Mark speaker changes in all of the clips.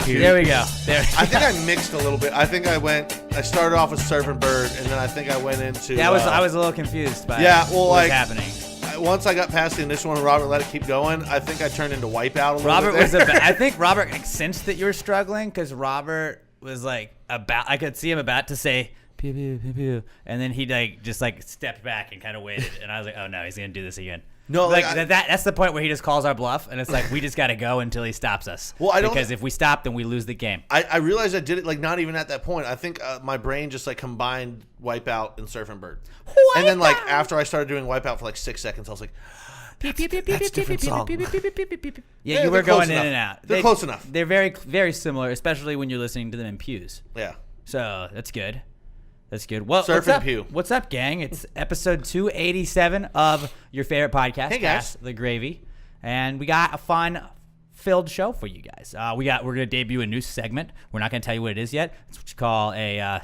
Speaker 1: There we go. There.
Speaker 2: I think I mixed a little bit. I think I started off with Surfing Bird, and then I think I went into.
Speaker 1: I was a little confused by
Speaker 2: what was
Speaker 1: happening.
Speaker 2: Once I got past the initial one, Robert let it keep going. I think I turned into Wipeout a little
Speaker 1: Robert
Speaker 2: bit.
Speaker 1: I think Robert sensed that you were struggling because Robert was like I could see him about to say pew pew pew pew, and then he just stepped back and kind of waited, and I was like, oh no, he's gonna do this again.
Speaker 2: No,
Speaker 1: that's the point where he just calls our bluff, and it's like we just got to go until he stops us.
Speaker 2: Well,
Speaker 1: because if we stop, then we lose the game.
Speaker 2: I realized I did it not even at that point. I think my brain just combined Wipeout and Surfing Bird, and then after I started doing Wipeout for 6 seconds, I was like, that's a different song.
Speaker 1: Yeah, you were going in and out.
Speaker 2: They're close enough.
Speaker 1: They're very very similar, especially when you're listening to them in pews.
Speaker 2: Yeah.
Speaker 1: So that's good. That's good. Well, what's up, gang? It's episode 287 of your favorite podcast,
Speaker 2: hey guys,
Speaker 1: The Gravy, and we got a fun-filled show for you guys. We're gonna debut a new segment. We're not gonna tell you what it is yet. It's what you call a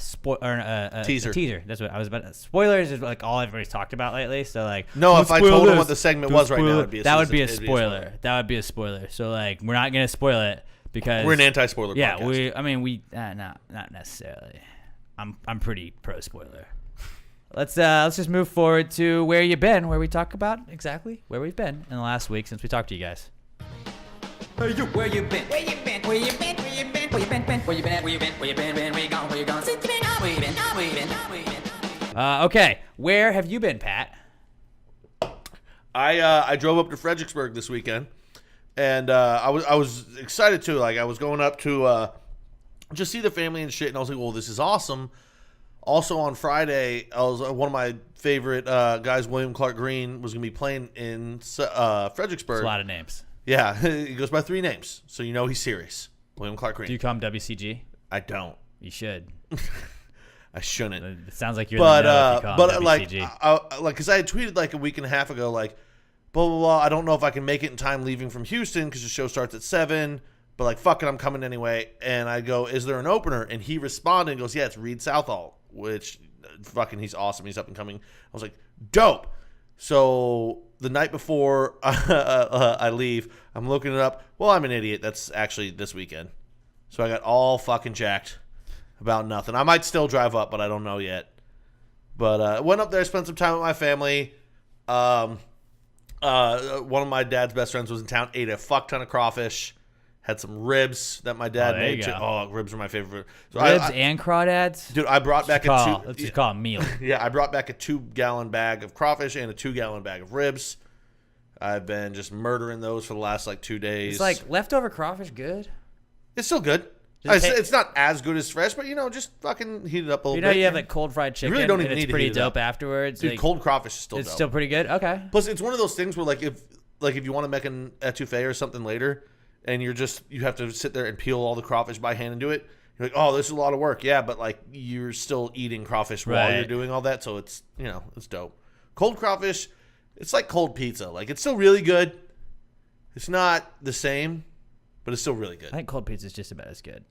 Speaker 2: teaser.
Speaker 1: A teaser. That's what I was about. Spoilers is all everybody's talked about lately. So
Speaker 2: no, if I told them what the segment was right now, it'd be a
Speaker 1: spoiler. That would be a spoiler. So we're not gonna spoil it because
Speaker 2: we're an anti-spoiler.
Speaker 1: Yeah,
Speaker 2: podcast.
Speaker 1: Not necessarily. I'm pretty pro spoiler. Let's just move forward to where you been, where we talk about exactly where we've been in the last week since we talked to you guys.
Speaker 3: Hey you, where you been? Where you been? Where you been? Where you been? Where you been? Where you been? Where you been? Where you been? Where you gone? Where you gone? Where you been? Where you been? Where you been?
Speaker 1: Okay, where have you been, Pat?
Speaker 2: I drove up to Fredericksburg this weekend, and I was excited too. I was going up to just see the family and shit, and I was like, well, this is awesome. Also on Friday, I was one of my favorite guys, William Clark Green, was going to be playing in Fredericksburg.
Speaker 1: That's a lot of names.
Speaker 2: Yeah, he goes by 3 names, so you know he's serious. William Clark Green.
Speaker 1: Do you call him WCG?
Speaker 2: I don't.
Speaker 1: You should.
Speaker 2: I shouldn't.
Speaker 1: It sounds like you're the if you call him WCG.
Speaker 2: Because I had tweeted a week and a half ago, blah, blah, blah, I don't know if I can make it in time leaving from Houston because the show starts at 7. But fuck it, I'm coming anyway. And I go, is there an opener? And he responded and goes, yeah, it's Reed Southall, which fucking he's awesome. He's up and coming. I was like, dope. So the night before I leave, I'm looking it up. Well, I'm an idiot. That's actually this weekend. So I got all fucking jacked about nothing. I might still drive up, but I don't know yet. But went up there, spent some time with my family. One of my dad's best friends was in town, ate a fuck ton of crawfish. Had some ribs that my dad made. Ribs are my favorite. So
Speaker 1: ribs and crawdads?
Speaker 2: Dude, I brought back
Speaker 1: let's just call it a meal.
Speaker 2: Yeah, I brought back a 2-gallon bag of crawfish and a 2-gallon bag of ribs. I've been just murdering those for the last 2 days.
Speaker 1: It's leftover crawfish good?
Speaker 2: It's still good. It's not as good as fresh, but just fucking heat it up a little bit.
Speaker 1: You have cold fried chicken.
Speaker 2: You really don't even
Speaker 1: and
Speaker 2: need
Speaker 1: it's pretty
Speaker 2: to heat
Speaker 1: dope
Speaker 2: it up.
Speaker 1: Afterwards.
Speaker 2: Dude, cold crawfish is still dope.
Speaker 1: It's still pretty good? Okay.
Speaker 2: Plus, it's one of those things where if you want to make an etouffee or something later, and you have to sit there and peel all the crawfish by hand and do it. You're like, oh, this is a lot of work. Yeah, but you're still eating crawfish while you're doing all that, so it's it's dope. Cold crawfish, it's like cold pizza. It's still really good. It's not the same, but it's still really good.
Speaker 1: I think cold pizza is just about as good.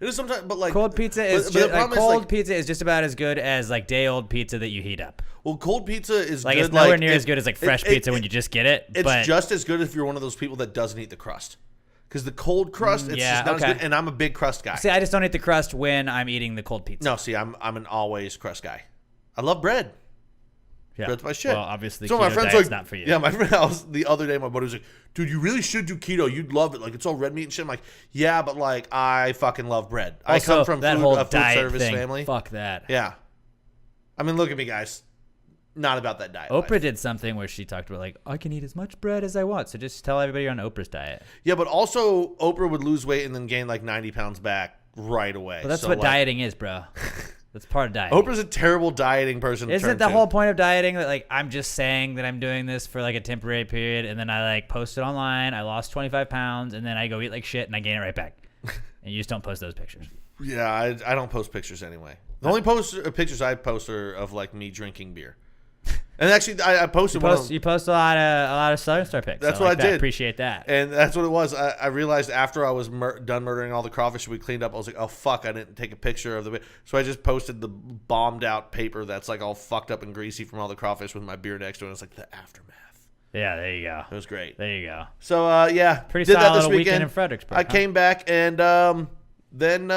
Speaker 2: It is sometimes, but
Speaker 1: cold pizza is pizza is just about as good as day old pizza that you heat up.
Speaker 2: Well, cold pizza is good.
Speaker 1: It's nowhere near as good as fresh pizza when you just get it.
Speaker 2: It's just as good if you're one of those people that doesn't eat the crust. Because the cold crust, it's just not as good. And I'm a big crust guy.
Speaker 1: See, I just don't eat the crust when I'm eating the cold pizza.
Speaker 2: No, see, I'm an always crust guy. I love bread.
Speaker 1: Yeah.
Speaker 2: Bread's my shit.
Speaker 1: Well, obviously,
Speaker 2: so
Speaker 1: keto
Speaker 2: my friend's
Speaker 1: diet's not for you.
Speaker 2: Yeah, my friend the other day, my buddy was like, dude, you really should do keto. You'd love it. It's all red meat and shit. I'm like, yeah, but I fucking love bread.
Speaker 1: Also,
Speaker 2: I come from
Speaker 1: that
Speaker 2: a
Speaker 1: whole
Speaker 2: food service
Speaker 1: thing.
Speaker 2: family.
Speaker 1: Fuck that.
Speaker 2: Yeah. I mean, look at me, guys. Not about that diet.
Speaker 1: Oprah did something where she talked about I can eat as much bread as I want. So just tell everybody you're on Oprah's diet.
Speaker 2: Yeah, but also Oprah would lose weight and then gain 90 pounds back right away.
Speaker 1: Well, that's what dieting is, bro. That's part of dieting.
Speaker 2: Oprah's a terrible dieting person.
Speaker 1: Isn't the whole point of dieting that I'm just saying that I'm doing this for a temporary period, and then I post it online, I lost 25 pounds, and then I go eat like shit and I gain it right back. And and you just don't post those pictures.
Speaker 2: Yeah, I don't post pictures anyway. The only pictures I post are of like me drinking beer. And actually, I posted
Speaker 1: You post a lot of Southern Star pics.
Speaker 2: That's what I did.
Speaker 1: Appreciate that.
Speaker 2: And that's what it was. I realized after I was done murdering all the crawfish we cleaned up, I was like, oh, fuck, I didn't take a picture of the... So I just posted the bombed out paper that's like all fucked up and greasy from all the crawfish with my beer next to it. It's like the aftermath.
Speaker 1: Yeah, there you go.
Speaker 2: It was great.
Speaker 1: There you go.
Speaker 2: So, yeah.
Speaker 1: Pretty
Speaker 2: did
Speaker 1: solid
Speaker 2: that this
Speaker 1: little
Speaker 2: weekend
Speaker 1: in Fredericksburg.
Speaker 2: I came back and then,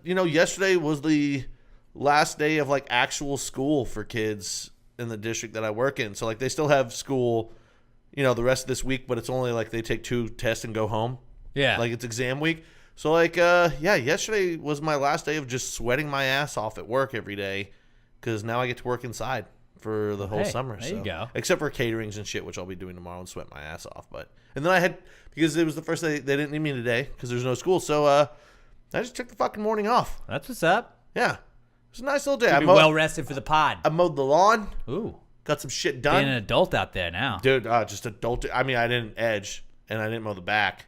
Speaker 2: yesterday was the last day of like actual school for kids in the district that I work in. So like they still have school, the rest of this week, but it's only like they take 2 tests and go home.
Speaker 1: Yeah.
Speaker 2: Like it's exam week. So like, yesterday was my last day of just sweating my ass off at work every day because now I get to work inside for the whole summer.
Speaker 1: There you go.
Speaker 2: Except for caterings and shit, which I'll be doing tomorrow and sweat my ass off. And then because it was the first day, they didn't need me today because there's no school. So I just took the fucking morning off.
Speaker 1: That's what's up.
Speaker 2: Yeah. It was a nice little day.
Speaker 1: You'll be well rested for the pod.
Speaker 2: I mowed the lawn.
Speaker 1: Ooh.
Speaker 2: Got some shit done.
Speaker 1: Being an adult out there now.
Speaker 2: Dude, just adult. I mean, I didn't edge and I didn't mow the back.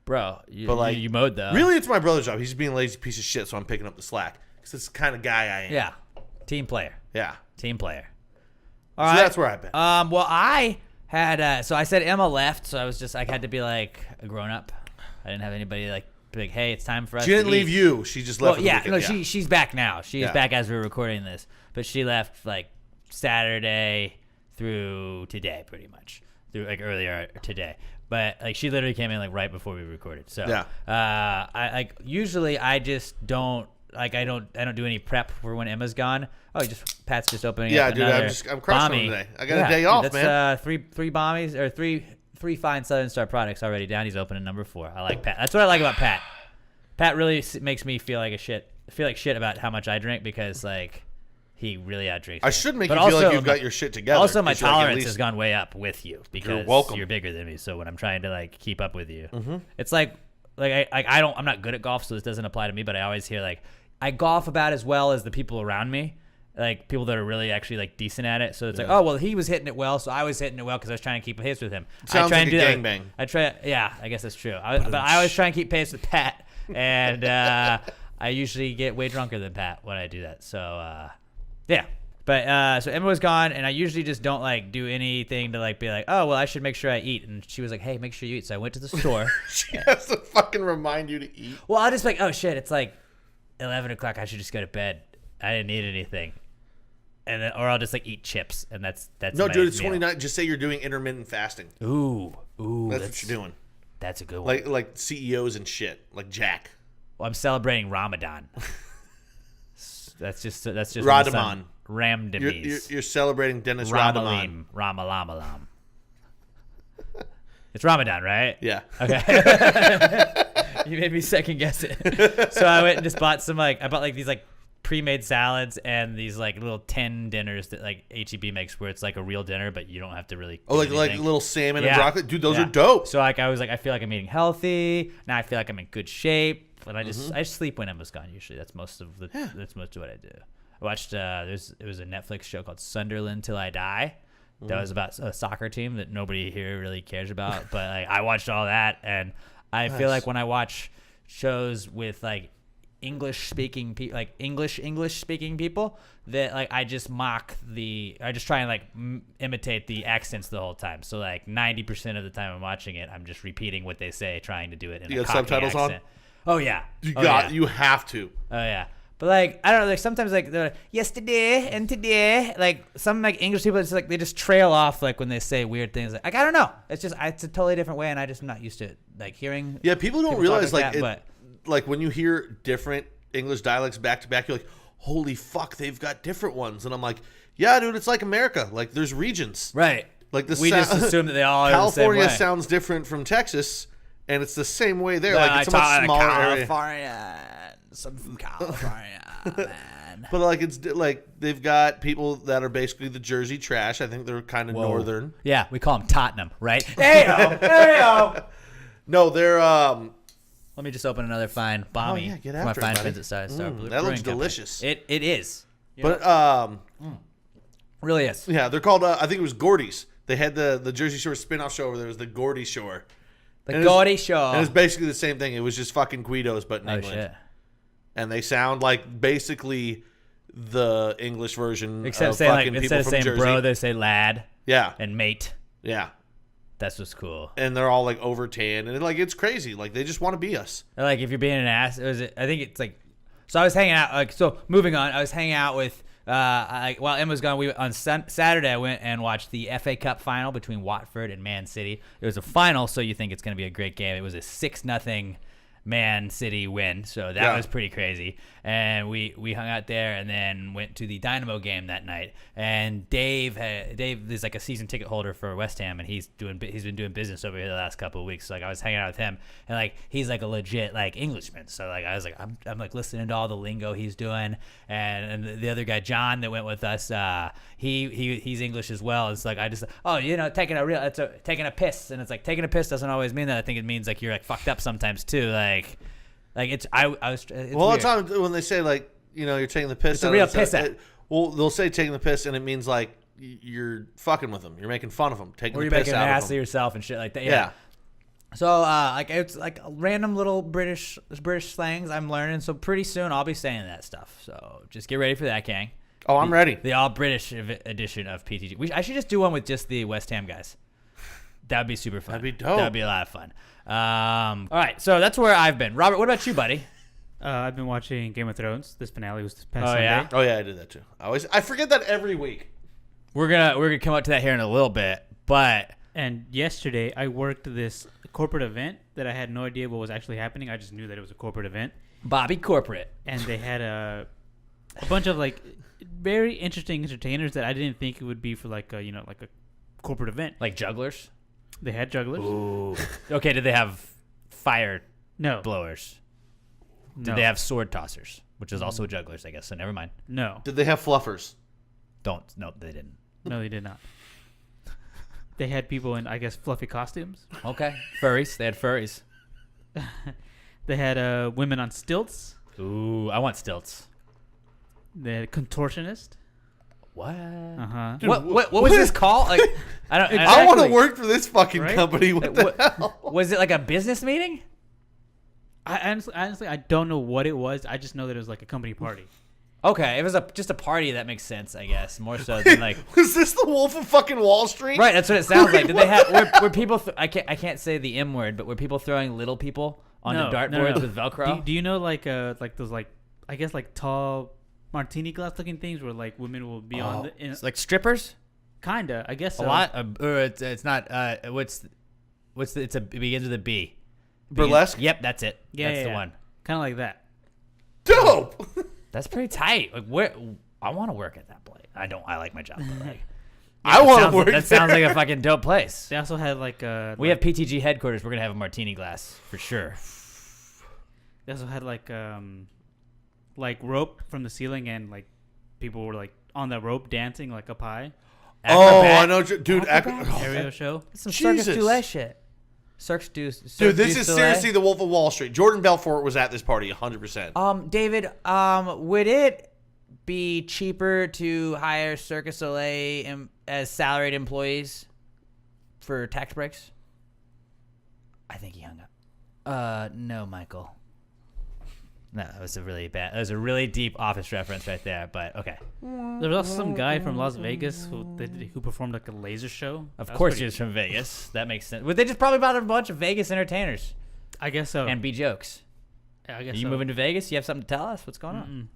Speaker 1: Bro, you mowed though.
Speaker 2: Really, it's my brother's job. He's being a lazy piece of shit, so I'm picking up the slack. Because it's the kind of guy I am.
Speaker 1: Yeah. Team player.
Speaker 2: Yeah.
Speaker 1: Team player. All
Speaker 2: so
Speaker 1: right.
Speaker 2: that's where I've been.
Speaker 1: Well, I had, so I said Emma left, so I had to be like a grown up. I didn't have anybody like, be like, hey, it's time for us
Speaker 2: She
Speaker 1: to
Speaker 2: didn't leave
Speaker 1: eat.
Speaker 2: you. She just left.
Speaker 1: Well, yeah, no, she's back now. She is back as we're recording this, but she left like Saturday through today, pretty much through like earlier today. But like she literally came in like right before we recorded. So I like usually I just don't like I don't do any prep for when Emma's gone. Oh, Pat's just opening.
Speaker 2: Yeah,
Speaker 1: up
Speaker 2: dude, I'm crushing them today. I got a day off,
Speaker 1: that's,
Speaker 2: man.
Speaker 1: Three bombies or three fine Southern Star products already down. He's opening number 4. I like Pat. That's what I like about Pat. Pat really makes me feel like shit about how much I drink because like he really outdrinks.
Speaker 2: I should make you feel like you've got your shit together.
Speaker 1: Also, my tolerance has gone way up with you because
Speaker 2: welcome.
Speaker 1: you're bigger than me. So when I'm trying to like keep up with you, it's like I'm not good at golf, so this doesn't apply to me. But I always hear like I golf about as well as the people around me. Like people that are really actually like decent at it. So it's like, oh well, he was hitting it well, so I was hitting it well because I was trying to keep pace with him.
Speaker 2: Sounds
Speaker 1: I try
Speaker 2: like
Speaker 1: and do
Speaker 2: a
Speaker 1: that.
Speaker 2: gangbang.
Speaker 1: I guess that's true. But I always try and keep pace with Pat, and I usually get way drunker than Pat when I do that. So yeah. But so Emma was gone, and I usually just don't like do anything to like be like, oh well, I should make sure I eat. And she was like, hey, make sure you eat. So I went to the store.
Speaker 2: She has to fucking remind you to eat.
Speaker 1: Well, I'll just be like, oh shit, it's like 11 o'clock. I should just go to bed. I didn't eat anything. And then, or I'll just like eat chips, and that's
Speaker 2: no,
Speaker 1: my
Speaker 2: dude. It's
Speaker 1: meal.
Speaker 2: 29. Just say you're doing intermittent fasting.
Speaker 1: Ooh,
Speaker 2: that's what you're doing.
Speaker 1: That's a good one.
Speaker 2: Like CEOs and shit, like Jack.
Speaker 1: Well, I'm celebrating Ramadan. that's just
Speaker 2: Ramadan.
Speaker 1: Ramdamis.
Speaker 2: You're celebrating Dennis Ramadan.
Speaker 1: Ramalalam. It's Ramadan, right?
Speaker 2: Yeah.
Speaker 1: Okay. You made me second guess it. So I went and just bought I bought these pre-made salads and these little 10 dinners that HEB makes where it's like a real dinner, but you don't have to really
Speaker 2: like little salmon and broccoli. Dude, those are dope.
Speaker 1: So I was I feel like I'm eating healthy. Now I feel like I'm in good shape. And I just sleep when Emma's gone usually. That's most of what I do. I watched it was a Netflix show called Sunderland Till I Die. That was about a soccer team that nobody here really cares about, but I watched all that, and I feel like when I watch shows with English speaking people, English speaking people, that I just try and imitate the accents the whole time. So 90% of the time I'm watching it, I'm just repeating what they say, trying to do it in
Speaker 2: you
Speaker 1: a
Speaker 2: got
Speaker 1: Cockney
Speaker 2: subtitles
Speaker 1: accent.
Speaker 2: on?
Speaker 1: Oh yeah,
Speaker 2: you have to.
Speaker 1: Oh yeah. But I don't know, sometimes they're like, yesterday and today, some English people, it's they just trail off when they say weird things. I don't know. It's just it's a totally different way, and I just am not used to it. Hearing.
Speaker 2: Yeah, people don't realize
Speaker 1: that,
Speaker 2: when you hear different English dialects back to back, you're like, holy fuck, they've got different ones, and I'm like, yeah, dude, it's like America. There's regions,
Speaker 1: right?
Speaker 2: We
Speaker 1: just assume that they all are
Speaker 2: California
Speaker 1: the same way.
Speaker 2: sounds different from Texas, and it's the same way there.
Speaker 1: No,
Speaker 2: it's a much smaller
Speaker 1: California.
Speaker 2: area.
Speaker 1: Some from California, man.
Speaker 2: But it's they've got people that are basically the Jersey trash. I think they're kind of northern.
Speaker 1: Yeah, we call them Tottenham, right? Heyo.
Speaker 2: No, they're
Speaker 1: Let me just open another fine Bommy.
Speaker 2: Oh, yeah, get
Speaker 1: for my
Speaker 2: after it,
Speaker 1: fine
Speaker 2: buddy.
Speaker 1: friends at Side Star
Speaker 2: that
Speaker 1: Brewing
Speaker 2: looks
Speaker 1: Company.
Speaker 2: delicious.
Speaker 1: It is.
Speaker 2: But
Speaker 1: Really is.
Speaker 2: yeah, they're called. I think it was Gordy's. They had the Jersey Shore spin-off show over there. It was the Gordy Shore,
Speaker 1: The
Speaker 2: And
Speaker 1: Gaudi Show.
Speaker 2: And it's basically the same thing. It was just fucking Guidos, but in
Speaker 1: Oh,
Speaker 2: England.
Speaker 1: shit.
Speaker 2: And they sound like basically the English version
Speaker 1: Except
Speaker 2: of
Speaker 1: saying, like,
Speaker 2: fucking
Speaker 1: instead
Speaker 2: people
Speaker 1: of
Speaker 2: from
Speaker 1: saying
Speaker 2: Jersey.
Speaker 1: bro, they say lad
Speaker 2: Yeah,
Speaker 1: and mate.
Speaker 2: yeah.
Speaker 1: That's what's cool.
Speaker 2: And they're all like over tan, and like it's crazy. Like they just want to be us.
Speaker 1: Like, if you're being an ass, I think it's like, so I was hanging out, like, so moving on, I was hanging out with, while Emma was gone, on Saturday, I went and watched the FA Cup final between Watford and Man City. It was a final, so you think it's going to be a great game. It was a 6-0 Man City win, so that was pretty crazy. And we hung out there and then went to the Dynamo game that night. And Dave is like a season ticket holder for West Ham, and he's been doing business over here the last couple of weeks. So like I was hanging out with him, and like he's like a legit like Englishman. So like I was like I'm like listening to all the lingo he's doing, and the other guy John that went with us, he's English as well. It's like I just taking a piss, and it's like taking a piss doesn't always mean that. I think it means like you're like fucked up sometimes too. Like it's it's
Speaker 2: Well,
Speaker 1: weird.
Speaker 2: the time when they say like you're taking the piss,
Speaker 1: It's a real piss out.
Speaker 2: Well, they'll say taking the piss, and it means like you're fucking with them, you're making fun of them, taking
Speaker 1: Or
Speaker 2: the
Speaker 1: you're
Speaker 2: piss
Speaker 1: making an
Speaker 2: out
Speaker 1: ass
Speaker 2: of
Speaker 1: of
Speaker 2: them.
Speaker 1: yourself and shit like that.
Speaker 2: Yeah.
Speaker 1: So like it's like random little British slangs I'm learning. So pretty soon I'll be saying that stuff. So just get ready for that, gang.
Speaker 2: Oh, I'm ready.
Speaker 1: The all British edition of PTG. I should just do one with just the West Ham guys. That would be super fun.
Speaker 2: That'd be dope.
Speaker 1: That'd be a lot of fun. All right, so that's where I've been. Robert, what about you, buddy?
Speaker 4: I've been watching Game of Thrones. This finale was this past
Speaker 1: Oh,
Speaker 4: Sunday.
Speaker 1: yeah?
Speaker 2: Oh yeah, I did that too. I forget that every week.
Speaker 1: We're gonna come up to that here in a little bit, but
Speaker 4: And yesterday, I worked this corporate event that I had no idea what was actually happening. I just knew that it was a corporate event.
Speaker 1: Bobby Corporate.
Speaker 4: And they had a bunch of, like, very interesting entertainers that I didn't think it would be for, like, a corporate event.
Speaker 1: Like jugglers?
Speaker 4: They had jugglers.
Speaker 1: Ooh. Okay, did they have fire
Speaker 4: No.
Speaker 1: blowers? Did
Speaker 4: No.
Speaker 1: they have sword tossers, which is also jugglers, I guess, so never mind.
Speaker 4: No.
Speaker 2: Did they have fluffers?
Speaker 1: Nope, they didn't.
Speaker 4: No, they did not. They had people in, I guess, fluffy costumes.
Speaker 1: Okay. Furries. They had furries.
Speaker 4: They had women on stilts.
Speaker 1: Ooh, I want stilts.
Speaker 4: They had a contortionist.
Speaker 1: What?
Speaker 4: Uh-huh.
Speaker 1: What was this called? Like, I don't.
Speaker 2: I want to
Speaker 4: Exactly.
Speaker 2: work for this fucking
Speaker 4: Right?
Speaker 2: company. What the hell?
Speaker 1: Was it like a business meeting?
Speaker 4: I honestly, I don't know what it was. I just know that it was like a company party.
Speaker 1: Okay, it was just a party. That makes sense, I guess, more so than like.
Speaker 2: Was this the Wolf of fucking Wall Street?
Speaker 1: Right, that's what it sounds like. Did they have? Were people? I can't say the M word, but were people throwing little people onto dartboards with Velcro?
Speaker 4: Do you know like those like I guess like tall martini glass looking things where like women will be on the
Speaker 1: It's like strippers?
Speaker 4: kinda I guess so.
Speaker 1: A lot? Or it's not. It begins with a B.
Speaker 2: Burlesque?
Speaker 1: Yep, that's it.
Speaker 4: Yeah,
Speaker 1: That's the one.
Speaker 4: Kind of like that.
Speaker 2: Dope.
Speaker 1: That's pretty tight. Like where? I want to work at that place. I don't. I like my job. But like,
Speaker 2: I want to work
Speaker 1: That sounds
Speaker 2: there.
Speaker 1: like a fucking dope place.
Speaker 4: They also had like
Speaker 1: We have PTG headquarters. We're gonna have a martini glass for sure.
Speaker 4: They also had like rope from the ceiling and like people were like on that rope dancing like up high.
Speaker 2: Oh,
Speaker 1: Acrobat.
Speaker 2: I know, dude.
Speaker 4: Aerial show.
Speaker 1: Some
Speaker 2: Jesus.
Speaker 1: Circus du Soleil shit. Cirque du
Speaker 2: Dude, this
Speaker 1: du
Speaker 2: is
Speaker 1: Soleil.
Speaker 2: seriously the Wolf of Wall Street. Jordan Belfort was at this party 100%.
Speaker 1: David, would it be cheaper to hire Cirque du Soleil as salaried employees for tax breaks? I think he hung up. No, Michael. No, that was a really deep Office reference right there. But okay,
Speaker 4: There was also some guy from Las Vegas who performed like a laser show.
Speaker 1: of
Speaker 4: That was
Speaker 1: course
Speaker 4: pretty-
Speaker 1: he was from Vegas. That makes sense. But they just probably brought a bunch of Vegas entertainers
Speaker 4: I guess so.
Speaker 1: and be jokes.
Speaker 4: I
Speaker 1: Are
Speaker 4: guess
Speaker 1: you
Speaker 4: so.
Speaker 1: moving to Vegas? You have something to tell us? What's going on?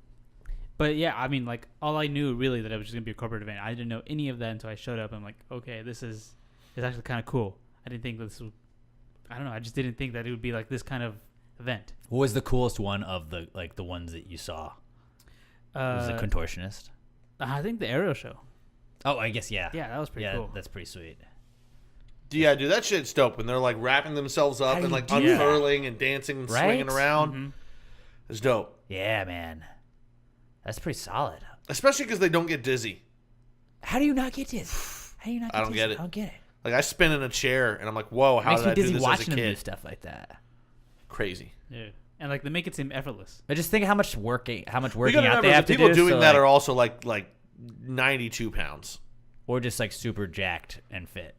Speaker 4: But yeah, I mean, like all I knew really that it was just gonna be a corporate event. I didn't know any of that until I showed up. I'm like, okay, it's actually kind of cool. I didn't think this was. I don't know. I just didn't think that it would be like this kind of event.
Speaker 1: What was the coolest one of the ones that you saw? Was it contortionist?
Speaker 4: I think the aerial show.
Speaker 1: Oh, I guess yeah.
Speaker 4: Yeah, that was pretty cool.
Speaker 1: That's pretty sweet.
Speaker 2: Yeah, dude, that shit's dope. When they're like wrapping themselves up
Speaker 1: How do
Speaker 2: and
Speaker 1: you
Speaker 2: like
Speaker 1: do that?
Speaker 2: unfurling and dancing and
Speaker 1: Right?
Speaker 2: swinging around. It's dope.
Speaker 1: Yeah, man. That's pretty solid.
Speaker 2: Especially because they don't get dizzy.
Speaker 1: How do you not get dizzy? How do you not get
Speaker 2: I don't
Speaker 1: dizzy?
Speaker 2: get it.
Speaker 1: I don't get it.
Speaker 2: Like I spin in a chair and I'm like, whoa, how
Speaker 1: Makes
Speaker 2: did
Speaker 1: me
Speaker 2: I do
Speaker 1: dizzy
Speaker 2: this as a
Speaker 1: watching them do
Speaker 2: kid?
Speaker 1: stuff like that.
Speaker 2: Crazy.
Speaker 4: Yeah, and like they make it seem effortless.
Speaker 1: I just think how much working
Speaker 2: You
Speaker 1: out
Speaker 2: gotta
Speaker 1: they
Speaker 2: remember
Speaker 1: have
Speaker 2: the
Speaker 1: to
Speaker 2: people
Speaker 1: do.
Speaker 2: doing
Speaker 1: so,
Speaker 2: that
Speaker 1: like,
Speaker 2: are also like 92 pounds.
Speaker 1: or just like super jacked and fit.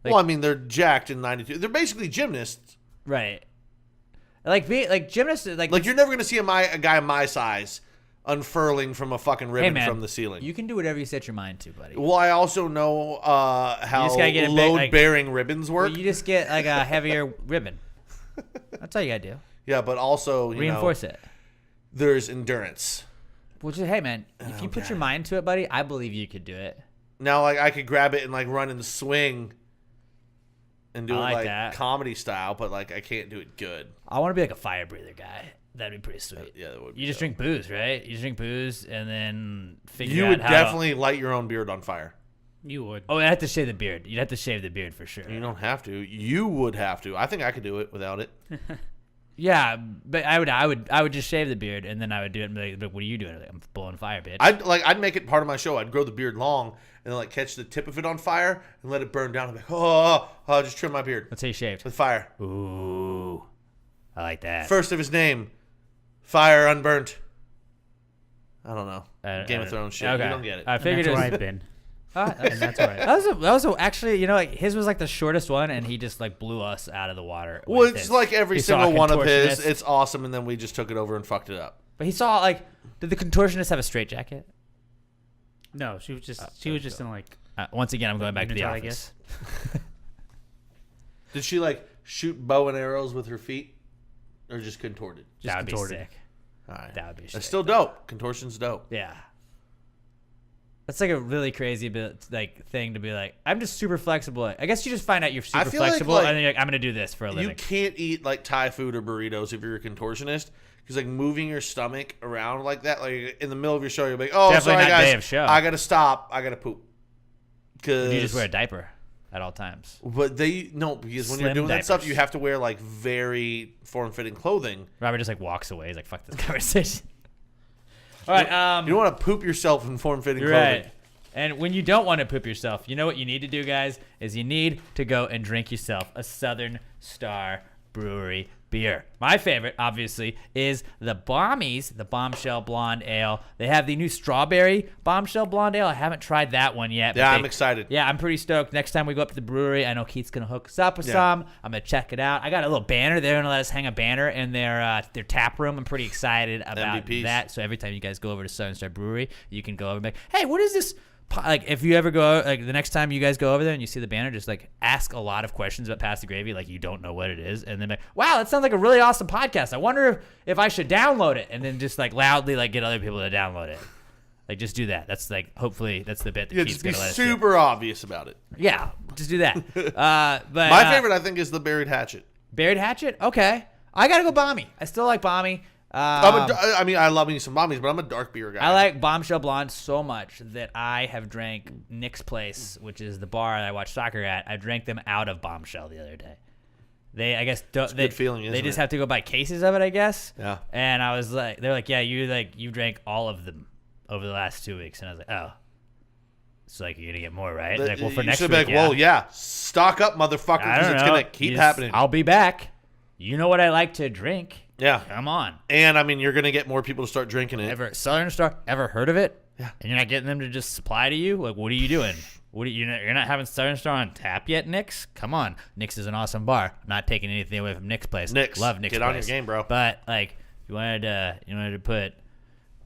Speaker 1: Like,
Speaker 2: well, I mean, they're jacked in 92. They're basically gymnasts.
Speaker 1: right. Like gymnasts,
Speaker 2: Like you're never gonna see a guy my size unfurling from a fucking ribbon
Speaker 1: man,
Speaker 2: from the ceiling.
Speaker 1: you can do whatever you set your mind to, buddy.
Speaker 2: Well, I also know how
Speaker 1: just gotta get a big,
Speaker 2: load-bearing ribbons work.
Speaker 1: Well, you just get like a heavier ribbon. That's all you gotta do.
Speaker 2: Yeah, but also
Speaker 1: Reinforce it.
Speaker 2: There's endurance.
Speaker 1: Well, just, hey man, if you put your mind to it, buddy, I believe you could do it.
Speaker 2: Now, like I could grab it and like run in the swing and do
Speaker 1: I
Speaker 2: it
Speaker 1: like
Speaker 2: like
Speaker 1: that.
Speaker 2: comedy style, but like I can't do it good.
Speaker 1: I want to be like a fire breather guy. That'd be pretty sweet.
Speaker 2: Yeah, that would.
Speaker 1: You just drink booze, right? You just drink booze and then figure
Speaker 2: You
Speaker 1: out
Speaker 2: would
Speaker 1: how
Speaker 2: definitely light your own beard on fire.
Speaker 4: You would.
Speaker 1: Oh, I'd have to shave the beard. You'd have to shave the beard for sure.
Speaker 2: You don't have to. You would have to. I think I could do it without it.
Speaker 1: Yeah, but I would just shave the beard and then I would do it and be like, what are you doing? Like, I'm blowing fire, bitch.
Speaker 2: I'd make it part of my show. I'd grow the beard long and then like catch the tip of it on fire and let it burn down. I'm like, oh, just trim my beard
Speaker 1: Let's say you shaved.
Speaker 2: with fire.
Speaker 1: Ooh, I like that.
Speaker 2: First of his name, fire unburnt. I don't know. Game of Thrones shit.
Speaker 1: Okay.
Speaker 2: You don't get it.
Speaker 1: I
Speaker 4: And
Speaker 1: figured
Speaker 4: that's
Speaker 1: it
Speaker 4: where
Speaker 1: was.
Speaker 4: I've been.
Speaker 1: And that's right. That was actually, like his was like the shortest one, and he just like blew us out of the water.
Speaker 2: Well,
Speaker 1: with
Speaker 2: it's
Speaker 1: his.
Speaker 2: like every
Speaker 1: He saw a
Speaker 2: single one of his.
Speaker 1: contortionist.
Speaker 2: It's awesome, and then we just took it over and fucked it up.
Speaker 1: But he saw like, did the contortionist have a straight jacket?
Speaker 4: No, she was just in like.
Speaker 1: Once again, I'm going back to the
Speaker 4: Unitard, I
Speaker 1: office.
Speaker 2: Did she like shoot bow and arrows with her feet, or just contorted?
Speaker 1: That would be
Speaker 4: contorted.
Speaker 1: sick.
Speaker 2: All right,
Speaker 1: That would be sick.
Speaker 2: that's still dope. Contortion's dope.
Speaker 1: Yeah. That's like a really crazy bit, like thing to be like. I'm just super flexible. I guess you just find out you're
Speaker 2: I
Speaker 1: super
Speaker 2: feel like,
Speaker 1: flexible,
Speaker 2: like,
Speaker 1: and then you're like, I'm gonna do this for a living.
Speaker 2: You can't eat like Thai food or burritos if you're a contortionist, because like moving your stomach around like that, like in the middle of your show, you're like, oh,
Speaker 1: Definitely
Speaker 2: sorry
Speaker 1: not day
Speaker 2: guys,
Speaker 1: of show.
Speaker 2: I gotta stop, I gotta poop. Because
Speaker 1: You just wear a diaper at all times.
Speaker 2: But because when you're
Speaker 1: Slim
Speaker 2: doing that stuff,
Speaker 1: diapers.
Speaker 2: you have to wear like very form-fitting clothing.
Speaker 1: Robert just like walks away. He's like, "Fuck this conversation." All right.
Speaker 2: You don't want to poop yourself in form-fitting
Speaker 1: You're
Speaker 2: clothing.
Speaker 1: right. And when you don't want to poop yourself, you know what you need to do, guys? Is you need to go and drink yourself a Southern Star Brewery beer. My favorite, obviously, is the Bommies, the Bombshell Blonde Ale. They have the new Strawberry Bombshell Blonde Ale. I haven't tried that one yet.
Speaker 2: Yeah, I'm excited.
Speaker 1: Yeah, I'm pretty stoked. Next time we go up to the brewery, I know Keith's going to hook us up with
Speaker 2: Yeah.
Speaker 1: some. I'm going to check it out. I got a little banner. They're going to let us hang a banner in their tap room. I'm pretty excited about
Speaker 2: MVPs.
Speaker 1: that. So every time you guys go over to Southern Star Brewery, you can go over and be like, hey, what is this? Like, if you ever go, like, the next time you guys go over there and you see the banner, just, like, ask a lot of questions about Pass the Gravy, like, you don't know what it is, and then, like, wow, that sounds like a really awesome podcast. I wonder if I should download it, and then just, like, loudly, like, get other people to download it. Like, just do that. That's, like, hopefully, that's the bit that
Speaker 2: Yeah,
Speaker 1: Keith's
Speaker 2: just be
Speaker 1: going to let us do.
Speaker 2: super obvious about it.
Speaker 1: Yeah, just do that. But
Speaker 2: My favorite, I think, is the Buried Hatchet.
Speaker 1: Buried Hatchet? Okay. I got to go Bommy. I still like Bommy.
Speaker 2: I love me some Bommies, but I'm a dark beer guy.
Speaker 1: I like Bombshell Blonde so much that I have drank Nick's Place, which is the bar that I watch soccer at. I drank them out of Bombshell the other day. They, I guess,
Speaker 2: a good feeling,
Speaker 1: they
Speaker 2: isn't
Speaker 1: just
Speaker 2: it?
Speaker 1: have to go buy cases of it, I guess.
Speaker 2: Yeah.
Speaker 1: And I was like, they're like, yeah, you drank all of them over the last 2 weeks, and I was like, oh, so like you're gonna get more, right? Like, well, for
Speaker 2: you
Speaker 1: next
Speaker 2: should
Speaker 1: week,
Speaker 2: be like, well, yeah, stock up, motherfucker,
Speaker 1: I
Speaker 2: because
Speaker 1: don't
Speaker 2: it's
Speaker 1: know.
Speaker 2: gonna keep
Speaker 1: You just-
Speaker 2: happening.
Speaker 1: I'll be back. You know what I like to drink?
Speaker 2: Yeah,
Speaker 1: Come on.
Speaker 2: and I mean, you're gonna get more people to start drinking it.
Speaker 1: Southern Star, ever heard of it?
Speaker 2: Yeah.
Speaker 1: And you're not getting them to just supply to you? Like, what are you doing? You're not having Southern Star on tap yet, Nick's? Come on. Nick's is an awesome bar. I'm not taking anything away from Nick's Place.
Speaker 2: Nick's.
Speaker 1: Love Nick's
Speaker 2: Get
Speaker 1: Place.
Speaker 2: on your game, bro.
Speaker 1: But, like, if you wanted to put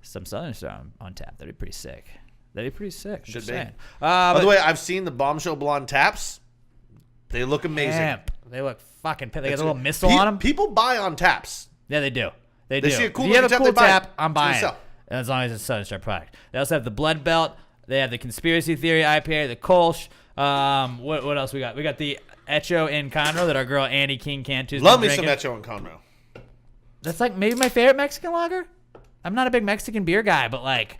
Speaker 1: some Southern Star on tap, that'd be pretty sick. I'm
Speaker 2: Should
Speaker 1: just
Speaker 2: be.
Speaker 1: saying.
Speaker 2: By the way, I've seen the Bombshell Blonde taps. They look amazing.
Speaker 1: Pimp. They look fucking pimp. They got
Speaker 2: It's
Speaker 1: a little
Speaker 2: good.
Speaker 1: missile on them.
Speaker 2: People buy on taps.
Speaker 1: Yeah, they do. They
Speaker 2: They
Speaker 1: do.
Speaker 2: see a cool
Speaker 1: if you have a
Speaker 2: looking
Speaker 1: cool
Speaker 2: tap, they buy it.
Speaker 1: tap, I'm
Speaker 2: That's what they
Speaker 1: buying it.
Speaker 2: sell.
Speaker 1: As long as it's a Southern Star product. They also have the Blood Belt. They have the Conspiracy Theory IPA, the Kolsch. What else we got? We got the Echo in Conroe that our girl Andy King Cantu's
Speaker 2: Love
Speaker 1: been
Speaker 2: me some
Speaker 1: drinking.
Speaker 2: Echo and Conroe.
Speaker 1: That's like maybe my favorite Mexican lager. I'm not a big Mexican beer guy, but like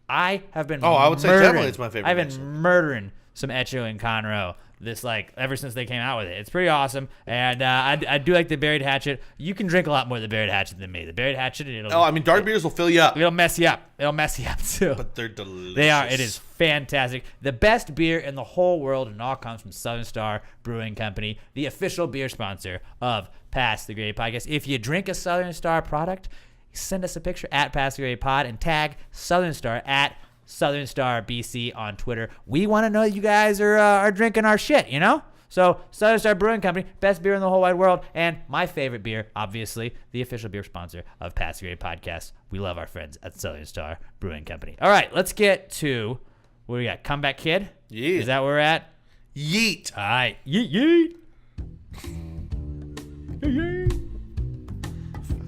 Speaker 1: I have been.
Speaker 2: Oh, I would say
Speaker 1: murdering-
Speaker 2: definitely it's my favorite
Speaker 1: I've been
Speaker 2: Mexican.
Speaker 1: murdering some Echo in Conroe. This like ever since they came out with it, it's pretty awesome, and I do like the Buried Hatchet. You can drink a lot more of the Buried Hatchet than me. The Buried Hatchet,
Speaker 2: Oh, I mean, dark beers will fill you up,
Speaker 1: it'll mess you up. It'll mess you up too.
Speaker 2: but they're delicious.
Speaker 1: They are. It is fantastic. The best beer in the whole world, and it all comes from Southern Star Brewing Company, the official beer sponsor of Pass the Gravy Podcast. If you drink a Southern Star product, send us a picture at Pass the Gravy Pod and tag Southern Star at Southern Star BC on Twitter. We want to know you guys are drinking our shit, you know? So Southern Star Brewing Company, best beer in the whole wide world, and my favorite beer, obviously, the official beer sponsor of Pass Grade Podcast. We love our friends at Southern Star Brewing Company. All right, let's get to, what do we got? Comeback Kid?
Speaker 2: Yeah.
Speaker 1: Is that where we're at?
Speaker 2: Yeet.
Speaker 1: All right. Yeet, yeet.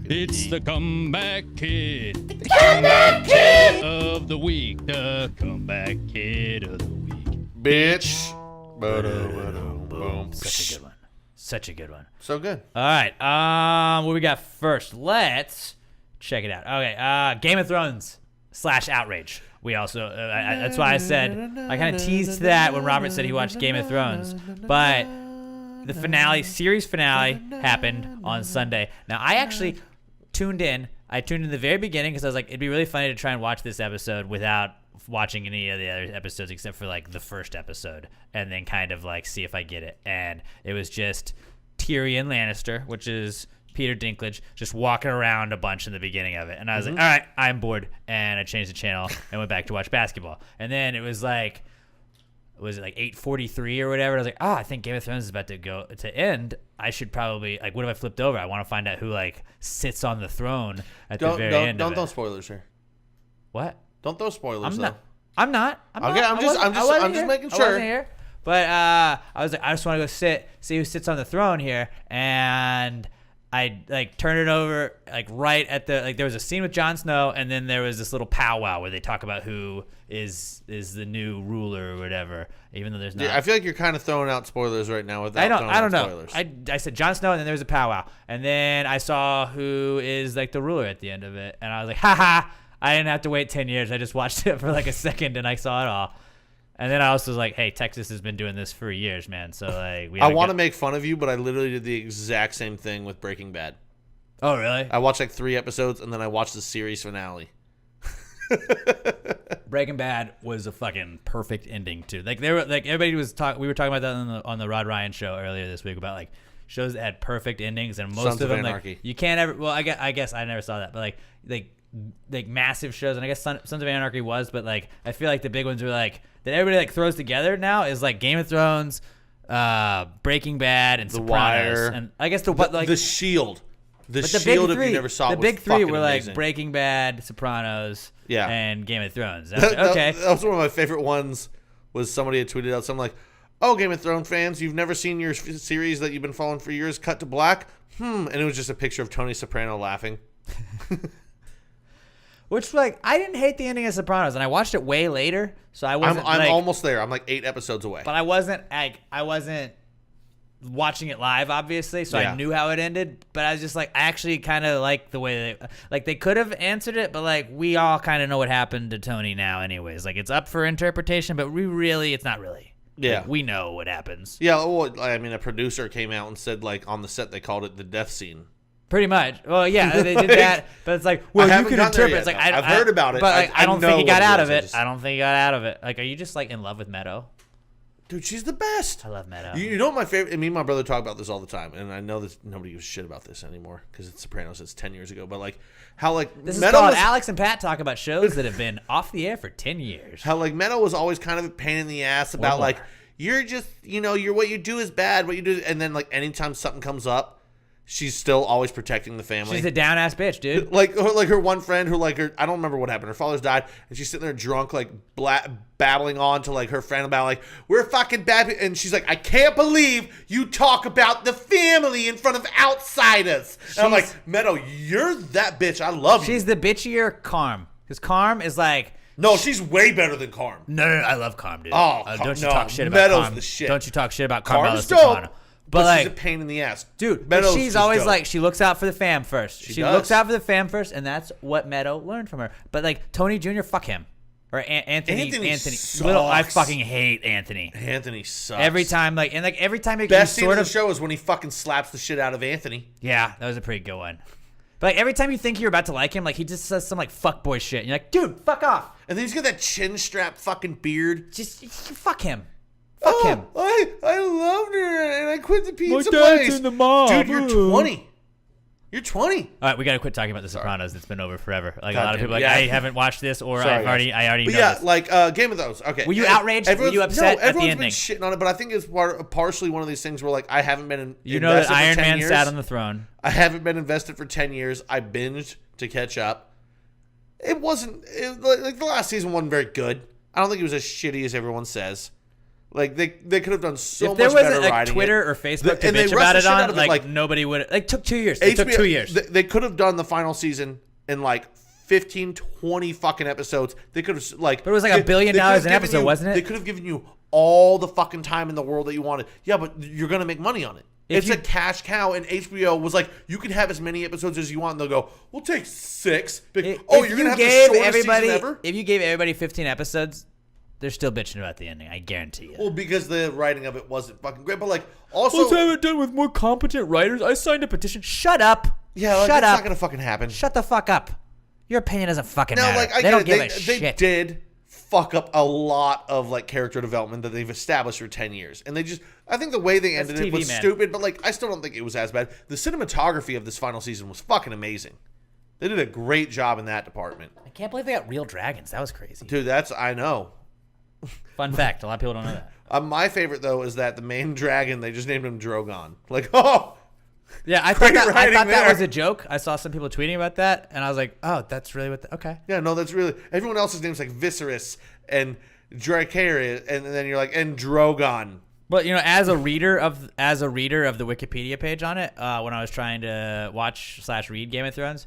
Speaker 5: It's the Comeback Kid. The Comeback Kid of the week. The Comeback Kid of the week.
Speaker 2: Bitch. Boom.
Speaker 1: Such a good one. Such a good one.
Speaker 2: So good.
Speaker 1: All right. What we got first? Let's check it out. Okay. Game of Thrones / Outrage. We also, that's why I said, I kind of teased that when Robert said he watched Game of Thrones. But the finale, series finale, happened on Sunday. Now, I actually tuned in. I tuned in the very beginning because I was like, it'd be really funny to try and watch this episode without watching any of the other episodes except for like the first episode and then kind of like see if I get it. And it was just Tyrion Lannister, which is Peter Dinklage, just walking around a bunch in the beginning of it. And I was like, all right, I'm bored. And I changed the channel and went back to watch basketball. And then it was like, was it like 8:43 or whatever? I was like, oh, I think Game of Thrones is about to go to end. I should probably, like, what if I flipped over? I want to find out who like sits on the throne at the very end of it.
Speaker 2: Don't spoilers here.
Speaker 1: What?
Speaker 2: Don't throw spoilers.
Speaker 1: I'm not.
Speaker 2: Okay, I'm just making sure.
Speaker 1: I wasn't here. But I was like, I just want to go see who sits on the throne here, and I like turn it over like right at the like there was a scene with Jon Snow, and then there was this little powwow where they talk about who is the new ruler or whatever. Even though there's not.
Speaker 2: Yeah, I feel like you're kind of throwing out spoilers right now.
Speaker 1: I don't know. I said Jon Snow, and then there was a powwow, and then I saw who is like the ruler at the end of it, and I was like, haha. I didn't have to wait 10 years. I just watched it for like a second, and I saw it all. And then I also was like, hey, Texas has been doing this for years, man. So like,
Speaker 2: I want to make fun of you, but I literally did the exact same thing with Breaking Bad.
Speaker 1: Oh, really?
Speaker 2: I watched like 3 episodes, and then I watched the series finale.
Speaker 1: Breaking Bad was a fucking perfect ending too. Like they were like everybody was talking. We were talking about that on the Rod Ryan show earlier this week about like shows that had perfect endings, and most
Speaker 2: Sons
Speaker 1: of them
Speaker 2: Anarchy.
Speaker 1: like you can't ever. Well, I guess I never saw that, but like massive shows, and I guess Sons of Anarchy was, but like I feel like the big ones were like that everybody like throws together now is like Game of Thrones, Breaking Bad, and
Speaker 2: The
Speaker 1: Sopranos,
Speaker 2: Wire,
Speaker 1: and I guess the Shield.
Speaker 2: The Shield, if you never saw it,
Speaker 1: the big
Speaker 2: was
Speaker 1: three
Speaker 2: fucking
Speaker 1: were
Speaker 2: amazing.
Speaker 1: like Breaking Bad, Sopranos,
Speaker 2: Yeah.
Speaker 1: and Game of Thrones. Okay,
Speaker 2: that was one of my favorite ones. Was somebody had tweeted out something like, "Oh, Game of Thrones fans, you've never seen your series that you've been following for years cut to black?" And it was just a picture of Tony Soprano laughing.
Speaker 1: Which like I didn't hate the ending of Sopranos, and I watched it way later, so I wasn't.
Speaker 2: I'm almost there. I'm like 8 episodes away.
Speaker 1: But I wasn't watching it live, obviously, so
Speaker 2: Yeah.
Speaker 1: I knew how it ended. But I was just like, I actually kind of like the way they could have answered it, but like we all kind of know what happened to Tony now, anyways. Like it's up for interpretation, but it's not really.
Speaker 2: Yeah.
Speaker 1: Like, we know what happens.
Speaker 2: Yeah, well, I mean, a producer came out and said, like, on the set, they called it the death scene.
Speaker 1: Pretty much. Well, yeah, they did that, but it's like, well, you can interpret. It's like
Speaker 2: I've heard about it,
Speaker 1: but like, I don't think he got out of it.
Speaker 2: Just...
Speaker 1: I don't think he got out of it. Like, are you just like in love with Meadow?
Speaker 2: Dude, she's the best.
Speaker 1: I love Meadow.
Speaker 2: You know what my favorite? And me and my brother talk about this all the time, and I know that nobody gives a shit about this anymore because it's Sopranos. It's 10 years ago, but like how like
Speaker 1: this
Speaker 2: Meadow
Speaker 1: is called
Speaker 2: was,
Speaker 1: Alex and Pat talk about shows that have been off the air for 10 years.
Speaker 2: How like Meadow was always kind of a pain in the ass about like you're just you're what you do is bad, what you do, and then like anytime something comes up. She's still always protecting the family.
Speaker 1: She's a down ass bitch, dude.
Speaker 2: Like her one friend who I don't remember what happened. Her father's died, and she's sitting there drunk, like babbling on to like her friend about like we're fucking bad, and she's like, I can't believe you talk about the family in front of outsiders. And I'm like, Meadow, you're that bitch. I love you.
Speaker 1: She's the bitchier Carm, because Carm is like.
Speaker 2: No, she's way better than Carm.
Speaker 1: No, I love Carm, dude.
Speaker 2: Oh,
Speaker 1: don't you
Speaker 2: no,
Speaker 1: talk shit about
Speaker 2: Meadow's
Speaker 1: Carm.
Speaker 2: the shit.
Speaker 1: Don't you talk shit about Carmela
Speaker 2: Carm's
Speaker 1: Stefano.
Speaker 2: dope.
Speaker 1: But
Speaker 2: like,
Speaker 1: she's
Speaker 2: a pain in the ass.
Speaker 1: Dude,
Speaker 2: Meadow's
Speaker 1: she's always
Speaker 2: dope.
Speaker 1: like, she looks out for the fam first. She
Speaker 2: does.
Speaker 1: looks out for the fam first, and that's what Meadow learned from her. But like, Tony Jr., fuck him. Or Anthony.
Speaker 2: Sucks.
Speaker 1: I fucking hate Anthony.
Speaker 2: Anthony sucks.
Speaker 1: Every time he
Speaker 2: best scene
Speaker 1: sort
Speaker 2: of the show is when he fucking slaps the shit out of Anthony.
Speaker 1: Yeah, that was a pretty good one. But like, every time you think you're about to like him, like he just says some like fuckboy shit. And you're like, dude, fuck off.
Speaker 2: And then he's got that chin strap fucking beard.
Speaker 1: Just fuck him. Fuck him.
Speaker 2: I loved her and I quit the pizza
Speaker 4: My dad's
Speaker 2: place.
Speaker 4: in the mob.
Speaker 2: Dude, you're 20. You're 20.
Speaker 1: All right, we got to quit talking about The Sopranos. It's been over forever. Like
Speaker 2: God
Speaker 1: a lot of
Speaker 2: damn
Speaker 1: people,
Speaker 2: it.
Speaker 1: like
Speaker 2: Yeah.
Speaker 1: I haven't watched this, or
Speaker 2: Sorry,
Speaker 1: I already
Speaker 2: But
Speaker 1: know
Speaker 2: yeah,
Speaker 1: this.
Speaker 2: like Game of Thrones. Okay.
Speaker 1: Were you outraged? Were you upset
Speaker 2: No,
Speaker 1: at the
Speaker 2: everyone's
Speaker 1: ending?
Speaker 2: been shitting on it, but I think it's partially one of these things where like I haven't been.
Speaker 1: You know that
Speaker 2: invested for
Speaker 1: Iron
Speaker 2: 10
Speaker 1: Man
Speaker 2: years.
Speaker 1: sat on the throne.
Speaker 2: I haven't been invested for 10 years. I binged to catch up. It wasn't like the last season wasn't very good. I don't think it was as shitty as everyone says. Like they could have done so
Speaker 1: If there
Speaker 2: much
Speaker 1: was
Speaker 2: better
Speaker 1: a
Speaker 2: writing
Speaker 1: Twitter
Speaker 2: it.
Speaker 1: or Facebook to
Speaker 2: And they
Speaker 1: bitch
Speaker 2: rushed
Speaker 1: about
Speaker 2: the
Speaker 1: it
Speaker 2: shit out
Speaker 1: on,
Speaker 2: of it,
Speaker 1: like nobody would. Like took 2 years. It took 2 years.
Speaker 2: They could have done the final season in like 15, 20 fucking episodes. They could have like.
Speaker 1: But it was like $1 billion
Speaker 2: they could have
Speaker 1: an
Speaker 2: given
Speaker 1: episode,
Speaker 2: you-
Speaker 1: wasn't it?
Speaker 2: They could have given you all the fucking time in the world that you wanted. Yeah, but you're gonna make money on it.
Speaker 1: If
Speaker 2: It's a cash cow, and HBO was like, you can have as many episodes as you want. And they'll go, we'll take 6. You're
Speaker 1: If
Speaker 2: gonna
Speaker 1: you
Speaker 2: have the
Speaker 1: gave
Speaker 2: shortest
Speaker 1: everybody,
Speaker 2: season ever.
Speaker 1: if you gave everybody 15 episodes, they're still bitching about the ending. I guarantee you.
Speaker 2: Well, because the writing of it wasn't fucking great, but like also,
Speaker 1: Let's have it done with more competent writers. I signed a petition. Shut up.
Speaker 2: yeah, like,
Speaker 1: Shut
Speaker 2: that's
Speaker 1: up.
Speaker 2: not gonna fucking happen.
Speaker 1: Shut the fuck up. Your opinion doesn't fucking
Speaker 2: Now,
Speaker 1: matter.
Speaker 2: like I
Speaker 1: they don't
Speaker 2: get
Speaker 1: give
Speaker 2: it.
Speaker 1: a
Speaker 2: They
Speaker 1: shit.
Speaker 2: did fuck up a lot of like character development that they've established for 10 years, and they just I think the way they ended
Speaker 1: That's
Speaker 2: it
Speaker 1: TV,
Speaker 2: was
Speaker 1: man.
Speaker 2: stupid, but like I still don't think it was as bad. The cinematography of this final season was fucking amazing. They did a great job in that department,
Speaker 1: I can't believe they got real dragons. That was crazy.
Speaker 2: dude. That's I know.
Speaker 1: Fun fact. A lot of people don't know that.
Speaker 2: My favorite though is that the main dragon they just named him Drogon. Like oh.
Speaker 1: Yeah, I
Speaker 2: Great
Speaker 1: thought that
Speaker 2: writing there.
Speaker 1: was a joke. I saw some people tweeting about that, and I was like, "Oh, that's really what." Okay.
Speaker 2: Yeah, no, that's really everyone else's names like Viserys and Dracarys, and then you're like and Drogon.
Speaker 1: But you know, as a reader of the Wikipedia page on it, when I was trying to watch/read Game of Thrones,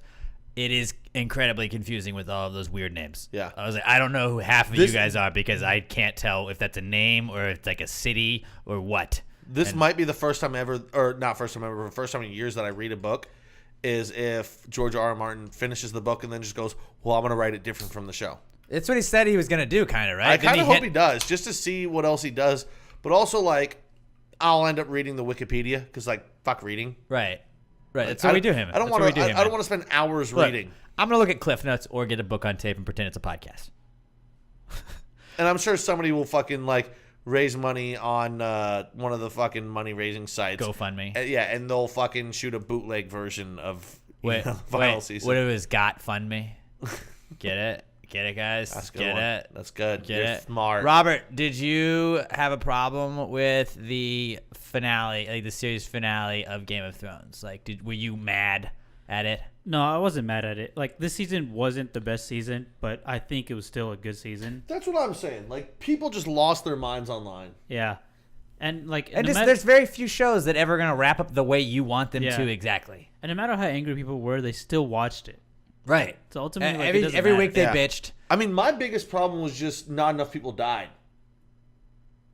Speaker 1: it is incredibly confusing with all of those weird names.
Speaker 2: Yeah.
Speaker 1: I was like, I don't know who half of
Speaker 2: This-
Speaker 1: you guys are because I can't tell if that's a name or if it's like a city or what.
Speaker 2: This might be the first time ever, or not first time ever, but first time in years that I read a book is if George R. R. Martin finishes the book and then just goes, well, I'm going to write it different from the show.
Speaker 1: It's what he said he was gonna do, kind of, right?
Speaker 2: I
Speaker 1: Didn't
Speaker 2: kind of hope
Speaker 1: hit-
Speaker 2: he does, just to see what else he does. But also, like, I'll end up reading the Wikipedia because, like, fuck reading.
Speaker 1: Right. Right.
Speaker 2: Like,
Speaker 1: That's what we do, him.
Speaker 2: I don't want to. I don't want to spend hours reading.
Speaker 1: I'm gonna look at Cliff Notes or get a book on tape and pretend it's a podcast.
Speaker 2: And I'm sure somebody will fucking like raise money on one of the fucking money raising sites.
Speaker 1: GoFundMe.
Speaker 2: Yeah, and they'll fucking shoot a bootleg version of
Speaker 1: Wait,
Speaker 2: final season.
Speaker 1: what it was? Got Fund Me. Get it? Get it, guys?
Speaker 2: That's a good
Speaker 1: Get
Speaker 2: one.
Speaker 1: it?
Speaker 2: That's good.
Speaker 1: Get
Speaker 2: You're
Speaker 1: it?
Speaker 2: smart.
Speaker 1: Robert, did you have a problem with the finale, like the series finale of Game of Thrones? Like, were you mad at it?
Speaker 4: No, I wasn't mad at it. Like, this season wasn't the best season, but I think it was still a good season.
Speaker 2: That's what I'm saying. Like, people just lost their minds online.
Speaker 4: Yeah. And, like,
Speaker 1: And
Speaker 4: no
Speaker 1: just,
Speaker 4: mat-
Speaker 1: there's very few shows that ever gonna wrap up the way you want them
Speaker 4: Yeah.
Speaker 1: to exactly.
Speaker 4: and no matter how angry people were, they still watched it.
Speaker 1: Right.
Speaker 4: So ultimately, like, it
Speaker 1: every
Speaker 4: doesn't
Speaker 1: every
Speaker 4: matter.
Speaker 1: week they
Speaker 2: Yeah.
Speaker 1: bitched.
Speaker 2: I mean, my biggest problem was just not enough people died.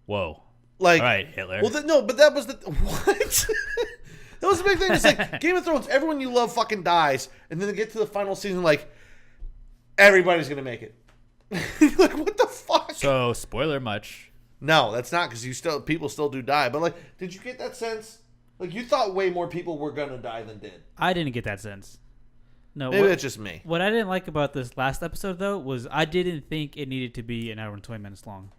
Speaker 1: Whoa.
Speaker 2: Like,
Speaker 1: All right, Hitler.
Speaker 2: Well, no, but that was the what? That was the big thing. It's like Game of Thrones. Everyone you love fucking dies, and then they get to the final season, like everybody's gonna make it. Like, what the fuck?
Speaker 1: So, spoiler much.
Speaker 2: No, that's not because people still do die. But like, did you get that sense? Like, you thought way more people were gonna die than did.
Speaker 4: I didn't get that sense. No,
Speaker 2: Maybe that's just me.
Speaker 4: What I didn't like about this last episode, though, was I didn't think it needed to be an hour and 20 minutes long.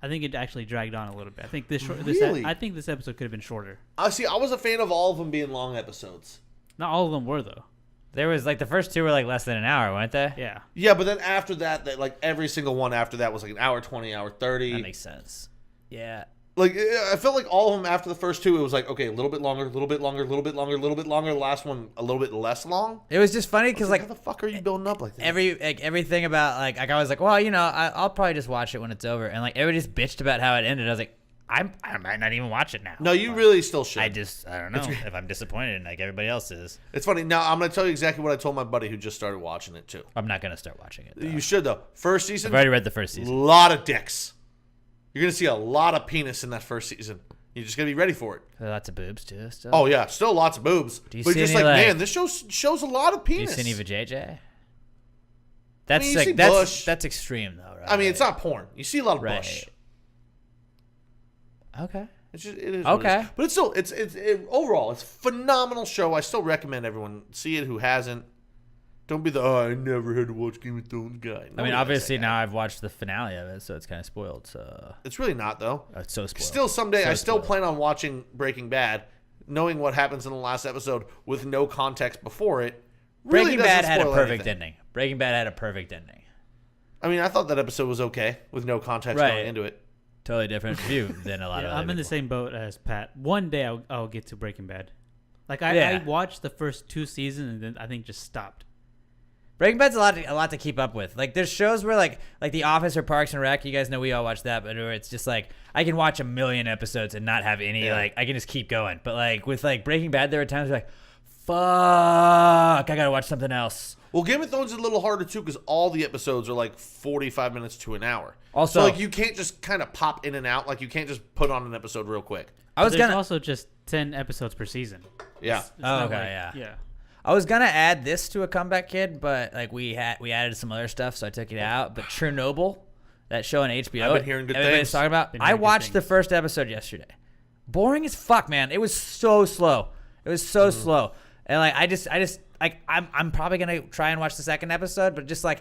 Speaker 4: I think it actually dragged on a little bit. I think
Speaker 2: Really?
Speaker 4: I think this episode could have been shorter.
Speaker 2: See, I was a fan of all of them being long episodes.
Speaker 4: Not all of them were, though.
Speaker 1: There was like the first two were like less than an hour, weren't they?
Speaker 4: Yeah.
Speaker 2: Yeah, but then after that, like every single one after that was like an hour 20, hour 30.
Speaker 1: That makes sense. Yeah.
Speaker 2: Like, I felt like all of them after the first two, it was like, okay, a little bit longer, a little bit longer, a little bit longer, a little bit longer. The last one, a little bit less long.
Speaker 1: It was just funny because
Speaker 2: How
Speaker 1: like
Speaker 2: the fuck are you building up like that?
Speaker 1: everything about like I was like, well, you know, I'll probably just watch it when it's over, and like everybody just bitched about how it ended. I was like, I might not even watch it now.
Speaker 2: No, you really still should.
Speaker 1: I don't know if I'm disappointed like everybody else is.
Speaker 2: It's funny. Now, I'm going to tell you exactly what I told my buddy who just started watching it, too.
Speaker 1: I'm not gonna start watching it. Though.
Speaker 2: You should, though. First season,
Speaker 1: I've already read the first season.
Speaker 2: lot of dicks. You're going to see a lot of penis in that first season. You're just going to be ready for it.
Speaker 1: Lots of boobs too. Still.
Speaker 2: Oh, yeah. Still lots of boobs.
Speaker 1: Do you
Speaker 2: but
Speaker 1: see
Speaker 2: just
Speaker 1: any,
Speaker 2: like,
Speaker 1: like-
Speaker 2: man, this shows a lot of
Speaker 1: do you
Speaker 2: penis.
Speaker 1: see any vajayjay?
Speaker 2: I mean, you see
Speaker 1: That's
Speaker 2: bush.
Speaker 1: that's extreme though, right?
Speaker 2: I mean, it's not porn. You see a lot of
Speaker 1: Right.
Speaker 2: bush.
Speaker 1: Okay.
Speaker 2: It's just, it is what it
Speaker 1: Okay.
Speaker 2: is. But it's still, overall, it's a phenomenal show. I still recommend everyone see it who hasn't. Don't be the, I never had to watch Game of Thrones guy.
Speaker 1: I mean,
Speaker 2: Nobody
Speaker 1: obviously
Speaker 2: likes that
Speaker 1: now
Speaker 2: guy.
Speaker 1: I've watched the finale of it, so it's kind of spoiled. So
Speaker 2: It's really not, though.
Speaker 1: it's so spoiled.
Speaker 2: Still, someday,
Speaker 1: So
Speaker 2: I still
Speaker 1: spoiled.
Speaker 2: plan on watching Breaking Bad. knowing what happens in the last episode with no context before it. Really
Speaker 1: Breaking Bad
Speaker 2: doesn't
Speaker 1: had a
Speaker 2: spoil
Speaker 1: perfect
Speaker 2: anything.
Speaker 1: ending. Breaking Bad had a perfect ending.
Speaker 2: I mean, I thought that episode was okay with no context
Speaker 1: Right.
Speaker 2: going into it.
Speaker 1: Totally different view than a lot of
Speaker 4: Yeah,
Speaker 1: other
Speaker 4: I'm in the
Speaker 1: people.
Speaker 4: same boat as Pat. One day I'll get to Breaking Bad. Like I
Speaker 1: Yeah.
Speaker 4: watched the first 2 seasons and then I think just stopped.
Speaker 1: Breaking Bad's a lot to keep up with. Like there's shows where like The Office or Parks and Rec. You guys know we all watch that, but where it's just like I can watch 1,000,000 episodes and not have any like I can just keep going. But like with like Breaking Bad, there are times where like, fuck, I gotta watch something else.
Speaker 2: Well, Game of Thrones is a little harder too because all the episodes are like 45 minutes to an hour.
Speaker 1: Also-
Speaker 2: so like you can't just kind of pop in and out. Like you can't just put on an episode real quick.
Speaker 1: I was
Speaker 4: There's
Speaker 1: gonna
Speaker 4: also just 10 episodes per season.
Speaker 2: Yeah.
Speaker 4: It's not
Speaker 1: okay,
Speaker 4: like-
Speaker 1: yeah.
Speaker 4: Yeah.
Speaker 1: I was gonna add this to a Comeback Kid, but like we added some other stuff, so I took it out. But Chernobyl, that show on HBO,
Speaker 2: I've been hearing good
Speaker 1: everybody's
Speaker 2: things.
Speaker 1: talking about.
Speaker 4: Been
Speaker 1: I
Speaker 4: hearing good
Speaker 1: watched the
Speaker 4: things.
Speaker 1: first episode yesterday. Boring as fuck, man. It was so slow. It was so slow, and like I just like I'm probably gonna try and watch the second episode, but just like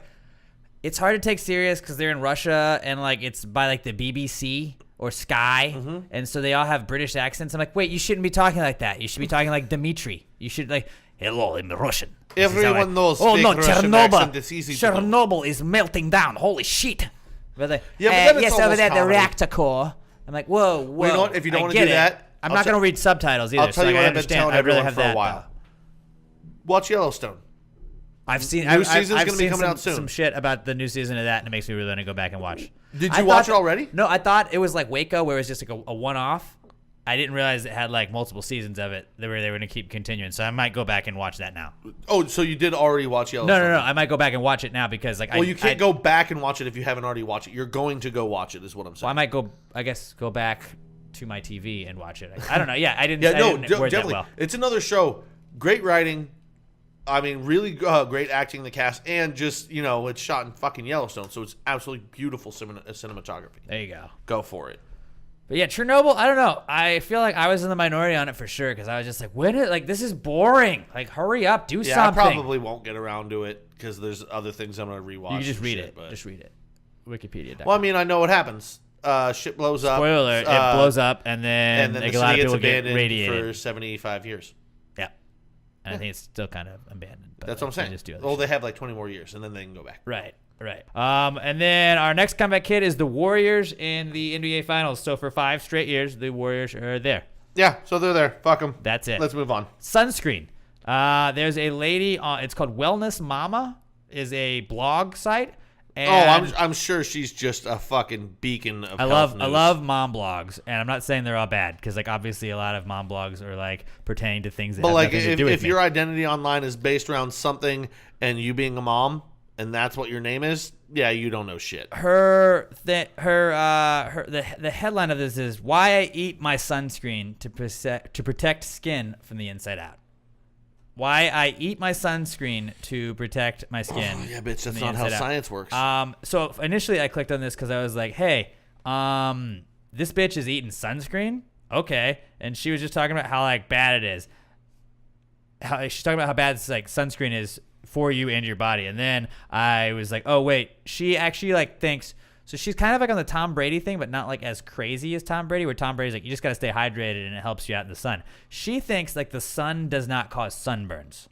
Speaker 1: it's hard to take serious because they're in Russia and like it's by like the BBC or Sky, and so they all have British accents. I'm like, wait, you shouldn't be talking like that. You should be talking like Dimitri. You should like, hello, in Russian. This is how
Speaker 2: Everyone knows
Speaker 1: Oh
Speaker 2: fake
Speaker 1: no,
Speaker 2: Russian
Speaker 1: Chernobyl!
Speaker 2: accent, it's easy to know."
Speaker 1: Chernobyl is melting down. Holy shit! But like,
Speaker 2: Yeah, but then it's
Speaker 1: yes, over
Speaker 2: almost
Speaker 1: there, the
Speaker 2: comedy.
Speaker 1: reactor core. I'm like, whoa, whoa.
Speaker 2: Well, you know what? If you don't
Speaker 1: I
Speaker 2: wanna
Speaker 1: get
Speaker 2: do
Speaker 1: it.
Speaker 2: that,
Speaker 1: I'm
Speaker 2: I'll
Speaker 1: not
Speaker 2: tell-
Speaker 1: gonna read subtitles either.
Speaker 2: I'll tell
Speaker 1: so
Speaker 2: you
Speaker 1: like,
Speaker 2: what
Speaker 1: I
Speaker 2: I've been
Speaker 1: understand.
Speaker 2: telling
Speaker 1: I'd rather
Speaker 2: everyone
Speaker 1: have
Speaker 2: for
Speaker 1: that.
Speaker 2: a while. Watch Yellowstone.
Speaker 1: I've seen.
Speaker 2: New
Speaker 1: I've
Speaker 2: season's
Speaker 1: I've
Speaker 2: gonna be
Speaker 1: seen
Speaker 2: coming out soon.
Speaker 1: some shit about the new season of that, and it makes me really want to go back and watch.
Speaker 2: Did
Speaker 1: I
Speaker 2: you watch
Speaker 1: thought-
Speaker 2: it already?
Speaker 1: No, I thought it was like Waco, where it was just like a one-off. I didn't realize it had like multiple seasons of it where they were going to keep continuing. So I might go back and watch that now.
Speaker 2: Oh, so you did already watch Yellowstone?
Speaker 1: No. I might go back and watch it now because like
Speaker 2: Well, you can't go back and watch it if you haven't already watched it. You're going to go watch it, is what I'm saying.
Speaker 1: Well, I might go. I guess go back to my TV and watch it. I don't know. Yeah, I didn't.
Speaker 2: Yeah,
Speaker 1: I
Speaker 2: no,
Speaker 1: didn't word that
Speaker 2: definitely.
Speaker 1: well.
Speaker 2: It's another show. Great writing. I mean, really great acting in the cast, and just it's shot in fucking Yellowstone, so it's absolutely beautiful cinematography.
Speaker 1: There you go.
Speaker 2: Go for it.
Speaker 1: But yeah, Chernobyl. I don't know. I feel like I was in the minority on it for sure because I was just like, this is boring. Like, hurry up, do
Speaker 2: Yeah,
Speaker 1: something.
Speaker 2: I probably won't get around to it because there's other things I'm gonna rewatch.
Speaker 1: You can just
Speaker 2: and
Speaker 1: read
Speaker 2: shit,
Speaker 1: it.
Speaker 2: but-
Speaker 1: Just read it. Wikipedia.
Speaker 2: Well, I mean, I know what happens. Shit blows up.
Speaker 1: Spoiler alert, it blows up, and then,
Speaker 2: and then
Speaker 1: like,
Speaker 2: the
Speaker 1: a lot
Speaker 2: city
Speaker 1: of
Speaker 2: gets
Speaker 1: people get
Speaker 2: abandoned
Speaker 1: radiated.
Speaker 2: for 75 years.
Speaker 1: Yeah. And I think it's still kind of abandoned. But
Speaker 2: That's what I'm
Speaker 1: like, they
Speaker 2: saying.
Speaker 1: just do other
Speaker 2: Well,
Speaker 1: shit.
Speaker 2: they have like 20 more years, and then they can go back.
Speaker 1: Right. And then our next comeback kid is the Warriors in the NBA Finals. So for 5 straight years, the Warriors are there.
Speaker 2: Yeah, so they're there. Fuck them.
Speaker 1: That's it.
Speaker 2: Let's move on.
Speaker 1: Sunscreen. There's a lady on. It's called Wellness Mama. Is a blog site. And
Speaker 2: I'm sure she's just a fucking beacon of
Speaker 1: I
Speaker 2: health
Speaker 1: love
Speaker 2: news.
Speaker 1: mom blogs, and I'm not saying they're all bad because like obviously a lot of mom blogs are like pertaining to things that
Speaker 2: But
Speaker 1: have
Speaker 2: like,
Speaker 1: nothing to do with
Speaker 2: if
Speaker 1: me.
Speaker 2: your identity online is based around something, and you being a mom, and that's what your name is, yeah, you don't know shit.
Speaker 1: the headline of this is why I eat my sunscreen to protect skin from the inside out. Why I eat my sunscreen to protect my skin.
Speaker 2: Oh, yeah, bitch,
Speaker 1: from
Speaker 2: that's
Speaker 1: the
Speaker 2: not how
Speaker 1: inside out.
Speaker 2: science works.
Speaker 1: So initially I clicked on this because I was like, hey, this bitch is eating sunscreen. Okay, and she was just talking about how like bad it is. She's talking about how bad like sunscreen is for you and your body. And then I was like, oh wait, she actually like thinks. So she's kind of like on the Tom Brady thing, but not like as crazy as Tom Brady, where Tom Brady's like, you just got to stay hydrated and it helps you out in the sun. She thinks like the sun does not cause sunburns.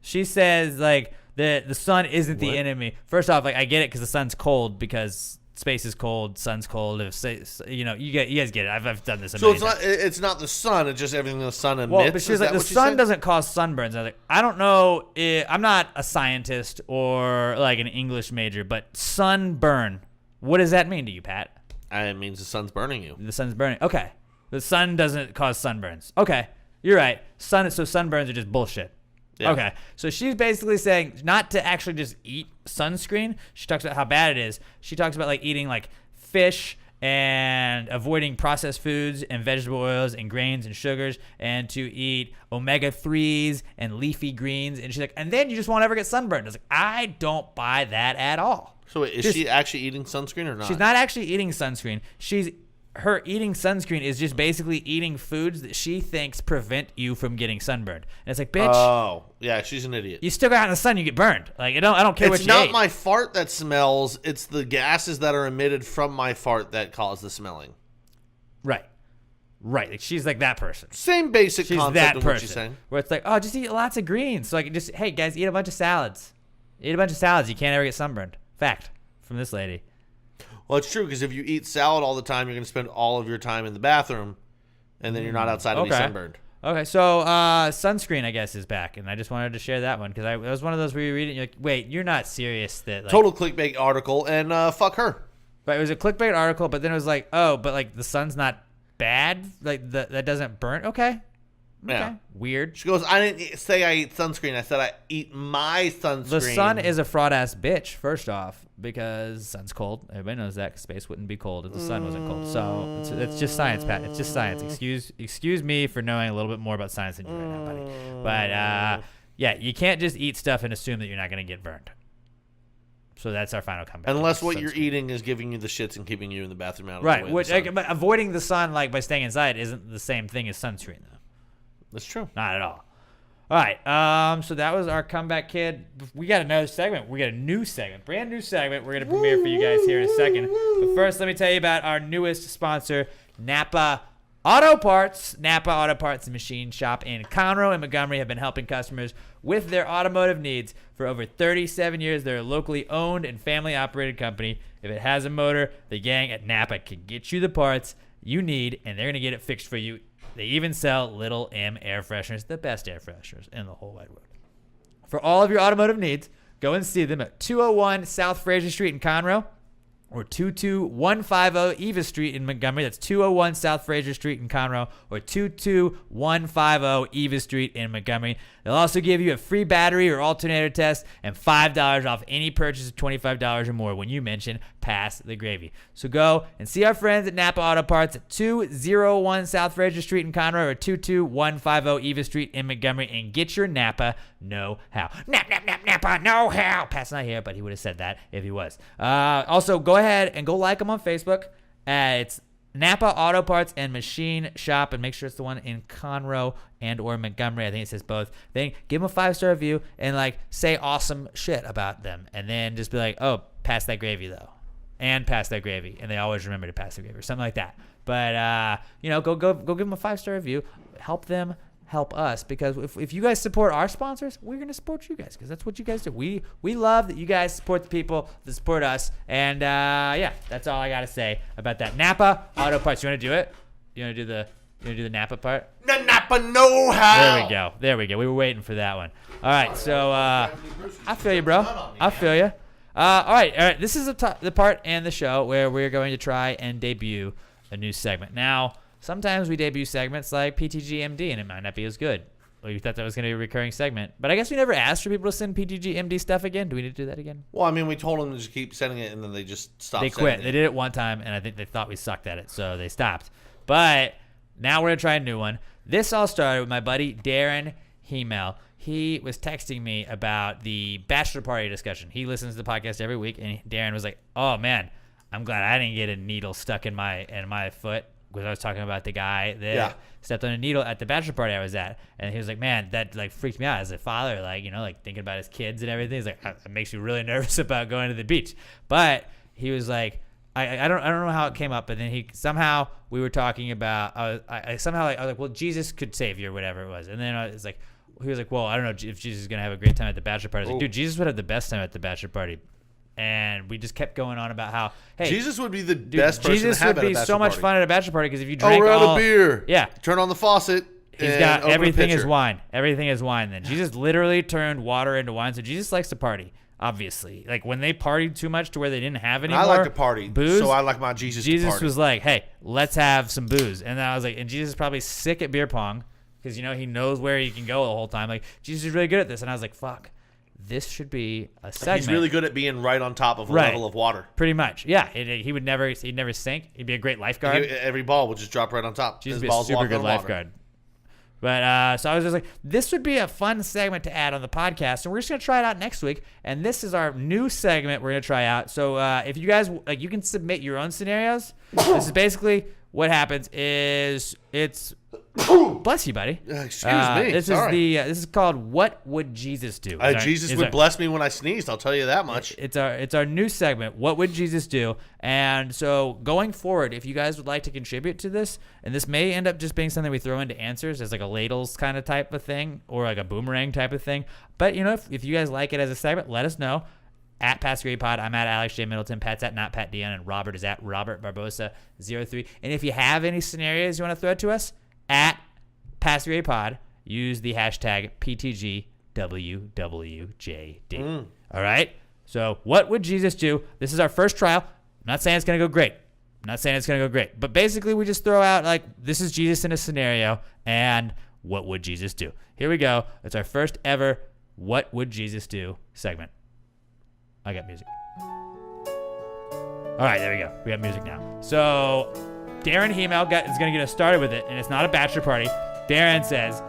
Speaker 1: She says like the sun isn't the enemy. First off, like I get it because the sun's cold because space is cold, sun's cold. You guys get it. I've done this.
Speaker 2: So it's not the sun; it's just everything the sun emits.
Speaker 1: Well, but she's
Speaker 2: Is
Speaker 1: like,
Speaker 2: that
Speaker 1: the
Speaker 2: what she
Speaker 1: sun
Speaker 2: said?
Speaker 1: doesn't cause sunburns. I was like, I don't know. I'm not a scientist or like an English major, but sunburn. What does that mean to you, Pat?
Speaker 2: It means the sun's burning you.
Speaker 1: The sun's burning. Okay. The sun doesn't cause sunburns. Okay. You're right. So sunburns are just bullshit.
Speaker 2: Yeah.
Speaker 1: Okay. So she's basically saying not to actually just eat sunscreen. She talks about how bad it is. She talks about like eating like fish and avoiding processed foods and vegetable oils and grains and sugars and to eat omega-3s and leafy greens. And she's like, and then you just won't ever get sunburned. I was like, I don't buy that at all.
Speaker 2: So wait, is she actually eating sunscreen or not?
Speaker 1: She's not actually eating sunscreen. Her eating sunscreen is just basically eating foods that she thinks prevent you from getting sunburned. And it's like, bitch,
Speaker 2: Oh, yeah, she's an idiot.
Speaker 1: you still go out in the sun, you get burned. Like I don't care what
Speaker 2: It's
Speaker 1: you
Speaker 2: not
Speaker 1: ate.
Speaker 2: my fart that smells. It's the gases that are emitted from my fart that cause the smelling.
Speaker 1: Right. Right. Like she's like that person.
Speaker 2: Same basic
Speaker 1: She's
Speaker 2: concept
Speaker 1: that
Speaker 2: of what she's
Speaker 1: person.
Speaker 2: saying.
Speaker 1: Where it's like, oh, just eat lots of greens. So I can just, hey, guys, eat a bunch of salads. Eat a bunch of salads. You can't ever get sunburned. Fact from this lady.
Speaker 2: Well, it's true because if you eat salad all the time, you're going to spend all of your time in the bathroom, and then you're not outside to be sunburned.
Speaker 1: Okay, so sunscreen, I guess, is back, and I just wanted to share that one because it was one of those where you read it and you're like, wait, you're not serious that like,
Speaker 2: Total clickbait article, and fuck her.
Speaker 1: But it was a clickbait article, but then it was like, oh, but like the sun's not bad, like that doesn't burn. Okay,
Speaker 2: Yeah.
Speaker 1: weird.
Speaker 2: She goes, I didn't say I eat sunscreen. I said I eat my sunscreen.
Speaker 1: The sun is a fraud ass bitch. First off, because sun's cold. Everybody knows that 'cause space wouldn't be cold if the sun wasn't cold. So it's just science, Pat. It's just science. Excuse me for knowing a little bit more about science than you right now, buddy. But yeah, you can't just eat stuff and assume that you're not going to get burned. So that's our final comeback.
Speaker 2: Unless what you're eating is giving you the shits and keeping you in the bathroom out of
Speaker 1: right.
Speaker 2: the way.
Speaker 1: Which, but avoiding the sun like by staying inside isn't the same thing as sunscreen, though.
Speaker 2: That's true.
Speaker 1: Not at all. All right. So that was our comeback kid. We got another segment. We got a new segment, brand new segment. We're gonna premiere for you guys here in a second. But first, let me tell you about our newest sponsor, NAPA Autoparts. NAPA Autoparts and Machine Shop in Conroe and Montgomery have been helping customers with their automotive needs for over 37 years. They're a locally owned and family operated company. If it has a motor, the gang at NAPA can get you the parts you need, and they're gonna get it fixed for you. They even sell Little M air fresheners, the best air fresheners in the whole wide world. For all of your automotive needs, go and see them at 201 South Fraser Street in Conroe or 22150 Eva Street in Montgomery. That's 201 South Fraser Street in Conroe or 22150 Eva Street in Montgomery. They'll also give you a free battery or alternator test and $5 off any purchase of $25 or more when you mention Pass the Gravy. So go and see our friends at NAPA Auto Parts at 201 South Fraser Street in Conroe or 22150 Eva Street in Montgomery and get your NAPA know-how. NAPA know-how. Pat's not here, but he would have said that if he was. Also, go ahead and go like them on Facebook. It's NAPA Auto Parts and Machine Shop, and make sure it's the one in Conroe and or Montgomery. I think it says both. Then give them a 5-star review and like say awesome shit about them, and then just be like, oh, pass that gravy though, and pass that gravy, and they always remember to pass the gravy or something like that. But go give them a 5-star review. Help them. Help us, because if you guys support our sponsors, we're going to support you guys because that's what you guys do. We love that you guys support the people that support us. And yeah, that's all I got to say about that. NAPA Auto Parts. You want to do it? You want to do the NAPA part?
Speaker 2: The NAPA know-how.
Speaker 1: There we go. We were waiting for that one. All right, so I feel you, bro. I feel you. All right. This is the part in the show where we're going to try and debut a new segment. Now, sometimes we debut segments like PTGMD, and it might not be as good. We thought that was going to be a recurring segment. But I guess we never asked for people to send PTGMD stuff again. Do we need to do that again?
Speaker 2: Well, I mean, we told them to just keep sending it, and then they just stopped.
Speaker 1: They quit. They did it one time, and I think they thought we sucked at it, so they stopped. But now we're going to try a new one. This all started with my buddy Darren Hemel. He was texting me about the bachelor party discussion. He listens to the podcast every week, and Darren was like, oh, man, I'm glad I didn't get a needle stuck in my foot. Because I was talking about the guy that stepped on a needle at the bachelor party I was at, and he was like, "Man, that like freaked me out as a father, like thinking about his kids and everything." He's like, "It makes me really nervous about going to the beach." But he was like, "I don't know how it came up, but then we were talking about I was like, well, Jesus could save you or whatever it was," and then he was like, "Well, I don't know if Jesus is gonna have a great time at the bachelor party." I was like, "Dude, Jesus would have the best time at the bachelor party." And we just kept going on about how, hey,
Speaker 2: Jesus would be the best person
Speaker 1: Jesus
Speaker 2: to have
Speaker 1: would
Speaker 2: at a
Speaker 1: be
Speaker 2: bachelor
Speaker 1: so much
Speaker 2: party.
Speaker 1: fun at a bachelor party because if you drink
Speaker 2: we're out of beer.
Speaker 1: Yeah.
Speaker 2: Turn on the faucet.
Speaker 1: He's got everything is wine. Everything is wine then. Jesus literally turned water into wine. So Jesus likes to party, obviously. Like when they partied too much to where they didn't have any more
Speaker 2: I like to party,
Speaker 1: booze,
Speaker 2: so I like my Jesus to party.
Speaker 1: Jesus was like, hey, let's have some booze. And then I was like, and Jesus is probably sick at beer pong because, he knows where he can go the whole time. Like, Jesus is really good at this. And I was like, fuck. This should be a segment.
Speaker 2: He's really good at being right on top of a level of water.
Speaker 1: Pretty much, yeah. He'd never sink. He'd be a great lifeguard.
Speaker 2: Every ball would just drop right on top.
Speaker 1: He'd be a super good lifeguard. But so I was just like, this would be a fun segment to add on the podcast, and we're just gonna try it out next week. And this is our new segment we're gonna try out. So if you guys you can submit your own scenarios. This is basically what happens. Is it's Bless you, buddy.
Speaker 2: Excuse me.
Speaker 1: This
Speaker 2: Sorry.
Speaker 1: is this is called What Would Jesus Do?
Speaker 2: Jesus would bless me when I sneezed. I'll tell you that much.
Speaker 1: It's our new segment. What would Jesus do? And so going forward, if you guys would like to contribute to this, and this may end up just being something we throw into answers as like a ladles kind of type of thing, or like a boomerang type of thing. But if you guys like it as a segment, let us know. At PassGradePod, I'm at Alex J. Middleton. Pat's at Not Pat Dion, and Robert is at Robert Barbosa 03. And if you have any scenarios you want to throw to us, at PassGradePod, use the hashtag PTGWWJD. All right? So what would Jesus do? This is our first trial. I'm not saying it's going to go great. But basically, we just throw out, like, this is Jesus in a scenario, and what would Jesus do? Here we go. It's our first ever What Would Jesus Do segment. I got music. All right, there we go. We got music now. So Darren Hemel is going to get us started with it, and it's not a bachelor party. Darren says,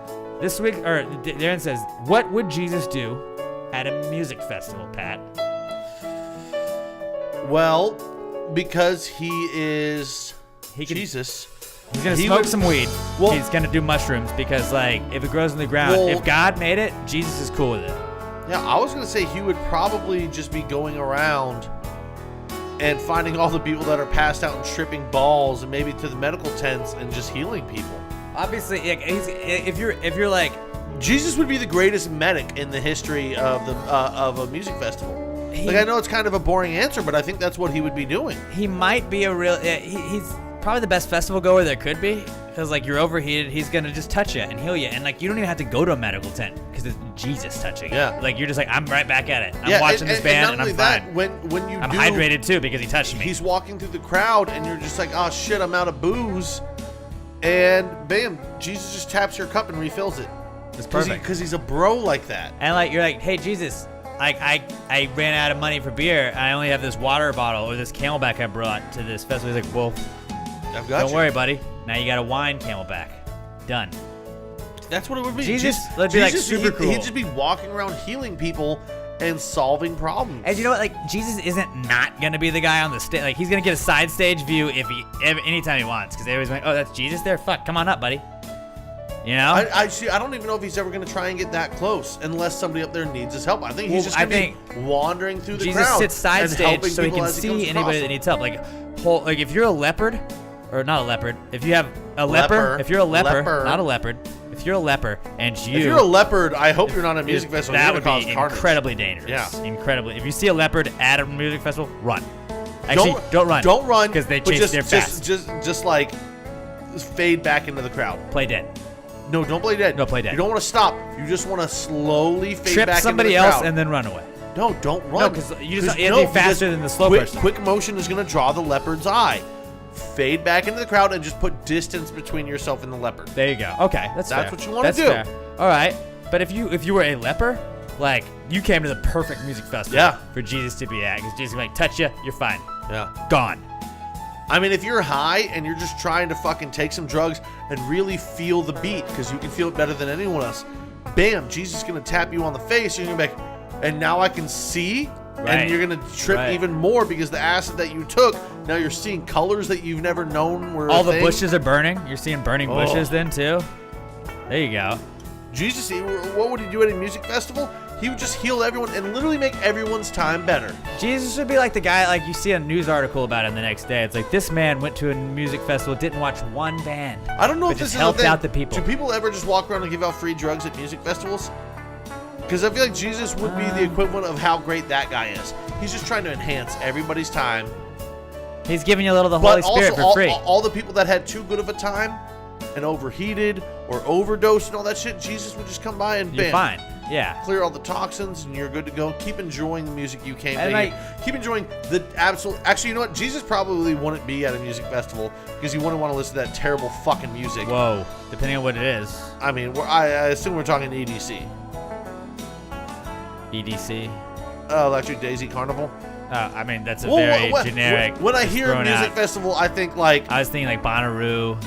Speaker 1: what would Jesus do at a music festival, Pat?
Speaker 2: Well, because he is Jesus.
Speaker 1: He's going to smoke some weed.
Speaker 2: Well,
Speaker 1: he's going to do mushrooms because, like, if it grows in the ground, if God made it, Jesus is cool with it.
Speaker 2: Yeah, I was going to say he would probably just be going around and finding all the people that are passed out and tripping balls, and maybe to the medical tents and just healing people.
Speaker 1: Obviously, if you're like,
Speaker 2: Jesus would be the greatest medic in the history of a music festival. I know it's kind of a boring answer, but I think that's what he would be doing.
Speaker 1: He might be he's probably the best festival goer there could be, because like you're overheated, he's gonna just touch you and heal you, and like you don't even have to go to a medical tent because it's Jesus touching you.
Speaker 2: Yeah,
Speaker 1: like you're just like, I'm right back at it. I'm watching this band and I'm fine.
Speaker 2: I'm
Speaker 1: hydrated too because he touched me.
Speaker 2: He's walking through the crowd and you're just like, oh shit, I'm out of booze, and bam, Jesus just taps your cup and refills it.
Speaker 1: It's perfect
Speaker 2: because he's a bro like that.
Speaker 1: And like you're like, hey Jesus, like I ran out of money for beer. I only have this water bottle or this Camelback I brought to this festival. He's like, well, don't worry, buddy. Now you got a wine Camelback. Done.
Speaker 2: That's what it would be.
Speaker 1: Jesus would be like super cool.
Speaker 2: He'd just be walking around healing people and solving problems.
Speaker 1: And you know what? Like Jesus isn't not gonna be the guy on the stage. Like he's gonna get a side stage view anytime he wants, because they always like, oh, that's Jesus there. Fuck, come on up, buddy. You know?
Speaker 2: I don't even know if he's ever gonna try and get that close unless somebody up there needs his help. I think he's just gonna be wandering through the crowd.
Speaker 1: Jesus sits side stage so he can see anybody that needs help. Like if you're a leopard. Or not a leopard. If you have a leper, if you're a leper, not a leopard. If you're a leper and
Speaker 2: if you're a leopard, I hope you're not at a music festival.
Speaker 1: That would be incredibly dangerous. Yeah, incredibly. If you see a leopard at a music festival, run. Actually, don't run.
Speaker 2: Don't run
Speaker 1: because they chase their fast.
Speaker 2: Just like fade back into the crowd.
Speaker 1: Play dead.
Speaker 2: No, don't play dead.
Speaker 1: No, play dead.
Speaker 2: You don't want to stop. You just want to slowly fade
Speaker 1: Trip
Speaker 2: back
Speaker 1: somebody
Speaker 2: into the crowd.
Speaker 1: else and then run away.
Speaker 2: No, don't run.
Speaker 1: No, because you have to be faster than the slow person.
Speaker 2: Quick motion is going to draw the leopard's eye. Fade back into the crowd and just put distance between yourself and the leopard.
Speaker 1: There you go. Okay, that's fair.
Speaker 2: What you want to do.
Speaker 1: Fair. All right, but if you were a leper, like you came to the perfect music festival for Jesus to be at, because Jesus might touch you, you're fine.
Speaker 2: Yeah,
Speaker 1: gone.
Speaker 2: I mean, if you're high and you're just trying to fucking take some drugs and really feel the beat, because you can feel it better than anyone else, bam, Jesus is gonna tap you on the face, and you're gonna be like, and now I can see. Right. And you're going to trip even more because the acid that you took, now you're seeing colors that you've never known were
Speaker 1: all the bushes are burning. You're seeing burning bushes then too. There you go.
Speaker 2: Jesus, what would he do at a music festival? He would just heal everyone and literally make everyone's time better.
Speaker 1: Jesus would be like the guy, like you see a news article about him the next day. It's like, this man went to a music festival, didn't watch one band.
Speaker 2: I don't know if this
Speaker 1: just helped out the people.
Speaker 2: Do people ever just walk around and give out free drugs at music festivals? Because I feel like Jesus would be the equivalent of how great that guy is. He's just trying to enhance everybody's time.
Speaker 1: He's giving you a little of the Holy Spirit for free.
Speaker 2: All the people that had too good of a time and overheated or overdosed and all that shit, Jesus would just come by and
Speaker 1: you're fine. Yeah.
Speaker 2: Clear all the toxins and you're good to go. Keep enjoying the music you came to. Keep enjoying the absolute. Actually, you know what? Jesus probably wouldn't be at a music festival because he wouldn't want to listen to that terrible fucking music.
Speaker 1: Whoa. Depending on what it is.
Speaker 2: I mean, I assume we're talking EDC.
Speaker 1: EDC?
Speaker 2: Electric Daisy Carnival.
Speaker 1: I mean, that's a very generic.
Speaker 2: When I hear a music festival, I think like.
Speaker 1: I was thinking like Bonnaroo.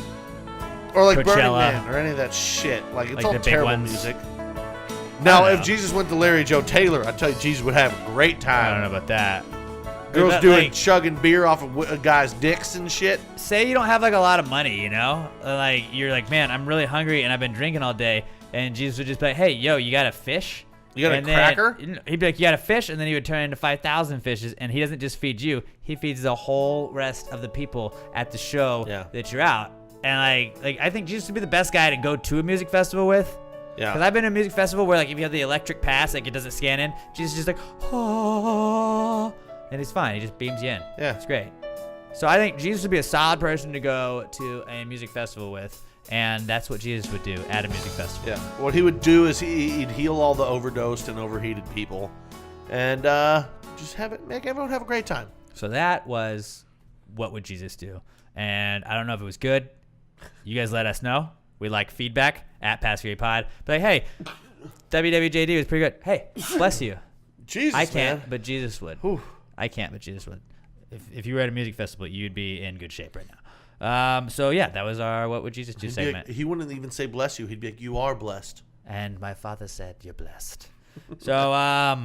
Speaker 2: Or like
Speaker 1: Coachella,
Speaker 2: Burning Man or any of that shit. Like, it's
Speaker 1: like
Speaker 2: all terrible music. Now, if Jesus went to Larry Joe Taylor, I'd tell you Jesus would have a great time.
Speaker 1: I don't know about that.
Speaker 2: Girls
Speaker 1: But,
Speaker 2: doing
Speaker 1: like,
Speaker 2: chugging beer off of guys' dicks and shit.
Speaker 1: say you don't have like a lot of money, you know, like you're like, man, I'm really hungry and I've been drinking all day, and Jesus would just be like, hey, yo, you got a fish?
Speaker 2: You got a
Speaker 1: And then
Speaker 2: cracker?
Speaker 1: He'd be like, you got a fish, and then he would turn into 5,000 fishes, and he doesn't just feed you, he feeds the whole rest of the people at the show that you're out. And like I think Jesus would be the best guy to go to a music festival with.
Speaker 2: Yeah.
Speaker 1: Because I've been to a music festival where like if you have the electric pass, like it doesn't scan in, Jesus is just like, oh, and he's fine. He just beams you in.
Speaker 2: Yeah.
Speaker 1: It's great. So I think Jesus would be a solid person to go to a music festival with, and that's what Jesus would do at a music festival.
Speaker 2: Yeah. What he would do is he'd heal all the overdosed and overheated people, and just make everyone have a great time.
Speaker 1: So that was what would Jesus do, and I don't know if it was good. You guys let us know. We like feedback at PassFreePod. But like, hey, WWJD was pretty good. Hey, bless you.
Speaker 2: Jesus,
Speaker 1: I can't,
Speaker 2: man.
Speaker 1: but Jesus would.
Speaker 2: Whew.
Speaker 1: I can't, but Jesus would. If you were at a music festival, you'd be in good shape right now. So yeah, that was our What Would Jesus Do
Speaker 2: He'd be like-
Speaker 1: segment.
Speaker 2: he wouldn't even say bless you. He'd be like, you are blessed.
Speaker 1: And my father said, you're blessed. So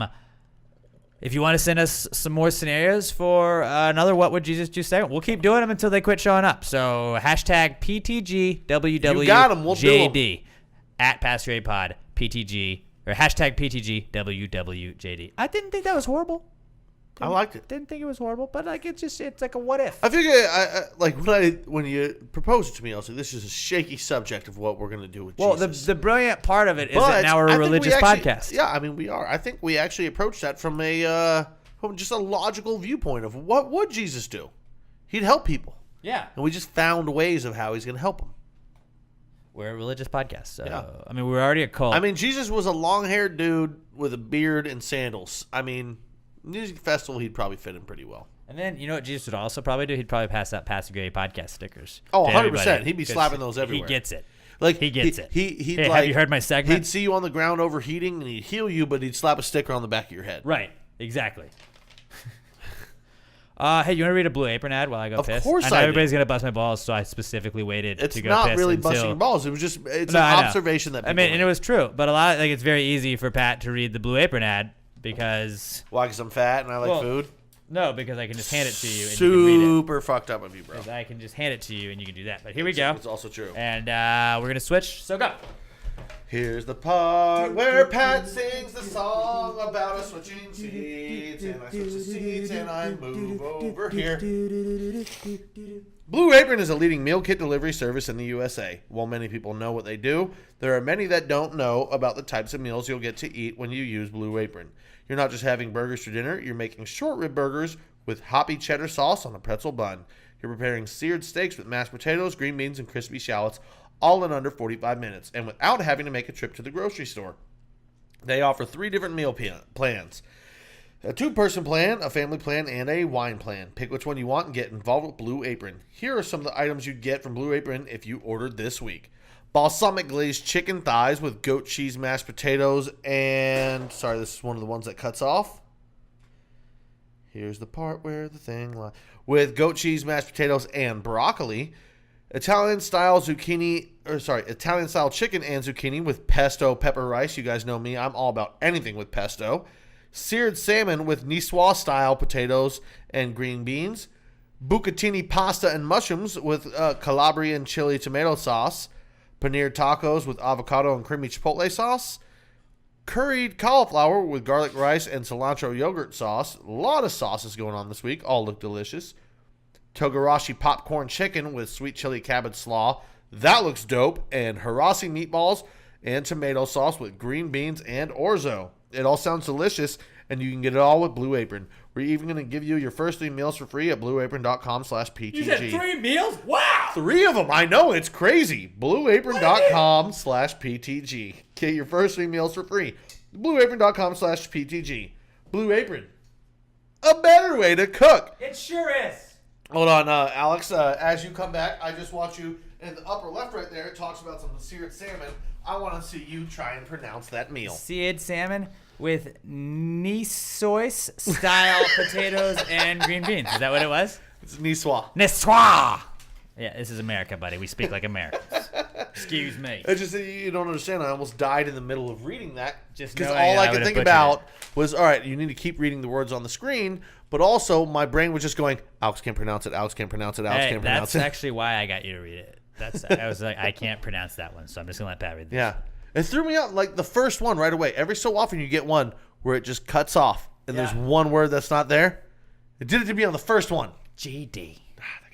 Speaker 1: if you want to send us some more scenarios for another What Would Jesus Do segment, we'll keep doing them until they quit showing up. So hashtag PTGWWJD
Speaker 2: You got 'em. We'll do 'em.
Speaker 1: at PassFreePod PTG or hashtag PTGWWJD. I didn't think that was horrible.
Speaker 2: I liked it.
Speaker 1: Didn't think it was horrible, but like it's like a what if.
Speaker 2: I figure when you proposed it to me, I was like, this is a shaky subject of what we're going to do with
Speaker 1: Well,
Speaker 2: Jesus.
Speaker 1: the brilliant part of it is
Speaker 2: But
Speaker 1: that now we're
Speaker 2: I
Speaker 1: a
Speaker 2: think we
Speaker 1: religious
Speaker 2: actually-
Speaker 1: podcast.
Speaker 2: Yeah, I mean, we are. I think we actually approached that from from just a logical viewpoint of what would Jesus do? He'd help people.
Speaker 1: Yeah.
Speaker 2: And we just found ways of how he's going to help them.
Speaker 1: We're a religious podcast. So,
Speaker 2: Yeah.
Speaker 1: I mean, we're already a cult.
Speaker 2: I mean, Jesus was a long-haired dude with a beard and sandals. I mean, music festival, he'd probably fit in pretty well.
Speaker 1: And then, you know what Jesus would also probably do? He'd probably pass out Pass the Gray podcast stickers.
Speaker 2: Oh,
Speaker 1: to
Speaker 2: 100%.
Speaker 1: everybody,
Speaker 2: He'd be
Speaker 1: 'cause
Speaker 2: slapping those everywhere.
Speaker 1: He gets it.
Speaker 2: Like
Speaker 1: He gets it.
Speaker 2: He'd
Speaker 1: Hey, have you heard my segment?
Speaker 2: He'd see you on the ground overheating, and he'd heal you, but he'd slap a sticker on the back of your head.
Speaker 1: Right. Exactly. Hey, you want to read a Blue Apron ad while I go
Speaker 2: Of
Speaker 1: piss?
Speaker 2: course
Speaker 1: I know
Speaker 2: I do.
Speaker 1: everybody's going to bust my balls, so I specifically waited
Speaker 2: It's
Speaker 1: to go
Speaker 2: not
Speaker 1: piss
Speaker 2: really
Speaker 1: until...
Speaker 2: busting your balls. It was just it's
Speaker 1: No, I
Speaker 2: an
Speaker 1: know.
Speaker 2: observation that people
Speaker 1: I mean, and
Speaker 2: make.
Speaker 1: it was true, but a lot like it's very easy for Pat to read the Blue Apron ad because...
Speaker 2: Why? Because I'm fat and I like
Speaker 1: Well,
Speaker 2: food.
Speaker 1: No, because I can just hand it to you and you can read it.
Speaker 2: Super fucked up of you, bro.
Speaker 1: I can just hand it to you and you can do that. But here we go.
Speaker 2: It's also true.
Speaker 1: And we're going to switch. So go.
Speaker 2: Here's the part where Pat sings the song about us switching seats, and I switch the seats and I move over here. Blue Apron is a leading meal kit delivery service in the USA. While many people know what they do, there are many that don't know about the types of meals you'll get to eat when you use Blue Apron. You're not just having burgers for dinner, you're making short rib burgers with hoppy cheddar sauce on a pretzel bun. You're preparing seared steaks with mashed potatoes, green beans, and crispy shallots, all in under 45 minutes, and without having to make a trip to the grocery store. They offer 3 different meal plans. A 2-person plan, a family plan, and a wine plan. Pick which one you want and get involved with Blue Apron. Here are some of the items you'd get from Blue Apron if you ordered this week. Balsamic glazed chicken thighs with goat cheese mashed potatoes and... Sorry, this is one of the ones that cuts off. Here's the part where the thing lies. With goat cheese mashed potatoes and broccoli. Italian-style chicken and zucchini with pesto pepper rice. You guys know me. I'm all about anything with pesto. Seared salmon with Niçoise-style potatoes and green beans. Bucatini pasta and mushrooms with Calabrian chili tomato sauce. Paneer tacos with avocado and creamy chipotle sauce. Curried cauliflower with garlic rice and cilantro yogurt sauce. A lot of sauces going on this week. All look delicious. Togarashi popcorn chicken with sweet chili cabbage slaw. That looks dope. And Hirasi meatballs and tomato sauce with green beans and orzo. It all sounds delicious, and you can get it all with Blue Apron. We're even going to give you your first 3 meals for free at blueapron.com/PTG.
Speaker 1: You said 3 meals? Wow!
Speaker 2: 3 of them. I know. It's crazy. Blueapron.com/PTG. Get your first 3 meals for free. Blueapron.com/PTG. Blue Apron. A better way to cook.
Speaker 1: It sure is.
Speaker 2: Hold on, Alex. As you come back, I just want you in the upper left right there. It talks about some seared salmon. I want to see you try and pronounce that meal.
Speaker 1: Seared salmon with Niçoise-style potatoes and green beans. Is that what it was?
Speaker 2: It's Niçoise.
Speaker 1: Niçoise! Yeah, this is America, buddy. We speak like Americans. Excuse me.
Speaker 2: It's just that you don't understand. I almost died in the middle of reading that
Speaker 1: Just
Speaker 2: because
Speaker 1: knowing
Speaker 2: all I
Speaker 1: I
Speaker 2: could
Speaker 1: would've
Speaker 2: think
Speaker 1: butchered
Speaker 2: about was, all right, you need to keep reading the words on the screen, but also my brain was just going, Alex can't pronounce it, Alex can't pronounce it, Alex
Speaker 1: Hey,
Speaker 2: can't pronounce
Speaker 1: that's
Speaker 2: it.
Speaker 1: actually why I got you to read it. I was like, I can't pronounce that one, so I'm just gonna let Pat read this.
Speaker 2: Yeah. It threw me out like the first one right away. Every so often you get one where it just cuts off and there's one word that's not there. It did it to me on the first one.
Speaker 1: GD.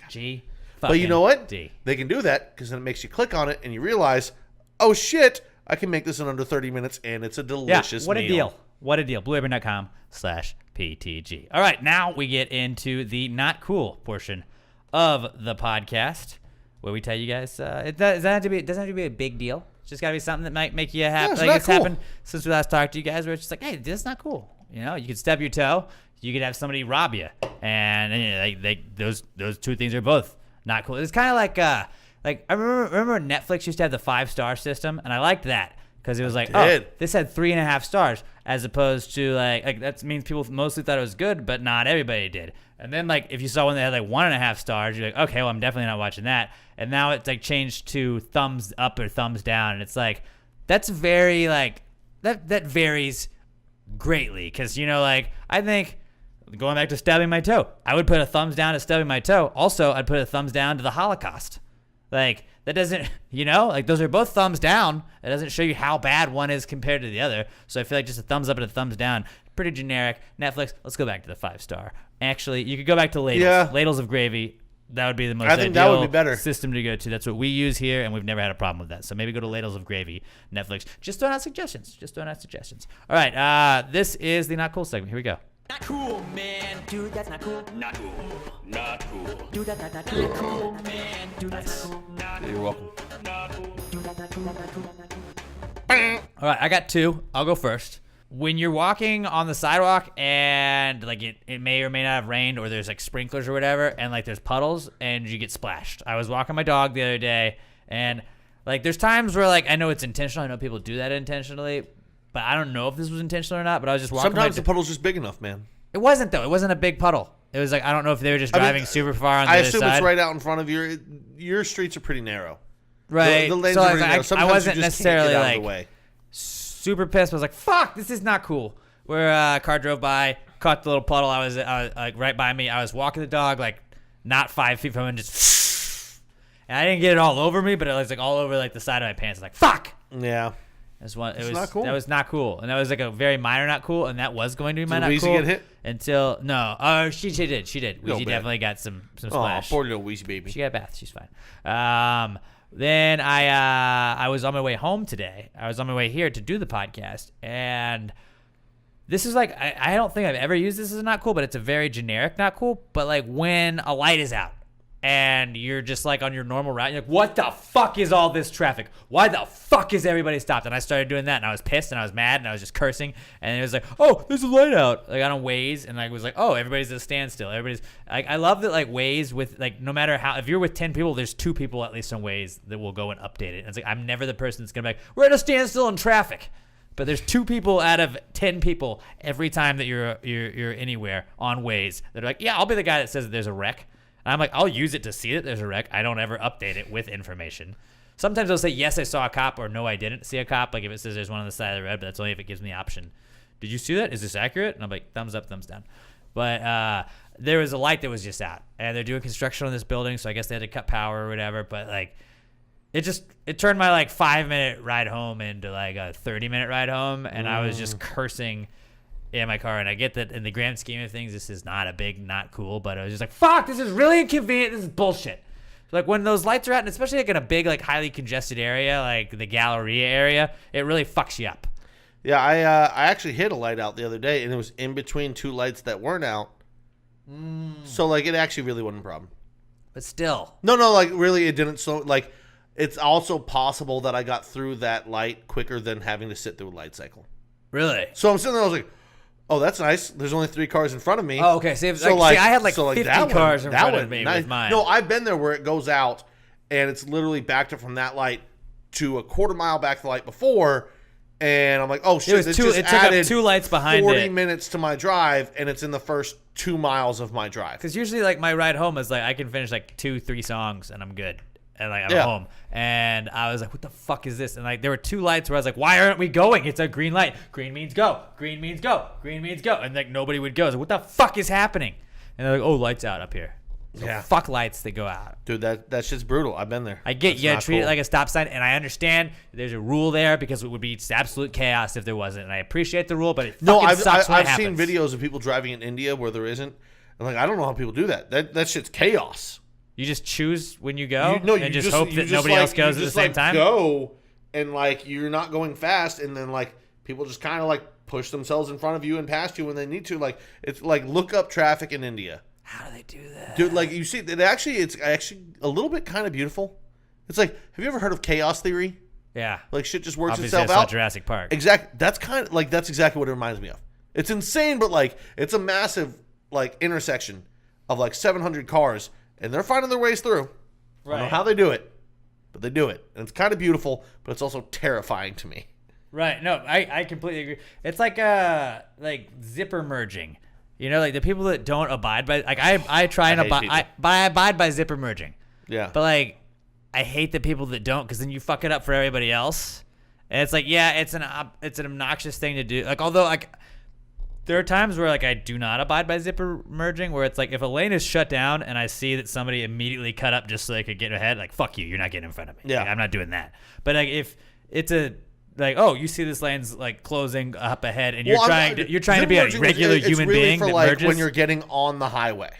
Speaker 1: G.
Speaker 2: But you know what?
Speaker 1: D.
Speaker 2: They can do that because then it makes you click on it and you realize, oh shit, I can make this in under 30 minutes and it's a delicious
Speaker 1: What a
Speaker 2: meal.
Speaker 1: deal. What a deal. BlueApron.com/PTG. All right, now we get into the not cool portion of the podcast where we tell you guys it doesn't have to be a big deal. It's just got to be something that might make you happy.
Speaker 2: it's
Speaker 1: Like
Speaker 2: not
Speaker 1: it's
Speaker 2: cool.
Speaker 1: happened since we last talked to you guys where it's just like, hey, this is not cool. You know, you could stub your toe. You could have somebody rob you. And you know, those two things are both not cool. It's kind of like I remember Netflix used to have the 5-star system, and I liked that because it was like, oh, this had 3.5 stars, as opposed to like that means people mostly thought it was good, but not everybody did. And then like if you saw one that had like 1.5 stars, you're like, okay, well I'm definitely not watching that. And now it's like changed to thumbs up or thumbs down, and it's like that's very like that varies greatly because you know like I think. Going back to stubbing my toe, I would put a thumbs down to stubbing my toe. Also, I'd put a thumbs down to the Holocaust. Like, that doesn't, you know, like those are both thumbs down. It doesn't show you how bad one is compared to the other. So I feel like just a thumbs up and a thumbs down, pretty generic. Netflix, let's go back to the 5-star. Actually, you could go back to ladles.
Speaker 2: Yeah.
Speaker 1: Ladles of gravy. That would be the most
Speaker 2: I think that would be better.
Speaker 1: system to go to. That's what we use here, and we've never had a problem with that. So maybe go to Ladles of Gravy, Netflix. Just throwing out suggestions. All right, this is the Not Cool segment. Here we go.
Speaker 3: Not cool, man. Dude, that's not cool. Not cool. Not cool. Dude, that's not cool. Not cool, man. Dude, that's not cool. Not
Speaker 2: You're welcome.
Speaker 3: Not cool. Dude, that's not cool. Not cool. Not cool.
Speaker 1: All right, I got two. I'll go first. When you're walking on the sidewalk and like it may or may not have rained or there's like sprinklers or whatever and like there's puddles and you get splashed. I was walking my dog the other day and like there's times where like I know it's intentional. I know people do that intentionally, but I don't know if this was intentional or not. But I was just walking.
Speaker 2: Sometimes the puddle's just big enough, man.
Speaker 1: It wasn't though. It wasn't a big puddle. It was like I don't know if they were just driving super far on the
Speaker 2: I
Speaker 1: other
Speaker 2: assume
Speaker 1: side.
Speaker 2: it's right out in front of your streets are pretty narrow.
Speaker 1: Right.
Speaker 2: The lanes
Speaker 1: So
Speaker 2: are
Speaker 1: I,
Speaker 2: pretty narrow.
Speaker 1: I
Speaker 2: Sometimes
Speaker 1: wasn't
Speaker 2: you just
Speaker 1: necessarily
Speaker 2: can't get out of
Speaker 1: like
Speaker 2: the way.
Speaker 1: super pissed. I was like, "Fuck, this is not cool." Where a car drove by, caught the little puddle. I was like right by me. I was walking the dog like not 5 feet from him, just and I didn't get it all over me, but it was like all over like the side of my pants. I was like, "Fuck."
Speaker 2: Yeah.
Speaker 1: It was
Speaker 2: not cool.
Speaker 1: That was not cool, and that was like a very minor not cool, and that was going to be my
Speaker 2: Did
Speaker 1: not
Speaker 2: Weezy
Speaker 1: cool
Speaker 2: get hit?
Speaker 1: until no. Oh, she did. Weezy
Speaker 2: bad.
Speaker 1: definitely got some
Speaker 2: Oh,
Speaker 1: splash.
Speaker 2: poor little Weezy baby.
Speaker 1: She got a bath. She's fine. Then I was on my way home today. I was on my way here to do the podcast, and this is like I don't think I've ever used this as a not cool, but it's a very generic not cool. But like when a light is out and you're just like on your normal route, you're like, what the fuck is all this traffic? Why the fuck is everybody stopped? And I started doing that, and I was pissed, and I was mad, and I was just cursing, and it was like, oh, there's a light out. Like on Waze, and I was like, oh, everybody's at a standstill. Everybody's like, I love that like Waze with like no matter how, if you're with 10 people, there's 2 people at least on Waze that will go and update it. And it's like I'm never the person that's gonna be like, we're at a standstill in traffic. But there's 2 people out of 10 people every time that you're anywhere on Waze that are like, yeah, I'll be the guy that says that there's a wreck. And I'm like, I'll use it to see that there's a wreck. I don't ever update it with information. Sometimes I'll say, yes, I saw a cop, or no, I didn't see a cop. Like if it says there's one on the side of the road, but that's only if it gives me the option. Did you see that? Is this accurate? And I'm like, thumbs up, thumbs down. But there was a light that was just out, and they're doing construction on this building, so I guess they had to cut power or whatever. But like, it turned my like 5-minute ride home into like a 30-minute ride home, and I was just cursing in my car. And I get that in the grand scheme of things, this is not a big not cool, but I was just like, fuck, this is really inconvenient. This is bullshit. Like when those lights are out, and especially like in a big like highly congested area like the Galleria area, it really fucks you up.
Speaker 2: Yeah, I actually hit a light out the other day, and it was in between 2 lights that weren't out. So like it actually really wasn't a problem.
Speaker 1: But still,
Speaker 2: No, like really it didn't slow. Like it's also possible that I got through that light quicker than having to sit through a light cycle.
Speaker 1: really.
Speaker 2: So I'm sitting there, I was like, oh, that's nice. There's only 3 cars in front of me.
Speaker 1: Oh, okay. See, see, I had like 50
Speaker 2: that
Speaker 1: cars in
Speaker 2: that
Speaker 1: front
Speaker 2: one,
Speaker 1: of me
Speaker 2: nice.
Speaker 1: with mine.
Speaker 2: No, I've been there where it goes out, and it's literally backed up from that light to a quarter mile back the light before, and I'm like, oh shit,
Speaker 1: it took up 2 lights behind
Speaker 2: 40
Speaker 1: it.
Speaker 2: minutes to my drive, and it's in the first 2 miles of my drive.
Speaker 1: Because usually like my ride home is like I can finish like 2-3 songs and I'm good. and like I'm home, and I was like, what the fuck is this? And like there were 2 lights where I was like, why aren't we going? It's a green light. Green means go. Green means go. Green means go. And like nobody would go. I was like, what the fuck is happening? And they're like, oh, lights out up here. So fuck lights that go out.
Speaker 2: Dude, that shit's brutal. I've been there.
Speaker 1: I get you gotta treat it like a stop sign, and I understand there's a rule there because it would be absolute chaos if there wasn't. And I appreciate the rule, but it fucking sucks when it happens.
Speaker 2: I've seen videos of people driving in India where there isn't. And like, I don't know how people do that. That shit's chaos.
Speaker 1: You just choose when you go
Speaker 2: You
Speaker 1: and just hope that nobody else goes at the same time?
Speaker 2: Go, and like you're not going fast, and then like people just kind of like push themselves in front of you and past you when they need to. Like it's like look up traffic in India.
Speaker 1: How do they do that?
Speaker 2: Dude, like you see, it's actually a little bit kind of beautiful. It's like, have you ever heard of chaos theory?
Speaker 1: Yeah.
Speaker 2: Like shit just works
Speaker 1: Obviously,
Speaker 2: itself
Speaker 1: I saw
Speaker 2: out.
Speaker 1: Jurassic Park.
Speaker 2: Exactly. That's exactly what it reminds me of. It's insane, but like it's a massive like intersection of like 700 cars, and they're finding their ways through. Right. I don't know how they do it, but they do it, and it's kind of beautiful, but it's also terrifying to me.
Speaker 1: Right. No, I completely agree. It's like zipper merging. You know, like the people that don't abide by, like I try and abide, I abide by zipper merging.
Speaker 2: Yeah.
Speaker 1: But like, I hate the people that don't, because then you fuck it up for everybody else. And it's like, yeah, it's an obnoxious thing to do. Like, although like, there are times where like I do not abide by zipper merging, where it's like if a lane is shut down and I see that somebody immediately cut up just so they could get ahead, like fuck you, you're not getting in front of me.
Speaker 2: Yeah.
Speaker 1: Like, I'm not doing that. But like if it's a like, oh, you see this lane's like closing up ahead, and you're trying to be a regular human being
Speaker 2: for
Speaker 1: that
Speaker 2: like
Speaker 1: merges.
Speaker 2: when you're getting on the highway.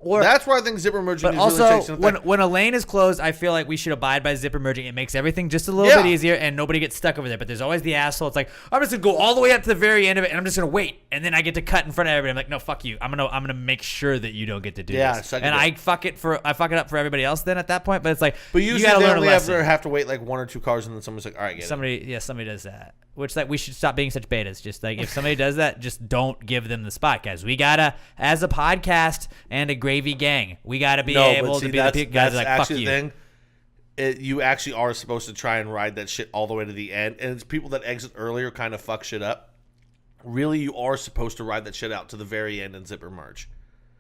Speaker 2: Or that's where I think zipper merging
Speaker 1: but
Speaker 2: is
Speaker 1: also,
Speaker 2: really takes
Speaker 1: when a lane is closed, I feel like we should abide by zipper merging. It makes everything just a little bit easier, and nobody gets stuck over there. But there's always the asshole. It's like, I'm just gonna go all the way up to the very end of it, and I'm just gonna wait, and then I get to cut in front of everybody. I'm like, no, fuck you. I'm gonna make sure that you don't get to do this. And I fuck it up for everybody else then at that point. But it's like,
Speaker 2: but usually
Speaker 1: you gotta
Speaker 2: they
Speaker 1: learn
Speaker 2: only
Speaker 1: a lesson.
Speaker 2: have to wait like 1 or 2 cars, and then someone's like, all right, get
Speaker 1: somebody does that. Which like we should stop being such betas. Just like if somebody does that, just don't give them the spot, guys. We gotta, as a podcast and a gravy gang, we gotta be able to be the guys like fuck you.
Speaker 2: Thing. You actually are supposed to try and ride that shit all the way to the end, and it's people that exit earlier kind of fuck shit up. Really, you are supposed to ride that shit out to the very end and zipper merge.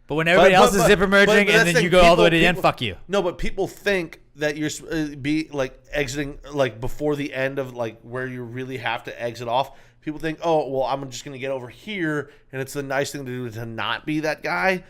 Speaker 1: But when everybody else is zipper merging and then you go all the way to the end, fuck you.
Speaker 2: No, but people think that you're be like exiting like before the end of like where you really have to exit off. People think, oh, well, I'm just going to get over here, and it's the nice thing to do to not be that guy.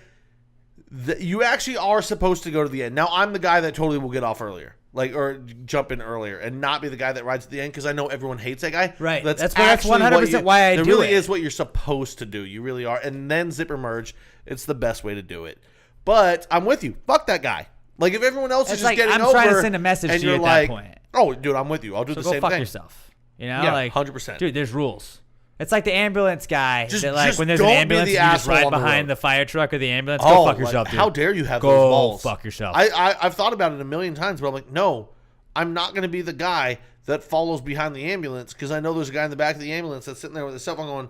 Speaker 2: You actually are supposed to go to the end. Now, I'm the guy that totally will get off earlier, like, or jump in earlier, and not be the guy that rides at the end, because I know everyone hates that guy.
Speaker 1: Right. That's
Speaker 2: 100%
Speaker 1: why I do it.
Speaker 2: It really is what you're supposed to do. You really are. And then zipper merge, it's the best way to do it. But I'm with you. Fuck that guy. Like, if everyone else is just
Speaker 1: like,
Speaker 2: getting over,
Speaker 1: I'm trying to send a message to you at that point.
Speaker 2: Oh, dude, I'm with you. I'll do the same thing.
Speaker 1: Go fuck yourself. You know,
Speaker 2: yeah,
Speaker 1: like
Speaker 2: 100%.
Speaker 1: Dude, there's rules. It's like the ambulance guy.
Speaker 2: Just
Speaker 1: when there's an ambulance, you just ride behind the fire truck or the ambulance. Go fuck yourself, dude.
Speaker 2: How dare you have those balls?
Speaker 1: Go fuck yourself.
Speaker 2: I've thought about it a million times, but I'm like, no, I'm not going to be the guy that follows behind the ambulance, because I know there's a guy in the back of the ambulance that's sitting there with his cell phone going,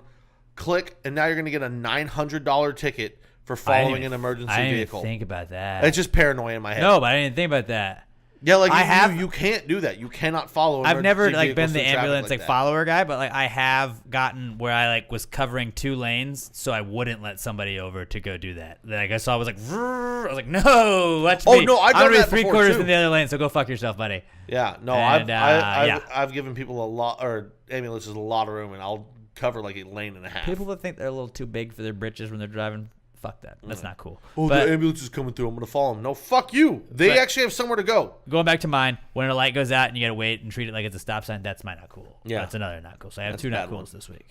Speaker 2: click, and now you're going to get a $900 ticket for following an emergency vehicle.
Speaker 1: I didn't even think about that.
Speaker 2: It's just paranoia in my head.
Speaker 1: No, but I didn't think about that.
Speaker 2: Yeah, like you can't do that. You cannot follow.
Speaker 1: I've never like been the ambulance like follower guy, but like I have gotten where I like was covering 2 lanes, so I wouldn't let somebody over to go do that. Like I saw, I was like, I was like, no, watch me.
Speaker 2: Oh no, I've done that before,
Speaker 1: 3/4 in the other lane, so go fuck yourself, buddy.
Speaker 2: Yeah, no,
Speaker 1: and,
Speaker 2: I've given people a lot, or ambulances a lot of room, and I'll cover like a lane and a half.
Speaker 1: People that think they're a little too big for their britches when they're driving. Fuck that. That's not cool.
Speaker 2: Oh, the ambulance is coming through. I'm going to follow them. No, fuck you. They actually have somewhere to go.
Speaker 1: Going back to mine, when a light goes out and you got to wait and treat it like it's a stop sign, that's my not cool.
Speaker 2: Yeah.
Speaker 1: That's another not cool. So I have 2 not cools this week.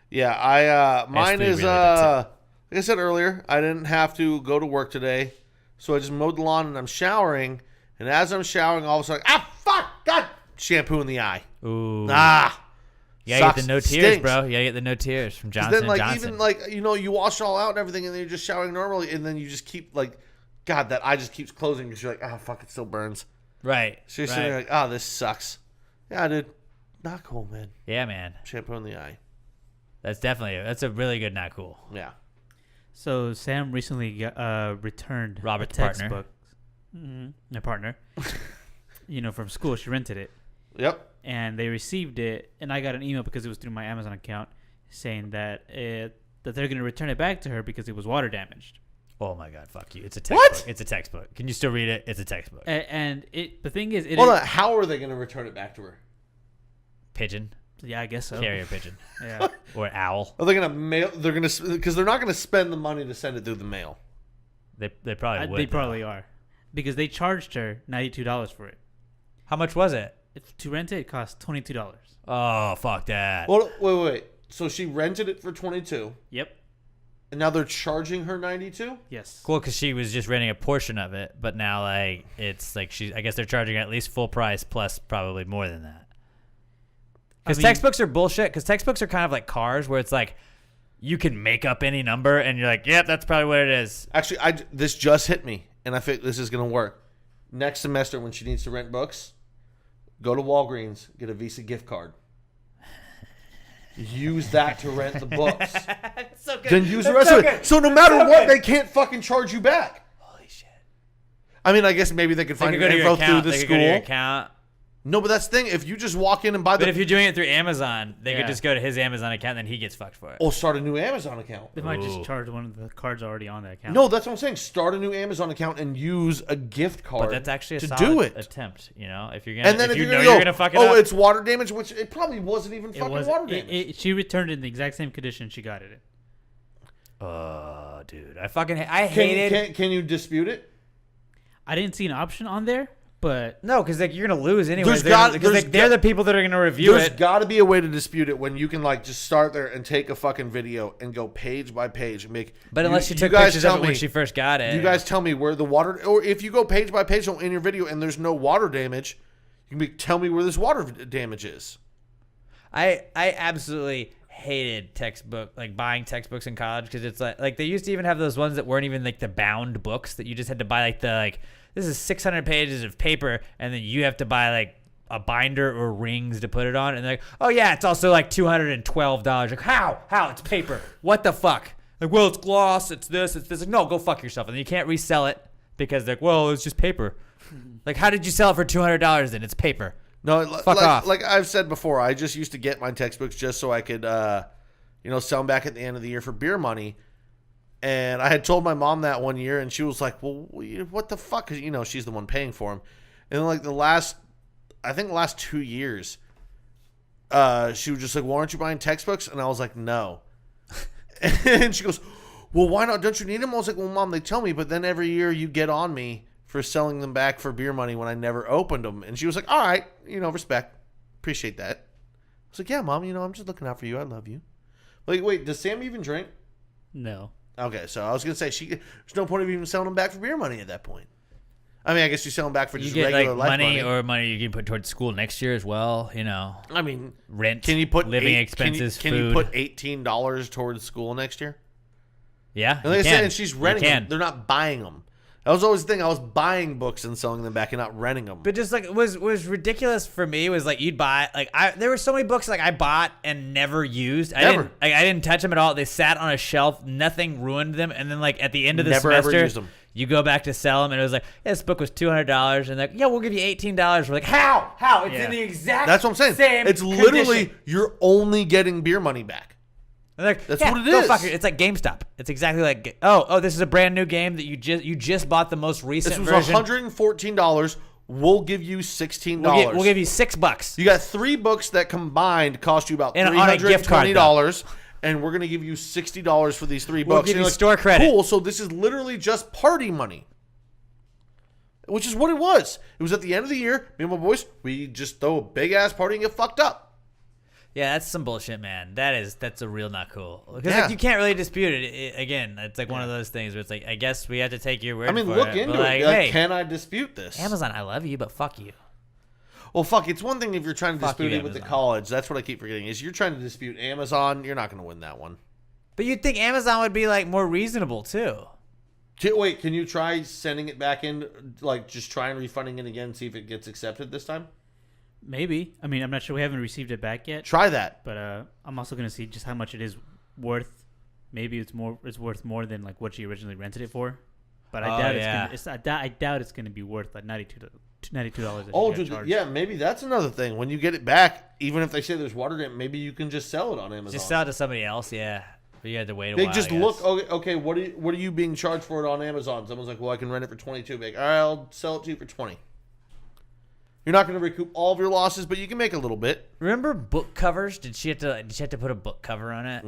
Speaker 2: Yeah, mine is,
Speaker 1: really,
Speaker 2: like I said earlier, I didn't have to go to work today, so I just mowed the lawn and I'm showering, and as I'm showering, all of a sudden, fuck, God, shampoo in the eye.
Speaker 1: Ooh. You gotta get the no tears, bro. You gotta get the no tears from Johnson
Speaker 2: then, like,
Speaker 1: Johnson.
Speaker 2: even like, you know, you wash it all out and everything, and then you're just showering normally, and then you just keep like, God, that eye just keeps closing because you're like, fuck, it still burns.
Speaker 1: Right.
Speaker 2: So you're sitting there like, this sucks. Yeah, dude, not cool, man.
Speaker 1: Yeah, man.
Speaker 2: Shampoo in the eye.
Speaker 1: That's a really good not cool.
Speaker 2: Yeah.
Speaker 4: So Sam recently returned
Speaker 1: Robert's
Speaker 4: a textbook. My partner. From school. She rented it.
Speaker 2: Yep.
Speaker 4: And they received it, and I got an email because it was through my Amazon account saying that they're going to return it back to her because it was water damaged.
Speaker 1: Oh my god, fuck you! It's a textbook.
Speaker 2: What?
Speaker 1: It's a textbook. Can you still read it? It's a textbook.
Speaker 4: And the thing is,
Speaker 2: Hold on. How are they going to return it back to her?
Speaker 1: Pigeon,
Speaker 4: yeah, I guess so.
Speaker 1: carrier pigeon,
Speaker 4: Yeah.
Speaker 1: or owl.
Speaker 2: Are they going to mail? They're going to because they're not going to spend the money to send it through the mail.
Speaker 1: They probably would.
Speaker 4: They probably are, because they charged her $92 for it.
Speaker 1: How much was it?
Speaker 4: To rent it, it cost $22.
Speaker 1: Oh, fuck that.
Speaker 2: Well, wait. So she rented it for 22,
Speaker 4: Yep.
Speaker 2: and now they're charging her 92.
Speaker 4: Yes.
Speaker 1: Cool, because she was just renting a portion of it, but now like it's like I guess they're charging at least full price plus probably more than that. Because textbooks are bullshit. Because textbooks are kind of like cars, where it's like you can make up any number, and you're like, yep, that's probably what it is.
Speaker 2: Actually, this just hit me, and I think this is going to work. Next semester, when she needs to rent books, go to Walgreens, get a Visa gift card. Use that to rent the books.
Speaker 1: So good.
Speaker 2: Then use the rest of it. So no matter what, they can't fucking charge you back.
Speaker 1: Holy shit.
Speaker 2: I mean, I guess maybe they could
Speaker 1: They
Speaker 2: find
Speaker 1: could
Speaker 2: your
Speaker 1: go to your
Speaker 2: info through
Speaker 1: account.
Speaker 2: the
Speaker 1: They could go to your
Speaker 2: school.
Speaker 1: account.
Speaker 2: No, but that's the thing. If you just walk in and buy
Speaker 1: But
Speaker 2: the,
Speaker 1: if you're doing it through Amazon, they
Speaker 4: Yeah.
Speaker 1: could just go to his Amazon account, and then he gets fucked for it.
Speaker 2: or start a new Amazon account.
Speaker 4: They might
Speaker 1: Ooh.
Speaker 4: just charge one of the cards already on that account.
Speaker 2: No, that's what I'm saying. Start a new Amazon account and use a gift card.
Speaker 1: But that's actually a
Speaker 2: to
Speaker 1: solid
Speaker 2: do it.
Speaker 1: attempt. You know, if you're gonna,
Speaker 2: And then if
Speaker 1: you
Speaker 2: you're
Speaker 1: know
Speaker 2: gonna
Speaker 1: you're
Speaker 2: go,
Speaker 1: gonna fuck it
Speaker 2: oh,
Speaker 1: up.
Speaker 2: it's water damage, which it probably wasn't even
Speaker 4: It
Speaker 2: fucking
Speaker 4: was.
Speaker 2: water damage.
Speaker 4: She returned it in the exact same condition she got it in.
Speaker 1: Oh, dude, I hated.
Speaker 2: Can you dispute it?
Speaker 4: I didn't see an option on there, but
Speaker 1: No, because like you're gonna lose anyway.
Speaker 2: There's
Speaker 1: They're the people that are gonna review
Speaker 2: There's
Speaker 1: it.
Speaker 2: got to be a way to dispute it when you can like just start there and take a fucking video and go page by page and make.
Speaker 1: But unless she took
Speaker 2: guys
Speaker 1: pictures of
Speaker 2: tell
Speaker 1: it when
Speaker 2: me-
Speaker 1: she first got it.
Speaker 2: You guys tell me where the water, or if you go page by page in your video and there's no water damage, you can tell me where this water damage is.
Speaker 1: I absolutely hated buying textbooks in college, because it's like they used to even have those ones that weren't even like the bound books that you just had to buy this is 600 pages of paper, and then you have to buy like a binder or rings to put it on, and they're like, oh yeah, it's also like $212. Like how it's paper? What the fuck? Like, well, it's gloss, it's this. Like, no, go fuck yourself. And then you can't resell it because they're like, well, it's just paper. Like, how did you sell it for $200 then? It's paper.
Speaker 2: No,
Speaker 1: Fuck off.
Speaker 2: Like I've said before, I just used to get my textbooks just so I could, sell them back at the end of the year for beer money. And I had told my mom that one year, and she was like, well, what the fuck? Because, she's the one paying for them. And then, like, the last 2 years, she was just like, well, aren't you buying textbooks? And I was like, no. And she goes, well, why not? Don't you need them? I was like, well, Mom, they tell me, but then every year you get on me for selling them back for beer money when I never opened them. And she was like, all right, respect. Appreciate that. I was like, yeah, Mom, I'm just looking out for you. I love you. Like, wait, does Sam even drink?
Speaker 4: no.
Speaker 2: Okay, so I was going to say, there's no point of even selling them back for beer money at that point. I mean, I guess you sell them back for
Speaker 1: You
Speaker 2: just
Speaker 1: get
Speaker 2: regular
Speaker 1: like
Speaker 2: life
Speaker 1: money or money you can put towards school next year as well.
Speaker 2: I mean,
Speaker 1: Rent.
Speaker 2: can you put
Speaker 1: living expenses?
Speaker 2: Can
Speaker 1: food.
Speaker 2: you put $18 towards school next year?
Speaker 1: Yeah.
Speaker 2: And like I
Speaker 1: you
Speaker 2: said,
Speaker 1: can.
Speaker 2: and she's
Speaker 1: You
Speaker 2: renting them.
Speaker 1: can.
Speaker 2: They're not buying them. That was always the thing. I was buying books and selling them back and not renting them.
Speaker 1: But just like was ridiculous for me was like you'd buy there were so many books like I bought and never used.
Speaker 2: Never.
Speaker 1: I didn't touch them at all. They sat on a shelf. Nothing ruined them. And then like at the end of the
Speaker 2: Never, ever
Speaker 1: semester,
Speaker 2: used them.
Speaker 1: you go back to sell them, and it was like, yeah, this book was $200, and like, yeah, we'll give you $18. We're like, how? It's
Speaker 4: Yeah.
Speaker 1: in the exact.
Speaker 2: That's what I'm saying.
Speaker 1: Same
Speaker 2: It's literally
Speaker 1: condition.
Speaker 2: you're only getting beer money back.
Speaker 1: And like,
Speaker 2: That's
Speaker 1: yeah,
Speaker 2: what it
Speaker 1: go
Speaker 2: is.
Speaker 1: fuck it. It's like GameStop. It's exactly like this is a brand new game that you just bought the most recent
Speaker 2: This was
Speaker 1: version.
Speaker 2: $114. We'll give you $16.
Speaker 1: We'll give you $6.
Speaker 2: You got 3 books that combined cost you about
Speaker 1: And on a gift card,
Speaker 2: $320, and we're going to give you $60 for these 3
Speaker 1: We'll
Speaker 2: books.
Speaker 1: give
Speaker 2: And
Speaker 1: you
Speaker 2: you're
Speaker 1: store credit.
Speaker 2: Cool, so this is literally just party money. Which is what it was. It was at the end of the year, me and my boys, we just throw a big-ass party and get fucked up.
Speaker 1: Yeah, that's some bullshit, man. That's a real not cool. Because
Speaker 2: Yeah.
Speaker 1: like, you can't really dispute it. Again, it's like one of those things where it's like, I guess we have to take your word
Speaker 2: I mean,
Speaker 1: for
Speaker 2: look
Speaker 1: it.
Speaker 2: into
Speaker 1: But
Speaker 2: it.
Speaker 1: like,
Speaker 2: Like,
Speaker 1: hey,
Speaker 2: can I dispute this?
Speaker 1: Amazon, I love you, but fuck you.
Speaker 2: Well, fuck, it's one thing if you're trying to
Speaker 1: Fuck
Speaker 2: dispute
Speaker 1: you,
Speaker 2: it with the
Speaker 1: Amazon.
Speaker 2: college. That's what I keep forgetting. Is you're trying to dispute Amazon, you're not going to win that one.
Speaker 1: But you'd think Amazon would be like more reasonable too.
Speaker 2: Wait, can you try sending it back in, like just try and refunding it again, see if it gets accepted this time?
Speaker 4: Maybe. I mean, I'm not sure. We haven't received it back yet.
Speaker 2: Try that.
Speaker 4: But I'm also gonna see just how much it is worth. Maybe it's worth more than like what she originally rented it for. But I doubt I doubt it's gonna be worth like $92.
Speaker 2: Oh, dude, yeah, maybe that's another thing. When you get it back, even if they say there's water damage, maybe you can just sell it on Amazon.
Speaker 1: Just sell it to somebody else, yeah. But you had to wait a
Speaker 2: They
Speaker 1: while.
Speaker 2: just
Speaker 1: I
Speaker 2: look.
Speaker 1: guess.
Speaker 2: Okay. What are you being charged for it on Amazon? Someone's like, well, I can rent it for 22. Like, all right, I'll sell it to you for 20. You're not going to recoup all of your losses, but you can make a little bit.
Speaker 1: Remember book covers? Did she have to put a book cover on it?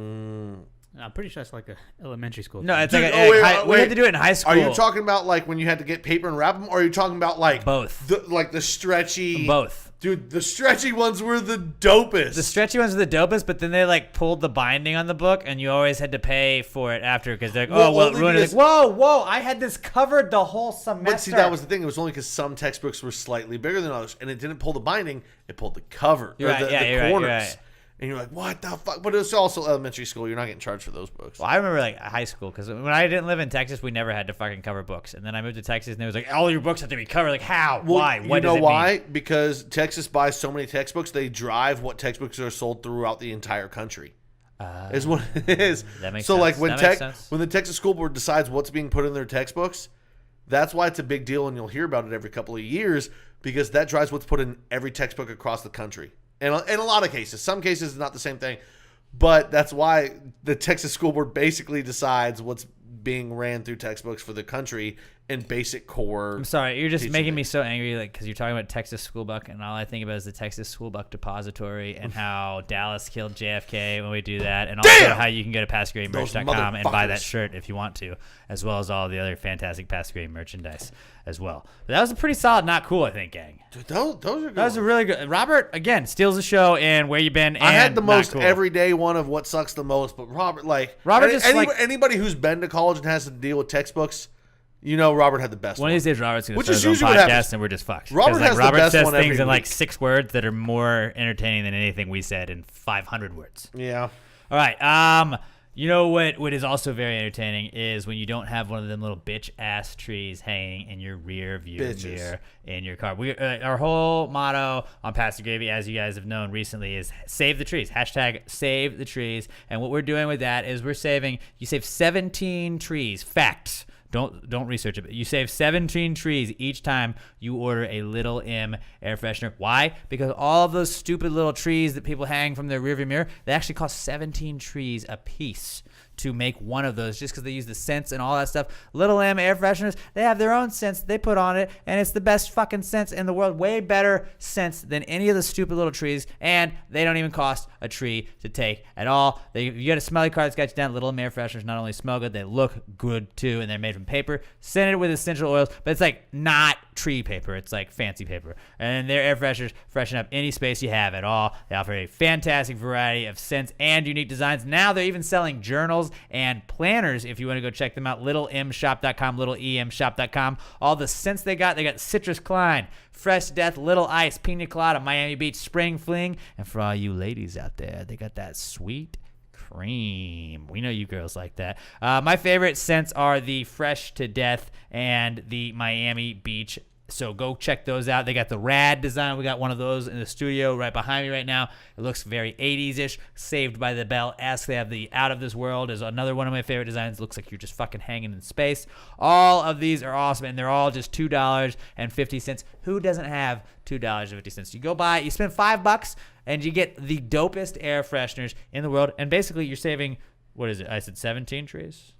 Speaker 4: I'm pretty sure it's like a elementary school.
Speaker 1: No,
Speaker 4: thing.
Speaker 1: it's
Speaker 2: Dude,
Speaker 1: like
Speaker 2: wait,
Speaker 1: we had to do it in high school.
Speaker 2: Are you talking about like when you had to get paper and wrap them, or are you talking about like
Speaker 1: Both.
Speaker 2: the stretchy?
Speaker 1: Both.
Speaker 2: Dude, the stretchy ones were the dopest.
Speaker 1: The stretchy ones were the dopest, but then they like pulled the binding on the book, and you always had to pay for it after because they're like,
Speaker 2: Well,
Speaker 1: oh, well,
Speaker 2: only
Speaker 1: ruined it.
Speaker 2: because-
Speaker 1: Like, whoa, I had this covered the whole semester.
Speaker 2: But see, that was the thing. It was only because some textbooks were slightly bigger than others, and it didn't pull the binding; it pulled the cover,
Speaker 1: You're right,
Speaker 2: the
Speaker 1: you're right,
Speaker 2: corners.
Speaker 1: you're right.
Speaker 2: And you're like, what the fuck? But it's also elementary school. You're not getting charged for those books.
Speaker 1: Well, I remember like high school because when I didn't live in Texas, we never had to fucking cover books. And then I moved to Texas, and it was like all your books have to be covered. Like how?
Speaker 2: Well,
Speaker 1: Why? What
Speaker 2: you know
Speaker 1: does it
Speaker 2: why?
Speaker 1: mean?
Speaker 2: Because Texas buys so many textbooks, they drive what textbooks are sold throughout the entire country. Is what it is.
Speaker 1: That makes
Speaker 2: so
Speaker 1: sense.
Speaker 2: like
Speaker 1: That makes sense.
Speaker 2: when the Texas school board decides what's being put in their textbooks, that's why it's a big deal, and you'll hear about it every couple of years because that drives what's put in every textbook across the country. And in a lot of cases, some cases it's not the same thing, but that's why the Texas school board basically decides what's being ran through textbooks for the country in basic core.
Speaker 1: I'm sorry, you're just
Speaker 2: teaching
Speaker 1: making
Speaker 2: it.
Speaker 1: me so angry, like because you're talking about Texas School Buck, and all I think about is the Texas School Buck Depository and how Dallas killed JFK when we do that, and also
Speaker 2: Damn!
Speaker 1: how you can go to PassGrayMerch.com and buy that
Speaker 2: motherfuckers.
Speaker 1: shirt if you want to, as well as all the other fantastic Pass Gray merchandise as well. But that was a pretty solid, not cool, I think, gang.
Speaker 2: Dude, those are good.
Speaker 1: That was a
Speaker 2: ones.
Speaker 1: really good. Robert again steals the show, and where you been? And
Speaker 2: I had the
Speaker 1: not
Speaker 2: most
Speaker 1: cool.
Speaker 2: everyday one of what sucks the most, but Robert anybody who's been to college and has to deal with textbooks, you know, Robert had the best
Speaker 1: One
Speaker 2: one.
Speaker 1: of these days, Robert's going to
Speaker 2: Which
Speaker 1: start
Speaker 2: is
Speaker 1: his own
Speaker 2: usually what
Speaker 1: podcast,
Speaker 2: happens.
Speaker 1: and we're just fucked.
Speaker 2: Robert
Speaker 1: 'Cause, like,
Speaker 2: has the
Speaker 1: Robert
Speaker 2: best
Speaker 1: says
Speaker 2: one every
Speaker 1: things in like
Speaker 2: week.
Speaker 1: 6 words that are more entertaining than anything we said in 500 words.
Speaker 2: Yeah.
Speaker 1: All right. You know what is also very entertaining is when you don't have one of them little bitch ass trees hanging in your rear view
Speaker 2: Bitches.
Speaker 1: mirror in your car. We our whole motto on Pastor Gravy, as you guys have known recently, is save the trees. Hashtag save the trees. And what we're doing with that is you save 17 trees. Facts. Don't research it. But you save 17 trees each time you order a Little M air freshener. Why? Because all of those stupid little trees that people hang from their rearview mirror, they actually cost 17 trees a piece to make one of those, just because they use the scents and all that stuff. Little M air fresheners, they have their own scents they put on it, and it's the best fucking scents in the world. Way better scents than any of the stupid little trees, and they don't even cost a tree to take at all. You got a smelly car that's got you down. Little M air fresheners not only smell good, they look good too, and they're made from paper, scented with essential oils, but it's like not tree paper. It's like fancy paper. And their air fresheners freshen up any space you have at all. They offer a fantastic variety of scents and unique designs. Now they're even selling journals and planners if you want to go check them out. LittleMshop.com, LittleEMshop.com. All the scents they got Citrus Klein, Fresh Death, Little Ice, Pina Colada, Miami Beach, Spring Fling. And for all you ladies out there, they got that sweet cream. We know you girls like that. My favorite scents are the Fresh to Death and the Miami Beach. So go check those out. They got the rad design. We got one of those in the studio right behind me right now. It looks very 80s-ish. Saved by the Bell-esque. They have the Out of This World is another one of my favorite designs. It looks like you're just fucking hanging in space. All of these are awesome, and they're all just $2.50. Who doesn't have $2.50? You go buy, you spend $5, and you get the dopest air fresheners in the world. And basically, you're saving, what is it? I said 17 trees?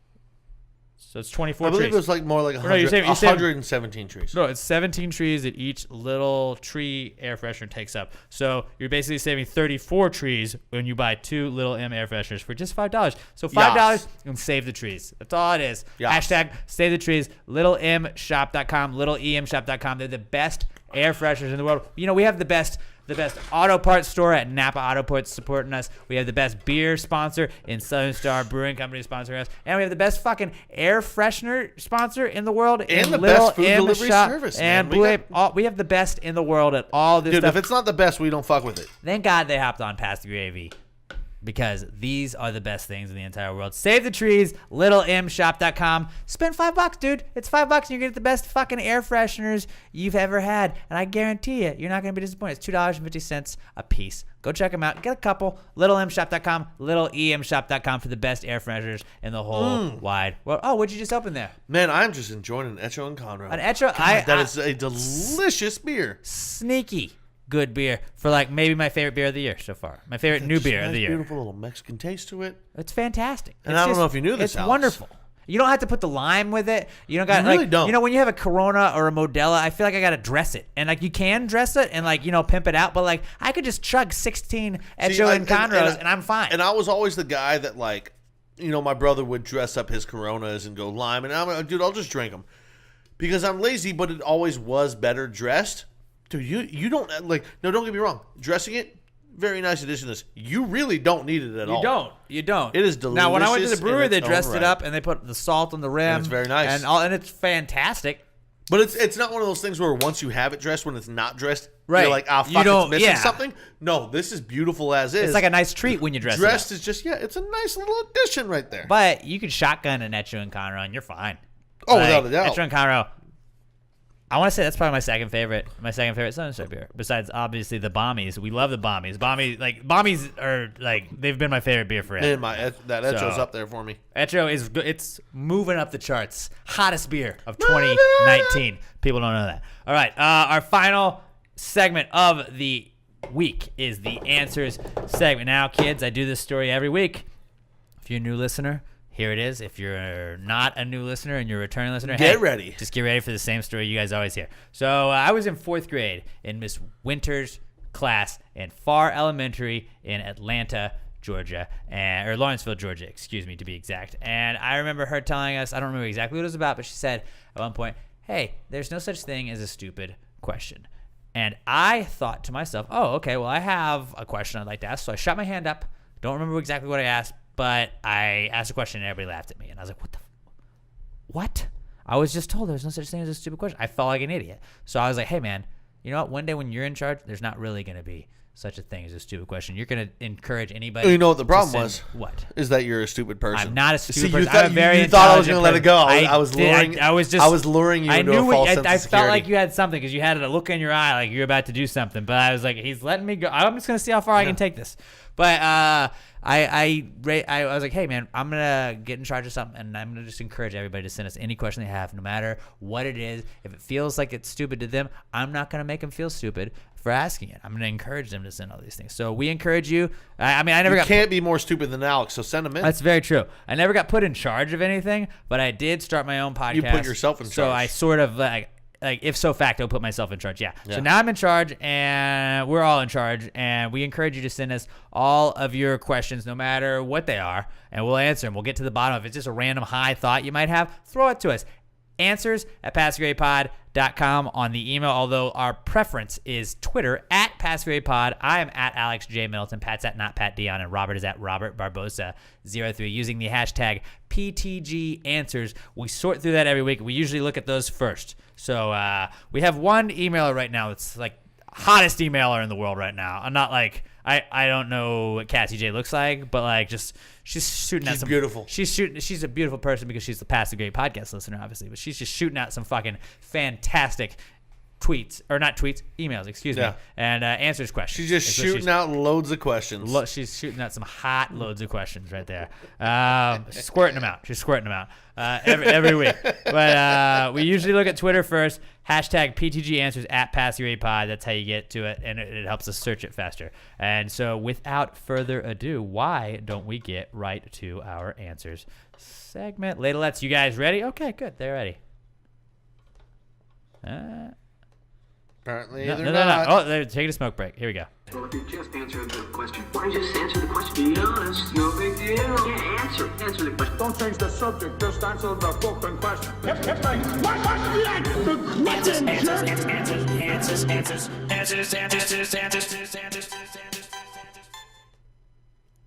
Speaker 1: So it's 24
Speaker 2: I believe
Speaker 1: trees.
Speaker 2: it was like more like
Speaker 1: no, you're saving-
Speaker 2: 117 trees.
Speaker 1: No, it's 17 trees that each little tree air freshener takes up. So you're basically saving 34 trees when you buy 2 Little M air fresheners for just $5. So $5
Speaker 2: Yes.
Speaker 1: and save the trees. That's all it is.
Speaker 2: Yes.
Speaker 1: Hashtag save the trees. LittleMshop.com, LittleEMshop.com. They're the best air fresheners in the world. You know, we have the best auto parts store at NAPA Autoparts supporting us. We have the best beer sponsor in Southern Star Brewing Company sponsoring us. And we have the best fucking air freshener sponsor in the world.
Speaker 2: And
Speaker 1: in
Speaker 2: the
Speaker 1: Little
Speaker 2: best food
Speaker 1: M
Speaker 2: delivery
Speaker 1: Shop.
Speaker 2: service,
Speaker 1: And
Speaker 2: man.
Speaker 1: Blue Ape. We have the best in the world at all this
Speaker 2: Dude,
Speaker 1: stuff.
Speaker 2: if it's not the best, we don't fuck with it.
Speaker 1: Thank God they hopped on Past the Gravy, because these are the best things in the entire world. Save the trees, LittleMshop.com. Spend $5, dude. It's $5 and you're going to get the best fucking air fresheners you've ever had. And I guarantee you, you're not going to be disappointed. It's $2.50 a piece. Go check them out. Get a couple. LittleMshop.com, LittleEMshop.com for the best air fresheners in the whole wide world. Oh, what'd you just open there?
Speaker 2: Man, I'm just enjoying an Echo and Conrad.
Speaker 1: An Echo?
Speaker 2: God, that is a delicious beer.
Speaker 1: Sneaky. good beer for like maybe my favorite beer of the year so far. My favorite new beer of the year.
Speaker 2: Beautiful little Mexican taste to it.
Speaker 1: It's fantastic.
Speaker 2: And
Speaker 1: It's
Speaker 2: I don't
Speaker 1: just-
Speaker 2: know if you knew this,
Speaker 1: It's
Speaker 2: Alex.
Speaker 1: wonderful. You don't have to put the lime with it. You don't got
Speaker 2: You really
Speaker 1: like
Speaker 2: don't.
Speaker 1: you know when you have a Corona or a Modelo, I feel like I got to dress it. And like you can dress it and like pimp it out, but like I could just chug 16 Echo and Conros and I'm fine.
Speaker 2: And I was always the guy that like, my brother would dress up his Coronas and go lime, and I'm like, dude, I'll just drink them because I'm lazy. But it always was better dressed. Dude, you don't like. No, don't get me wrong. Dressing it, very nice addition to this. You really don't need it at all.
Speaker 1: You don't.
Speaker 2: It is delicious.
Speaker 1: Now, when I went to the
Speaker 2: in
Speaker 1: brewery, they
Speaker 2: its own
Speaker 1: dressed it
Speaker 2: right.
Speaker 1: up and they put the salt on the rim.
Speaker 2: And it's very nice.
Speaker 1: and it's fantastic.
Speaker 2: But it's not one of those things where once you have it dressed, when it's not dressed,
Speaker 1: Right.
Speaker 2: you're like, ah,
Speaker 1: You
Speaker 2: fuck,
Speaker 1: don't-
Speaker 2: it's missing
Speaker 1: yeah.
Speaker 2: something. No, this is beautiful as is.
Speaker 1: It's like a nice treat when you dress
Speaker 2: dressed
Speaker 1: it up.
Speaker 2: is just it's a nice little addition right there.
Speaker 1: But you can shotgun an Echo and Conroe and you're fine.
Speaker 2: Oh, without a doubt.
Speaker 1: Echo and Conroe. I want to say that's probably my second favorite Southern Star beer. Besides, obviously, the Bommies. We love the Bommies. Bommies are like they've been my favorite beer forever.
Speaker 2: Man, that Echo's
Speaker 1: So-
Speaker 2: up there for me.
Speaker 1: Echo is good. It's moving up the charts. Hottest beer of 2019. People don't know that. All right. Our final segment of the week is the answers segment. Now, kids, I do this story every week. If you're a new listener, here it is. If you're not a new listener and you're a returning listener,
Speaker 2: Get ready.
Speaker 1: Just get ready for the same story you guys always hear. So I was in 4th grade in Miss Winter's class in Farr Elementary in Atlanta, Georgia, or Lawrenceville, Georgia, excuse me, to be exact. And I remember her telling us, I don't remember exactly what it was about, but she said at one point, hey, there's no such thing as a stupid question. And I thought to myself, oh, okay, well, I have a question I'd like to ask. So I shot my hand up. Don't remember exactly what I asked, but I asked a question and everybody laughed at me. And I was like, what? I was just told there's no such thing as a stupid question. I felt like an idiot. So I was like, hey, man, you know what? One day when you're in charge, there's not really going to be such a thing as a stupid question. You're going to encourage anybody.
Speaker 2: You know what the
Speaker 1: to
Speaker 2: problem
Speaker 1: send-
Speaker 2: was?
Speaker 1: What?
Speaker 2: Is that you're a stupid person.
Speaker 1: I'm not a stupid
Speaker 2: See,
Speaker 1: person.
Speaker 2: you
Speaker 1: I'm
Speaker 2: thought,
Speaker 1: a very
Speaker 2: you thought I was
Speaker 1: intelligent
Speaker 2: going to let it go.
Speaker 1: person.
Speaker 2: I was luring. I was luring you
Speaker 1: I
Speaker 2: into
Speaker 1: knew
Speaker 2: a false sense
Speaker 1: I
Speaker 2: of
Speaker 1: felt
Speaker 2: security.
Speaker 1: like you had something because you had a look in your eye like you're about to do something. But I was like, he's letting me go. I'm just going to see how far I can take this. But I was like, hey, man, I'm going to get in charge of something, and I'm going to just encourage everybody to send us any question they have, no matter what it is. If it feels like it's stupid to them, I'm not going to make them feel stupid for asking it. I'm going to encourage them to send all these things. So we encourage you. I never
Speaker 2: You
Speaker 1: got
Speaker 2: can't be more stupid than Alex, so send them in.
Speaker 1: That's very true. I never got put in charge of anything, but I did start my own podcast.
Speaker 2: You put yourself in
Speaker 1: So
Speaker 2: charge.
Speaker 1: I sort of like if so facto put myself in charge. Yeah. So now I'm in charge and we're all in charge, and we encourage you to send us all of your questions, no matter what they are, and we'll answer them. We'll get to the bottom. If it's just a random high thought you might have, throw it to us. Answers@PassGradePod.com on the email, although our preference is Twitter @PassGradePod. I am at Alex J. Middleton. Pat's at not Pat Dion, and Robert is at Robert Barbosa03 using the hashtag PTG Answers. We sort through that every week. We usually look at those first. So we have one emailer right now that's like hottest emailer in the world right now. I'm not like I don't know what Cassie J looks like, but like just she's shooting at
Speaker 2: She's
Speaker 1: some
Speaker 2: beautiful.
Speaker 1: She's a beautiful person because she's the Pass the Great podcast listener, obviously, but she's just shooting out some fucking fantastic emails, excuse me, and answers questions.
Speaker 2: She's just shooting out loads of questions.
Speaker 1: She's shooting out some hot loads of questions right there. She's squirting them out. Every week. But we usually look at Twitter first. Hashtag PTG Answers @PassYourAPod. That's how you get to it, and it helps us search it faster. And so without further ado, why don't we get right to our answers segment? Ladalettes, you guys ready? Okay, good. They're ready.
Speaker 2: Apparently
Speaker 1: No.
Speaker 2: they're not.
Speaker 1: Oh, they're taking a smoke break. Here we go.
Speaker 6: Well, if you just answered the question. Why don't you just answer the question? Be honest. No big deal. Yeah, answer the question.
Speaker 7: Don't change the subject, just answer the fucking question.